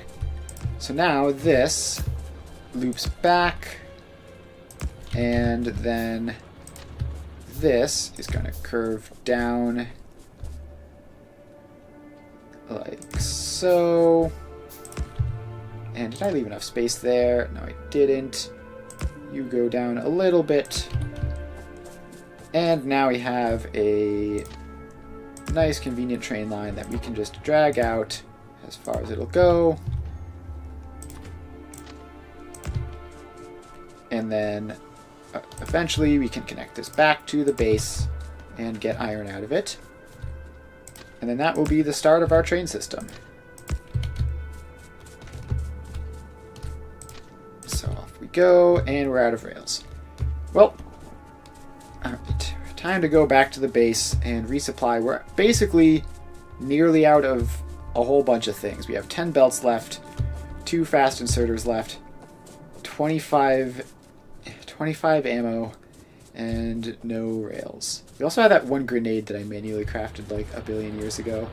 So now this loops back, and then this is going to curve down like so. And did I leave enough space there? No, I didn't. You go down a little bit. And now we have a nice convenient train line that we can just drag out as far as it'll go. And then eventually we can connect this back to the base and get iron out of it. And then that will be the start of our train system. So off we go, and we're out of rails. Well, alright, time to go back to the base and resupply. We're basically nearly out of a whole bunch of things. We have 10 belts left, 2 fast inserters left, 25 ammo, and no rails. We also have that one grenade that I manually crafted like a billion years ago.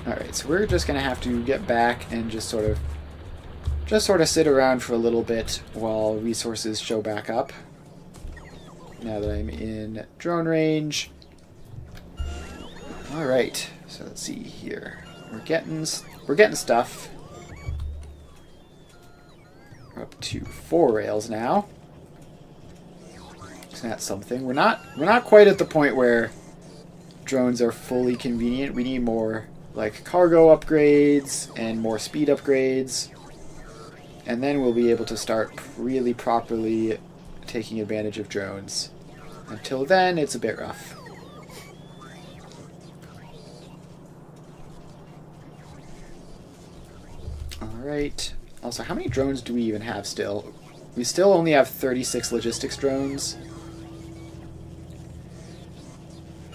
Alright, so we're just gonna have to get back and just sort of sit around for a little bit while resources show back up. Now that I'm in drone range. Alright, so let's see here. We're getting stuff. We're up to 4 rails now. So that's something. We're not quite at the point where drones are fully convenient. We need more like cargo upgrades and more speed upgrades. And then we'll be able to start really properly taking advantage of drones. Until then, it's a bit rough. Alright. Also, how many drones do we even have still? We still only have 36 logistics drones.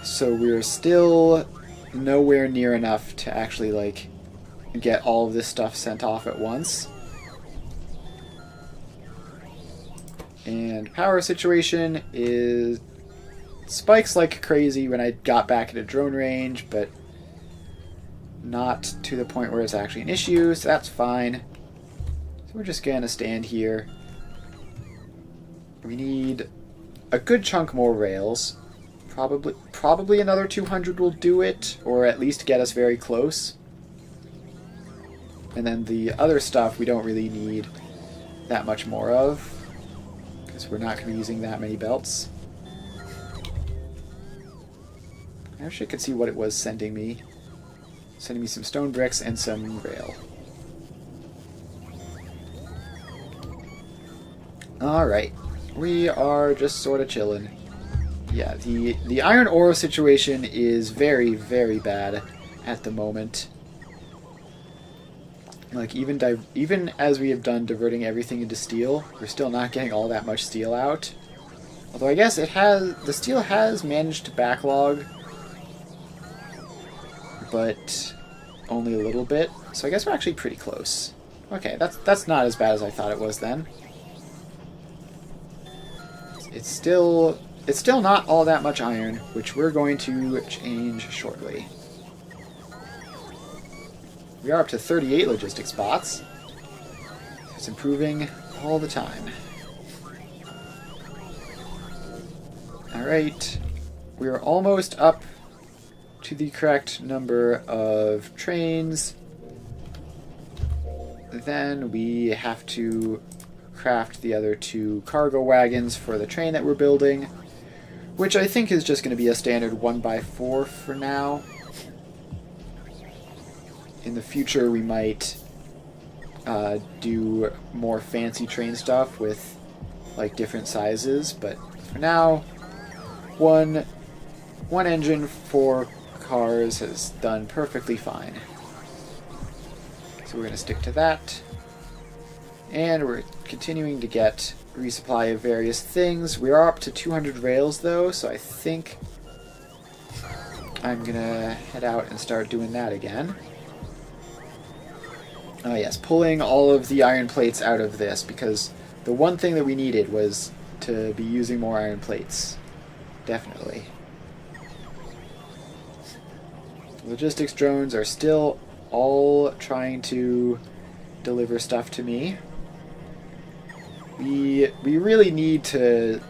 So we're still nowhere near enough to actually, like, get all of this stuff sent off at once. And power situation is spikes like crazy when I got back into drone range, but not to the point where it's actually an issue, so that's fine. So we're just gonna stand here. We need a good chunk more rails. Probably another 200 will do it, or at least get us very close. And then the other stuff we don't really need that much more of, because we're not going to be using that many belts. I wish I could see what it was sending me. Sending me some stone bricks and some rail. Alright, we are just sort of chilling. Yeah, the iron ore situation is very, very bad at the moment. Like, even as we have done diverting everything into steel, we're still not getting all that much steel out. Although I guess the steel has managed to backlog, but only a little bit. So I guess we're actually pretty close. Okay, that's not as bad as I thought it was then. It's still it's still not all that much iron, which we're going to change shortly. We are up to 38 logistic spots. It's improving all the time. Alright, we are almost up to the correct number of trains. Then we have to craft the other 2 cargo wagons for the train that we're building, which I think is just going to be a standard 1x4 for now. In the future, we might do more fancy train stuff with like different sizes, but for now, one engine, 4 cars has done perfectly fine. So we're going to stick to that. And we're continuing to get resupply of various things. We are up to 200 rails though, so I think I'm going to head out and start doing that again. Oh yes, pulling all of the iron plates out of this, because the one thing that we needed was to be using more iron plates. Definitely. Logistics drones are still all trying to deliver stuff to me. We really need to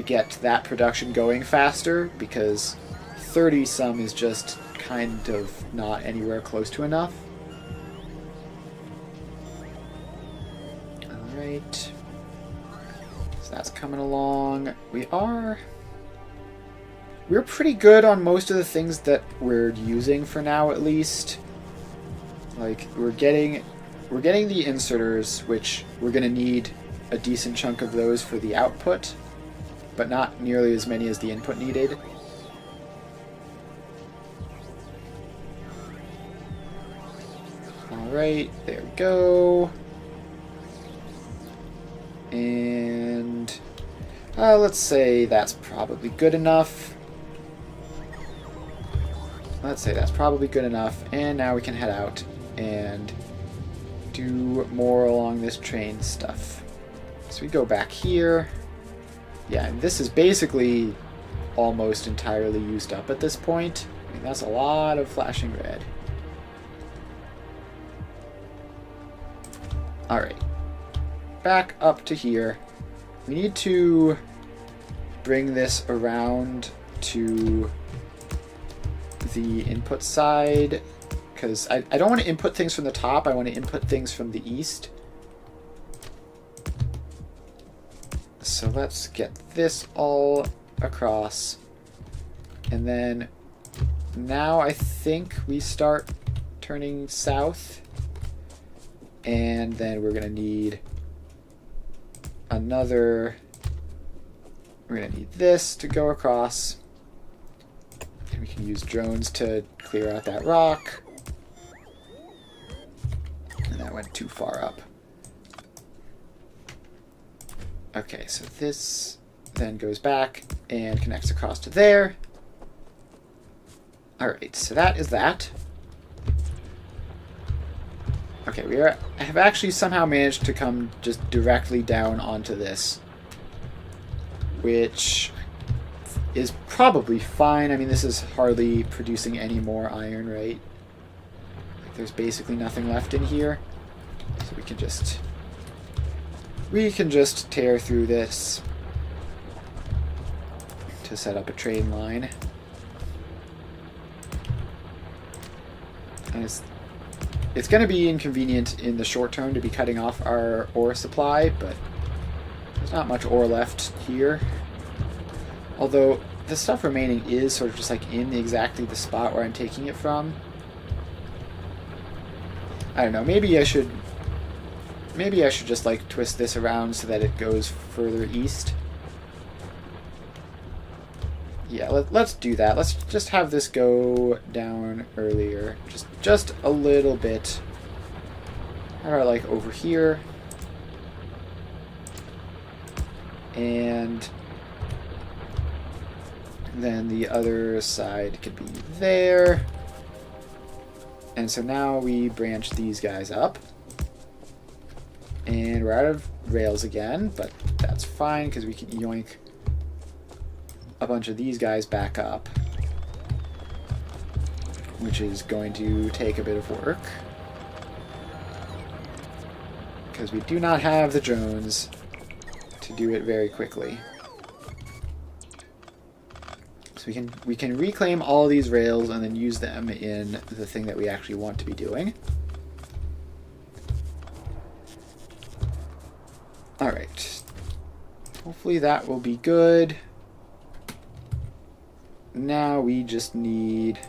get that production going faster, because 30-some is just kind of not anywhere close to enough. Alright. So that's coming along. We're pretty good on most of the things that we're using for now, at least. Like, we're getting the inserters, which we're going to need a decent chunk of those for the output, but not nearly as many as the input needed. Alright, there we go. And let's say that's probably good enough. And now we can head out and do more along this train stuff. So we go back here. Yeah, and this is basically almost entirely used up at this point. I mean, that's a lot of flashing red. Alright. Back up to here. We need to bring this around to the input side, because I don't want to input things from the top, I want to input things from the east. So let's get this all across. And then now I think we start turning south. And then we're going to need we're going to need this to go across. And we can use drones to clear out that rock. And that went too far up. Okay, so this then goes back and connects across to there. Alright, so that is that. Okay, we have actually somehow managed to come just directly down onto this, which is probably fine. I mean, this is hardly producing any more iron, right? Like, there's basically nothing left in here, so we can just tear through this to set up a train line. And it's going to be inconvenient in the short term to be cutting off our ore supply, but there's not much ore left here. Although the stuff remaining is sort of just like in exactly the spot where I'm taking it from. I don't know, maybe I should just like twist this around so that it goes further east. Yeah, let's do that. Let's just have this go down earlier. Just a little bit. How about like over here? And then the other side could be there. And so now we branch these guys up. And we're out of rails again, but that's fine because we can yoink a bunch of these guys back up, which is going to take a bit of work, because we do not have the drones to do it very quickly. So we can reclaim all these rails and then use them in the thing that we actually want to be doing. Alright. Hopefully that will be good. Now we just need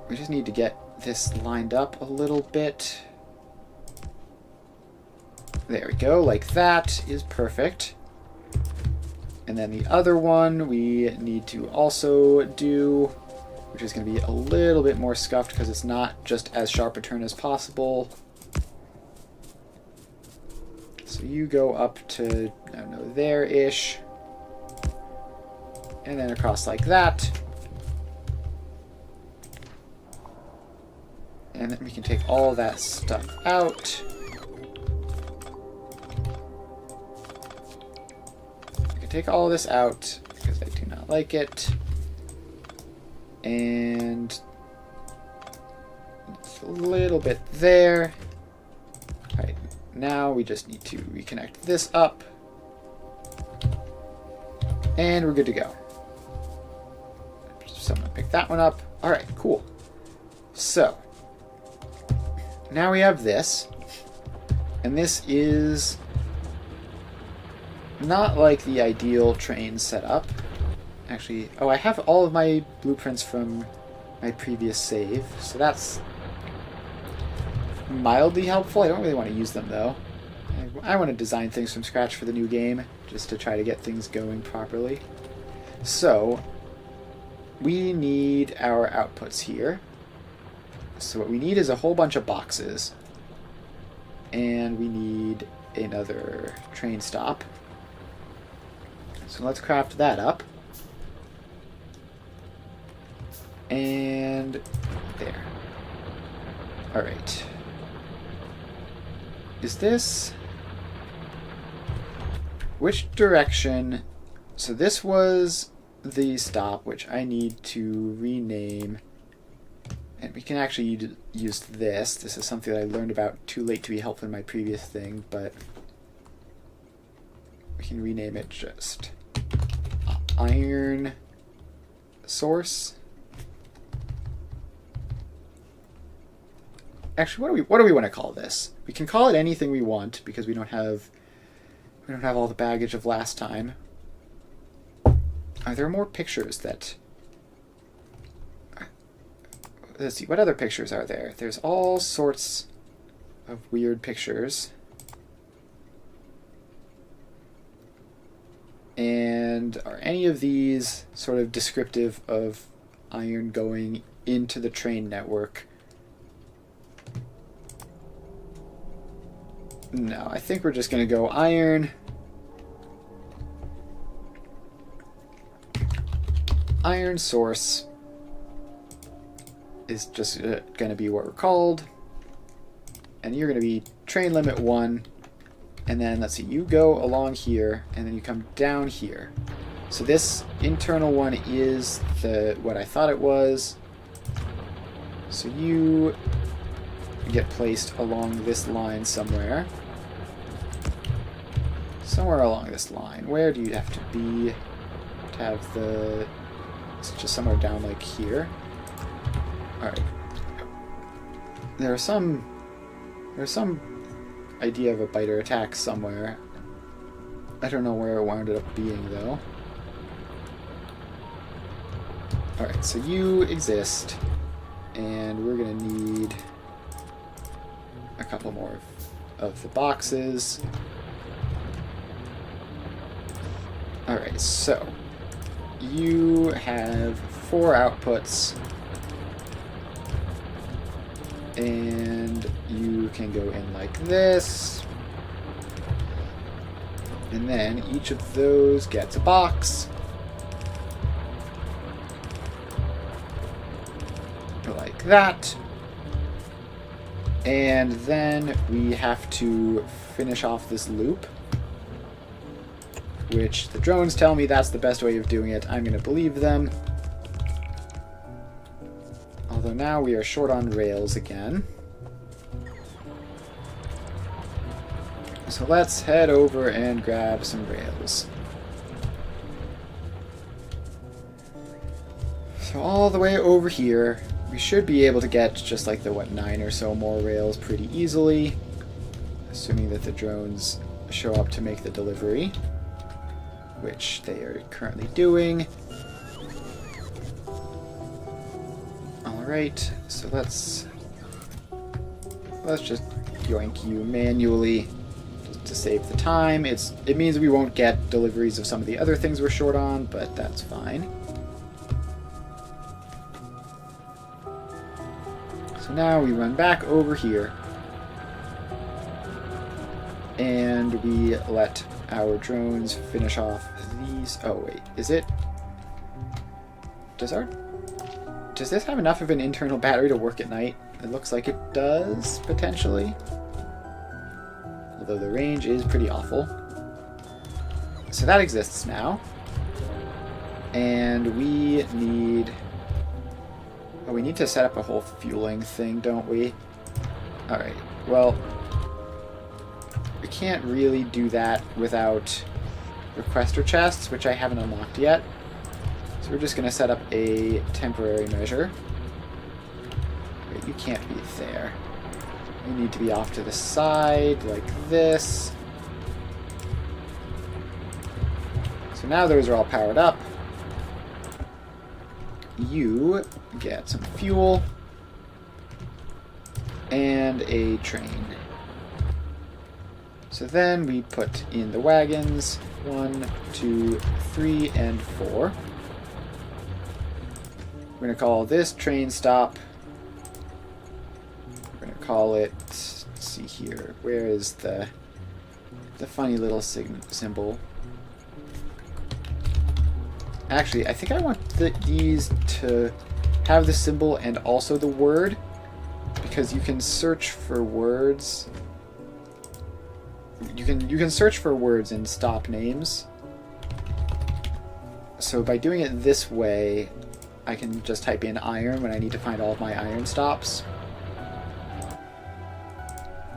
to get this lined up a little bit. There we go, like that is perfect. And then the other one we need to also do, which is going to be a little bit more scuffed because it's not just as sharp a turn as possible. So you go up to, I don't know, there-ish. And then across like that. And then we can take all that stuff out. Take all this out because I do not like it. And a little bit there. Alright, now we just need to reconnect this up. And we're good to go. Someone pick that one up. Alright, cool. So, now we have this. And this is not like the ideal train setup. Actually, oh, I have all of my blueprints from my previous save, so that's mildly helpful. I don't really want to use them, though. I want to design things from scratch for the new game, just to try to get things going properly. So, we need our outputs here. So what we need is a whole bunch of boxes. And we need another train stop. So let's craft that up. And there. Alright. Is this... Which direction... So this was the stop, which I need to rename. And we can actually use this. This is something that I learned about too late to be helpful in my previous thing, but we can rename it just iron source. Actually, what do we want to call this? We can call it anything we want because we don't have all the baggage of last time. Are there more pictures that... Let's see, what other pictures are there? There's all sorts of weird pictures. And are any of these sort of descriptive of iron going into the train network? No, I think we're just going to go iron. Iron source is just going to be what we're called. And you're going to be train limit 1. And then, let's see, you go along here, and then you come down here. So this internal one is what I thought it was. So you get placed along this line somewhere. Somewhere along this line. Where do you have to be to have the... It's just somewhere down like here. Alright. There's some idea of a biter attack somewhere. I don't know where it wound up being, though. Alright, so you exist, and we're going to need a couple more of the boxes. Alright, so you have 4 outputs, and you can go in like this, and then each of those gets a box, like that, and then we have to finish off this loop. which the drones tell me that's the best way of doing it. I'm going to believe them. Although now we are short on rails again. So let's head over and grab some rails. So all the way over here, we should be able to get just like the, 9 or so more rails pretty easily. Assuming that the drones show up to make the delivery, which they are currently doing. Alright, so let's just yoink you manually just to save the time. It means we won't get deliveries of some of the other things we're short on, but that's fine. So now we run back over here and we let our drones finish off these. Oh wait, is it? Does this have enough of an internal battery to work at night? It looks like it does, potentially. Although the range is pretty awful. So that exists now. And we need... Oh, we need to set up a whole fueling thing, don't we? Alright, well... We can't really do that without requester chests, which I haven't unlocked yet. So we're just going to set up a temporary measure. Wait, you can't be there. You need to be off to the side, like this. So now those are all powered up. You get some fuel and a train. So then we put in the wagons, 1, 2, 3, and 4. We're going to call this train stop. We're going to call it, let's see here, where is the funny little symbol? Actually, I think I want these to have the symbol and also the word, because you can search for words. You can search for words in stop names. So by doing it this way, I can just type in iron when I need to find all of my iron stops.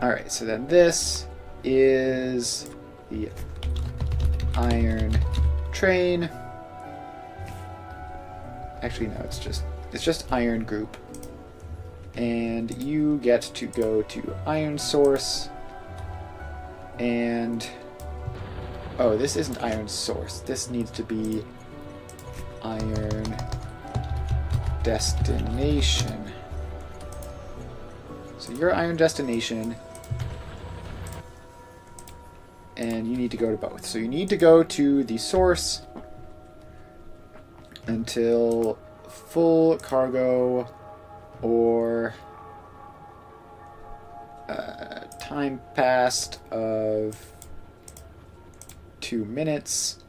Alright, so then this is the iron train. Actually, no, it's just iron group. And you get to go to iron source. And oh, this isn't iron source. This needs to be iron destination. So you're iron destination, and you need to go to both. So you need to go to the source until full cargo or time passed of 2 minutes.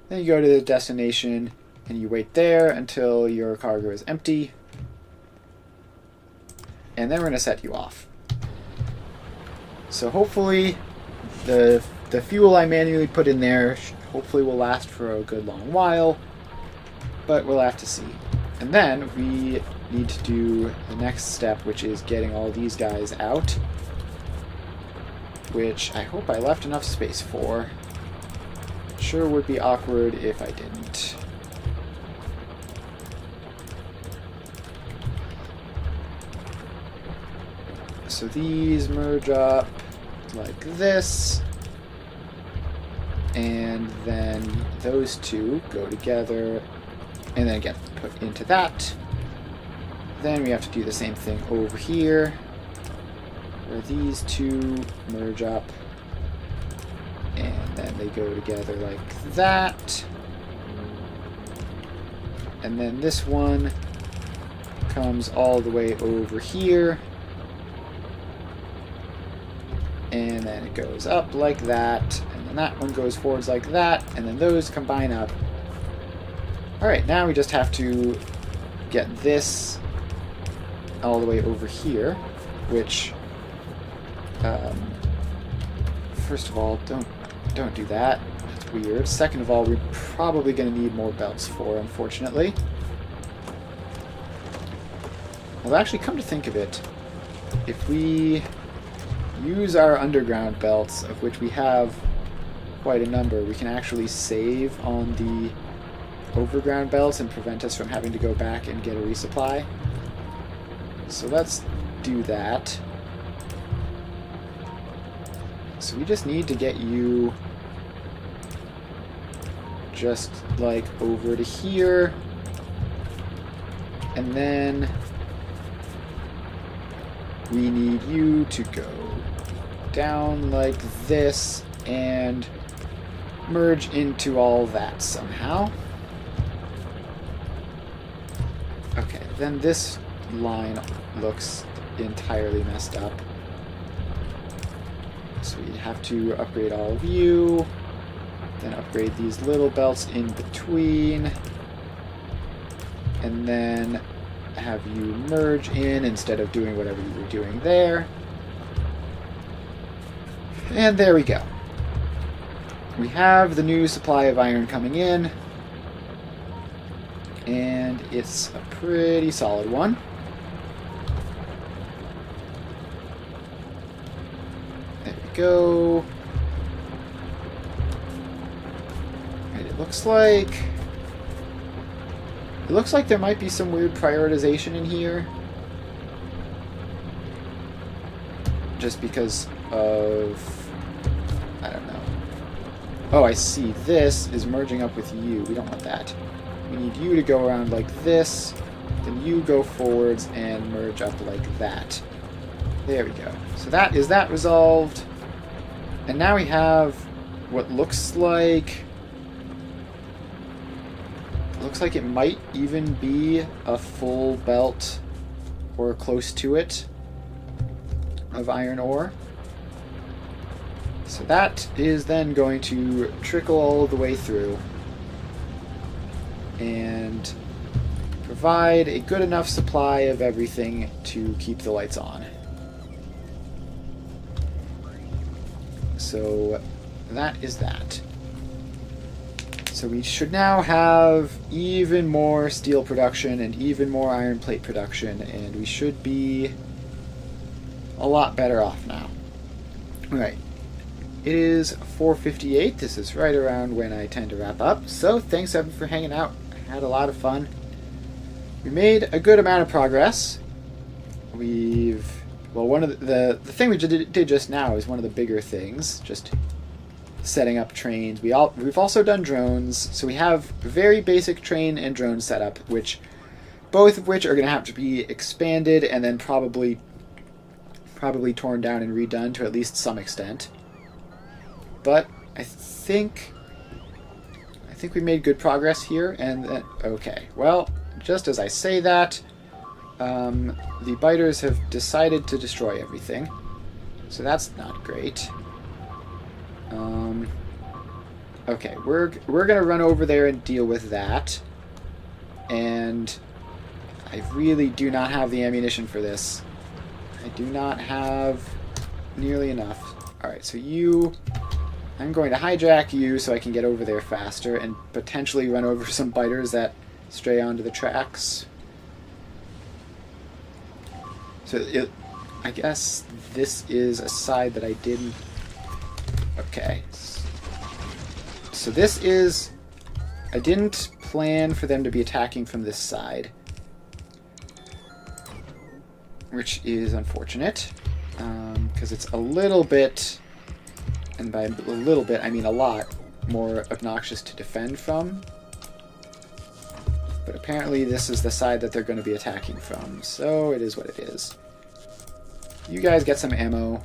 Then you go to the destination and you wait there until your cargo is empty. And then we're going to set you off. So hopefully the fuel I manually put in there hopefully will last for a good long while. But we'll have to see. And then we need to do the next step, which is getting all these guys out. Which I hope I left enough space for. Sure would be awkward if I didn't. So these merge up like this. And then those two go together and then get put into that. Then we have to do the same thing over here, where these two merge up, and then they go together like that. And then this one comes all the way over here, and then it goes up like that, and then that one goes forwards like that, and then those combine up. Alright, now we just have to get this all the way over here, which first of all, don't do that. That's weird. Second of all, we're probably going to need more belts for, unfortunately. Well, actually, come to think of it, if we use our underground belts, of which we have quite a number, we can actually save on the overground belts and prevent us from having to go back and get a resupply. So let's do that. So we just need to get you just like over to here, and then we need you to go down like this and merge into all that somehow. Okay, then this line looks entirely messed up. So we have to upgrade all of you, then upgrade these little belts in between, and then have you merge in instead of doing whatever you were doing there. And there we go. We have the new supply of iron coming in, and it's a pretty solid one. There we go. And it looks like there might be some weird prioritization in here. Just because of, I don't know. Oh, I see. This is merging up with you. We don't want that. We need you to go around like this, then you go forwards and merge up like that. There we go. So that is that resolved. And now we have what looks like it might even be a full belt or close to it of iron ore. So that is then going to trickle all the way through and provide a good enough supply of everything to keep the lights on. So that is that. So we should now have even more steel production and even more iron plate production, and we should be a lot better off now. Alright. It is 4:58. This is right around when I tend to wrap up. So thanks everyone for hanging out. I had a lot of fun. We made a good amount of progress. One of the thing we did just now is one of the bigger things, just setting up trains. We've also done drones, so we have very basic train and drone setup, both of which are going to have to be expanded and then probably torn down and redone to at least some extent. But I think we made good progress here, and okay. Well, just as I say that, the biters have decided to destroy everything, so that's not great. Okay, we're gonna run over there and deal with that, and I really do not have the ammunition for this. I do not have nearly enough. Alright, so I'm going to hijack you so I can get over there faster and potentially run over some biters that stray onto the tracks. So I guess this is a side that I didn't... Okay. So this is... I didn't plan for them to be attacking from this side, which is unfortunate, because it's a little bit, and by a little bit I mean a lot, more obnoxious to defend from. But apparently this is the side that they're going to be attacking from, so it is what it is. You guys get some ammo,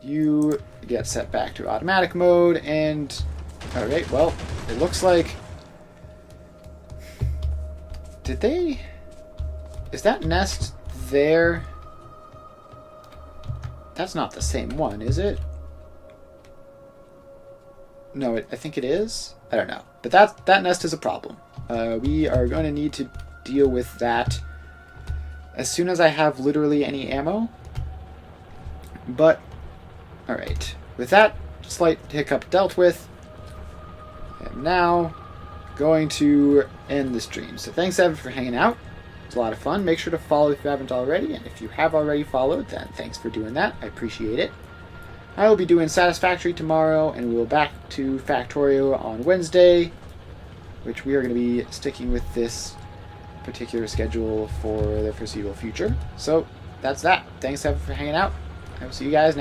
you get set back to automatic mode, and... Alright, well, it looks like... Did they... Is that nest there? That's not the same one, is it? No, I think it is? I don't know. But that nest is a problem. We are going to need to deal with that as soon as I have literally any ammo. But, alright. With that slight hiccup dealt with, am now going to end the stream. So thanks, Evan, for hanging out. It's a lot of fun. Make sure to follow if you haven't already, and if you have already followed, then thanks for doing that. I appreciate it. I will be doing Satisfactory tomorrow, and we will back to Factorio on Wednesday, which we are going to be sticking with this particular schedule for the foreseeable future. So that's that. Thanks, Evan, for hanging out. I will see you guys next